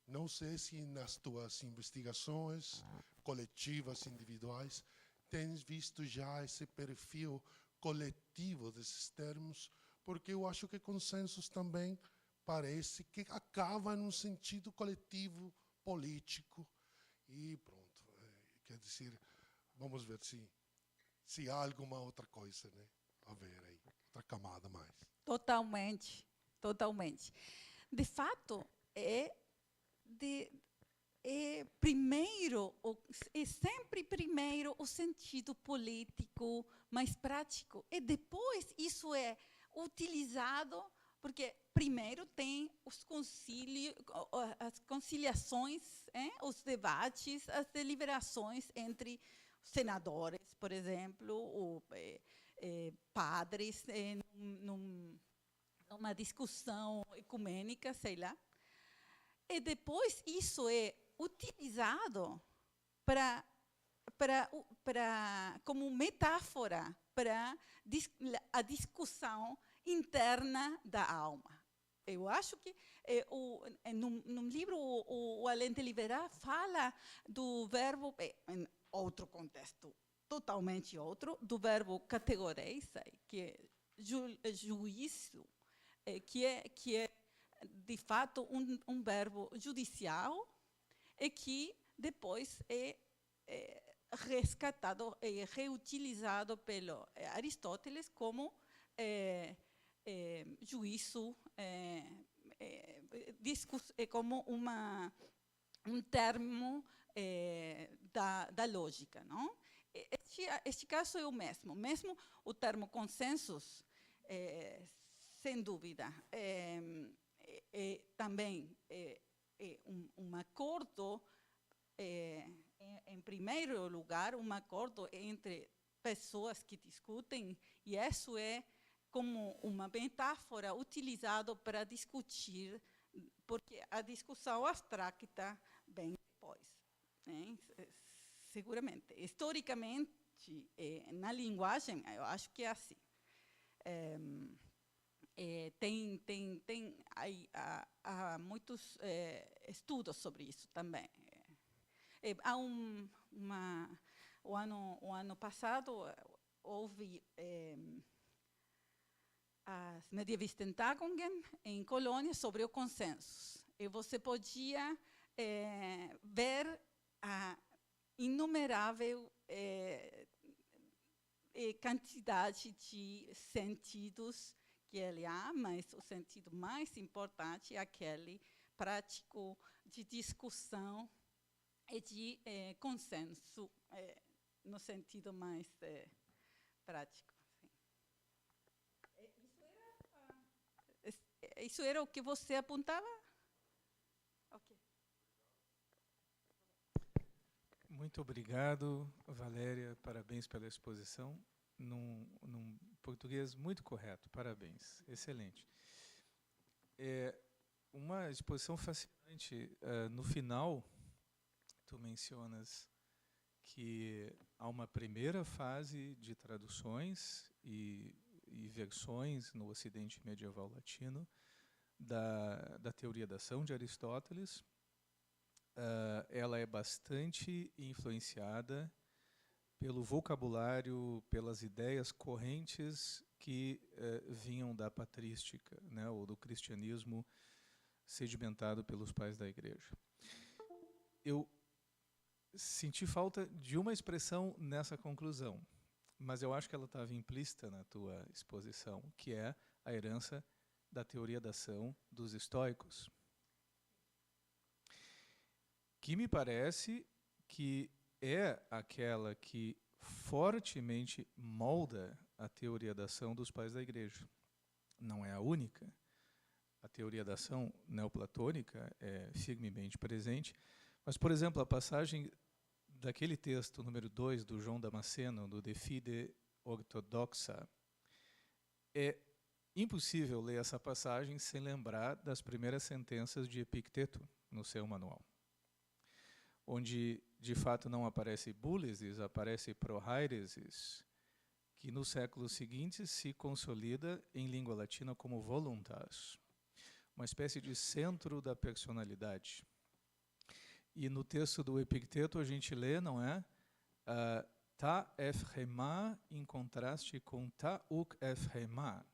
Não sei se nas tuas investigações coletivas, individuais, tens visto já esse perfil coletivo desses termos, porque eu acho que consensos também parece que acaba num sentido coletivo, político, e pronto. Quer dizer, vamos ver se há alguma outra coisa, né, a ver aí, outra camada mais. Totalmente, totalmente. De fato, sempre primeiro o sentido político mais prático, e depois isso é utilizado, porque primeiro tem os concílios, as conciliações, os debates, as deliberações entre senadores, por exemplo, ou padres, numa discussão ecumênica, sei lá. E depois isso é utilizado como metáfora para a discussão interna da alma. Eu acho que num livro o Alente Liberar fala do verbo, em outro contexto, totalmente outro, do verbo categorizar, que é juízo, que é de fato um verbo judicial e que depois é rescatado e reutilizado pelo Aristóteles como juízo, como um termo da lógica, não? Este caso é o mesmo. Mesmo o termo consensus, sem dúvida, também é um acordo, em primeiro lugar, um acordo entre pessoas que discutem, e isso é como uma metáfora utilizada para discutir, porque a discussão abstracta vem depois, né? Seguramente. Historicamente, na linguagem, eu acho que é assim. Há muitos estudos sobre isso também. O ano passado houve as Medievistentagungen em Colônia sobre o consenso. E você podia ver a inumerável quantidade de sentidos que ele há, mas o sentido mais importante é aquele prático de discussão e de consenso, no sentido mais prático. Isso era o que você apontava? Okay. Muito obrigado, Valéria. Parabéns pela exposição. Num português muito correto. Parabéns. Excelente. Uma exposição fascinante. No final, tu mencionas que há uma primeira fase de traduções e versões no Ocidente medieval latino da teoria da ação de Aristóteles. Ela é bastante influenciada pelo vocabulário, pelas ideias correntes que vinham da patrística, né, ou do cristianismo sedimentado pelos pais da igreja. Eu senti falta de uma expressão nessa conclusão, mas eu acho que ela estava implícita na tua exposição, que é a herança da teoria da ação dos estoicos, que me parece que é aquela que fortemente molda a teoria da ação dos pais da igreja. Não é a única. A teoria da ação neoplatônica é firmemente presente, mas, por exemplo, a passagem daquele texto número 2 do João Damasceno, do De Fide Ortodoxa, é impossível ler essa passagem sem lembrar das primeiras sentenças de Epicteto no seu manual, onde, de fato, não aparece búlesis, aparece prohairesis, que nos séculos seguintes se consolida em língua latina como voluntas, uma espécie de centro da personalidade. E no texto do Epicteto a gente lê, não é? Ta ephrema em contraste com ta uk ephrema,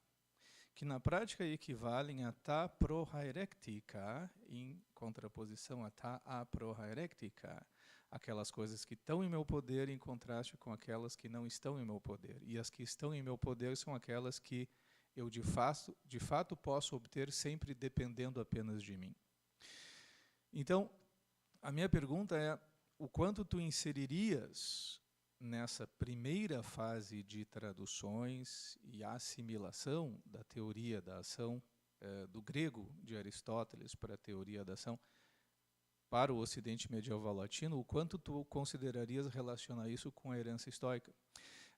que na prática equivalem a ta prohairectica, em contraposição a ta aprohairectica, aquelas coisas que estão em meu poder em contraste com aquelas que não estão em meu poder. E as que estão em meu poder são aquelas que eu de fato posso obter sempre dependendo apenas de mim. Então, a minha pergunta é, o quanto tu inseririas nessa primeira fase de traduções e assimilação da teoria da ação do grego de Aristóteles para a teoria da ação para o Ocidente medieval latino, o quanto tu considerarias relacionar isso com a herança estoica?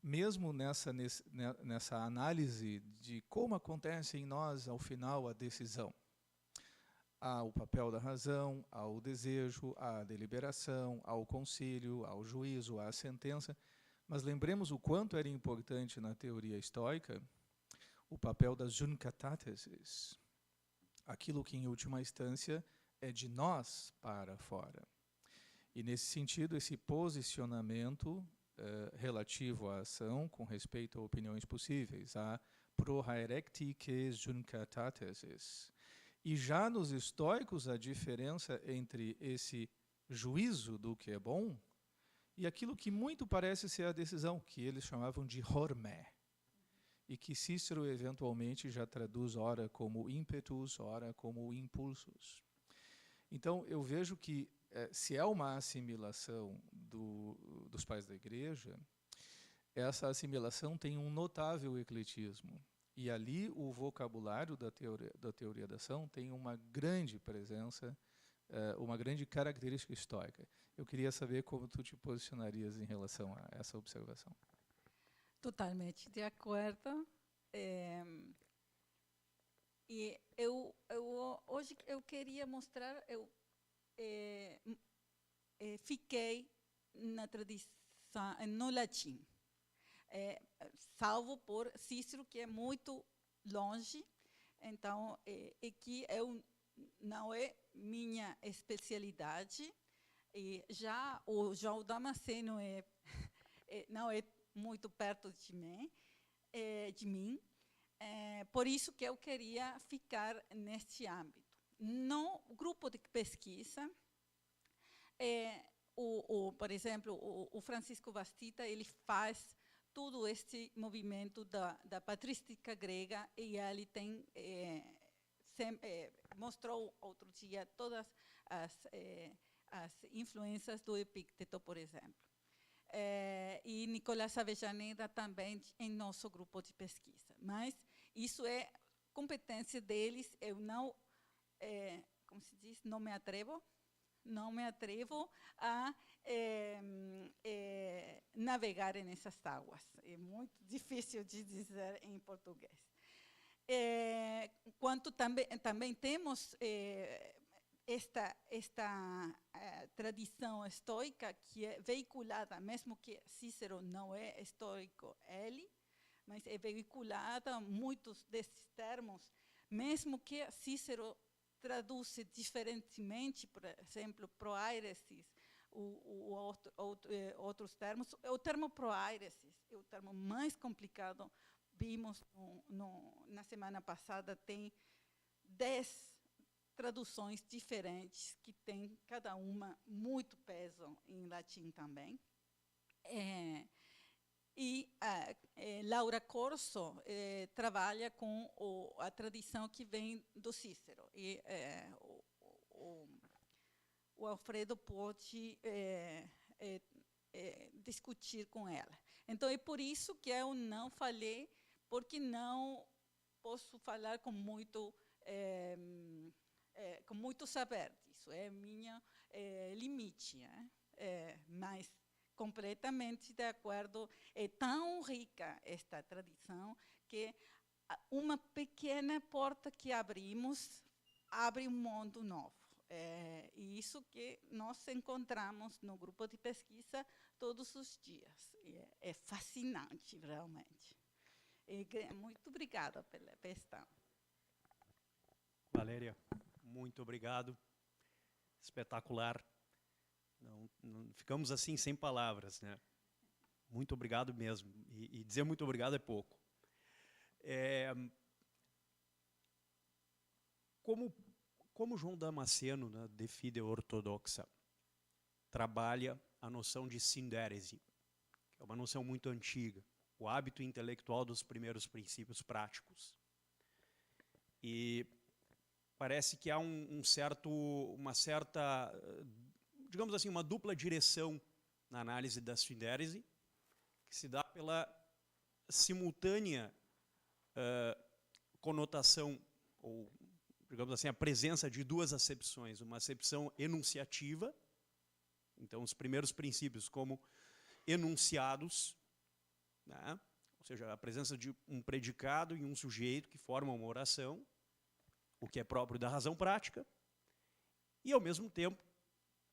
Mesmo nessa análise de como acontece em nós, ao final, a decisão. há o papel da razão, há o desejo, há a deliberação, há o concílio, há o juízo, há a sentença. Mas lembremos o quanto era importante na teoria estoica o papel das juncatáteses, aquilo que, em última instância, é de nós para fora. E, nesse sentido, esse posicionamento relativo à ação, com respeito a opiniões possíveis, a prohaerectices juncatáteses. E já nos estoicos, a diferença entre esse juízo do que é bom e aquilo que muito parece ser a decisão, que eles chamavam de hormé, e que Cícero eventualmente já traduz ora como ímpetus, ora como impulsos. Então, eu vejo que, se é uma assimilação dos pais da Igreja, essa assimilação tem um notável ecletismo. E ali o vocabulário da teoria da ação tem uma grande presença, uma grande característica estoica. Eu queria saber como tu te posicionarias em relação a essa observação. Totalmente de acordo. E hoje eu queria mostrar, fiquei na tradição, no latim, salvo por Cícero, que é muito longe, então, que não é minha especialidade, e já o João Damasceno não é muito perto de mim, por isso que eu queria ficar neste âmbito. No grupo de pesquisa, por exemplo, o Francisco Bastida, ele faz todo este movimento da patrística grega, e ele mostrou outro dia todas as influências do Epícteto, por exemplo. E Nicolás Avellaneda também em nosso grupo de pesquisa. Mas isso é competência deles, eu não, como se diz, não me atrevo a navegar nessas águas. É muito difícil de dizer em português. Quanto também temos esta tradição estoica que é veiculada, mesmo que Cícero não é estoico, mas é veiculada muitos desses termos, mesmo que Cícero traduz diferentemente, por exemplo, proairesis, outros termos. O termo proairesis é o termo mais complicado. Vimos na semana passada, tem 10 traduções diferentes, que tem cada uma muito peso em latim também. E Laura Corso trabalha com a tradição que vem do Cícero. E o Alfredo pode discutir com ela. Então, é por isso que eu não falei, porque não posso falar com muito saber disso. É minha limite, mas completamente de acordo. É tão rica esta tradição que uma pequena porta que abrimos abre um mundo novo. E isso que nós encontramos no grupo de pesquisa todos os dias. É fascinante, realmente. Muito obrigada pela questão. Valéria, muito obrigado. Espetacular. Não ficamos assim sem palavras, né? Muito obrigado mesmo. E dizer muito obrigado é pouco. Como João Damasceno, né, de fide ortodoxa, trabalha a noção de sindérese, que é uma noção muito antiga, o hábito intelectual dos primeiros princípios práticos. E parece que há uma certa, digamos assim, uma dupla direção na análise da sindérese, que se dá pela simultânea conotação, ou, digamos assim, a presença de duas acepções. Uma acepção enunciativa, então os primeiros princípios como enunciados, né? Ou seja, a presença de um predicado e um sujeito que formam uma oração, o que é próprio da razão prática, e, ao mesmo tempo,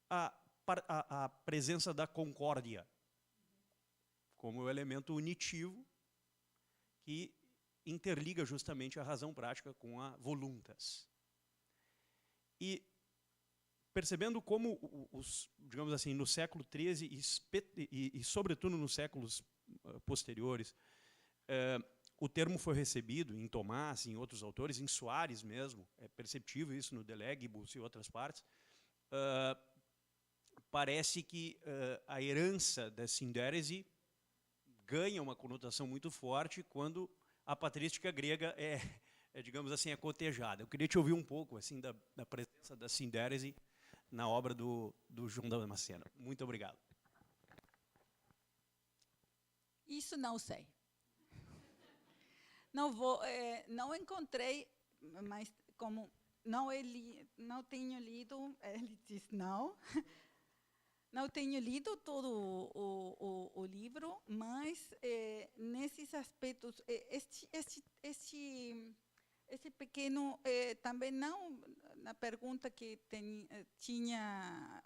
a presença da concórdia como elemento unitivo que interliga justamente a razão prática com a voluntas. E percebendo como, digamos assim, no século XIII e sobretudo nos séculos posteriores, o termo foi recebido em Tomás, em outros autores, em Soares mesmo, é perceptível isso no De Legibus e outras partes, parece que a herança da sindérese ganha uma conotação muito forte quando a patrística grega digamos assim, é cotejada. Eu queria te ouvir um pouco assim, da presença da sindérese na obra do João Damasceno. Muito obrigado. Isso não sei. Não encontrei, mas como não tenho lido, ele diz não. Não tenho lido todo o livro, mas nesses aspectos, esse pequeno, também não, na pergunta que tinha,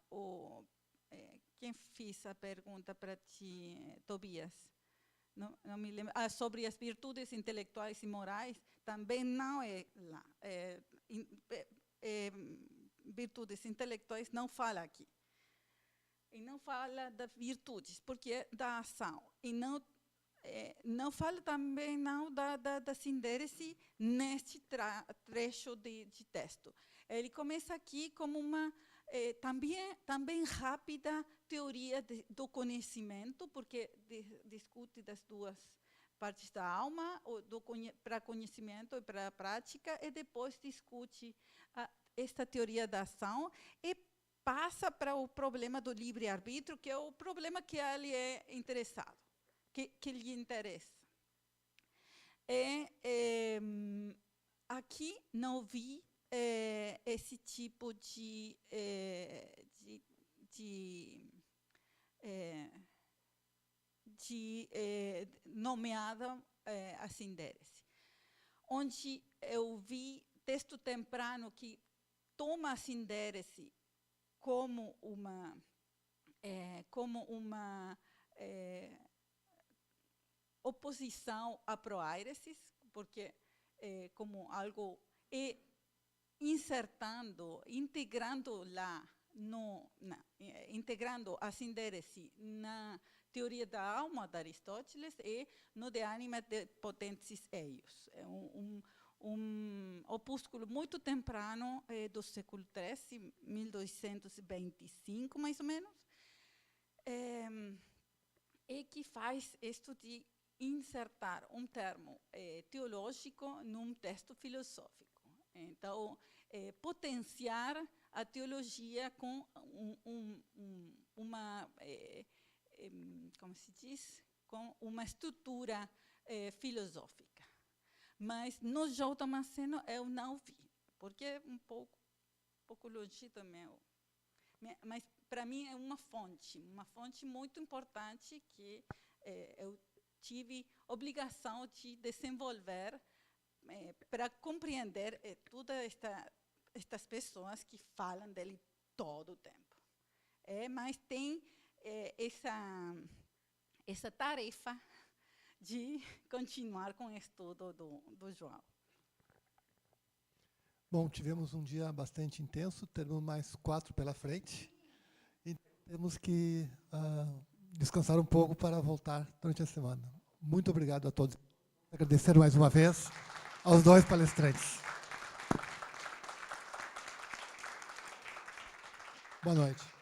quem fez a pergunta para ti, Tobias? Não me lembro. Sobre as virtudes intelectuais e morais, também não é lá. Virtudes intelectuais não fala aqui. E não fala das virtudes, porque é da ação. E não fala também não da sindérese neste trecho de texto. Ele começa aqui como uma também rápida teoria do conhecimento, porque discute das duas partes da alma, para conhecimento e para a prática, e depois discute esta teoria da ação e passa para o problema do livre-arbítrio, que é o problema que ele é interessado, que lhe interessa. Aqui não vi esse tipo de nomeada a sindérese. Onde eu vi texto temprano que toma a sindérese como uma oposição à proairesis, porque como algo integrando a sindérese na teoria da alma de Aristóteles e no De Anima de Potentis Eius. É um opúsculo muito temprano do século XIII, 1225, mais ou menos, e que faz isto de insertar um termo teológico num texto filosófico. Então, potenciar a teologia com como se diz, com uma estrutura filosófica. Mas no João Damasceno eu não vi, porque é um pouco longe do meu. Mas para mim é uma fonte muito importante que eu tive obrigação de desenvolver para compreender todas estas pessoas que falam dele todo o tempo. Mas tem essa tarefa de continuar com o estudo do João. Bom, tivemos um dia bastante intenso, teremos mais 4 pela frente, e temos que descansar um pouco para voltar durante a semana. Muito obrigado a todos. Agradecer mais uma vez aos 2 palestrantes. Boa noite.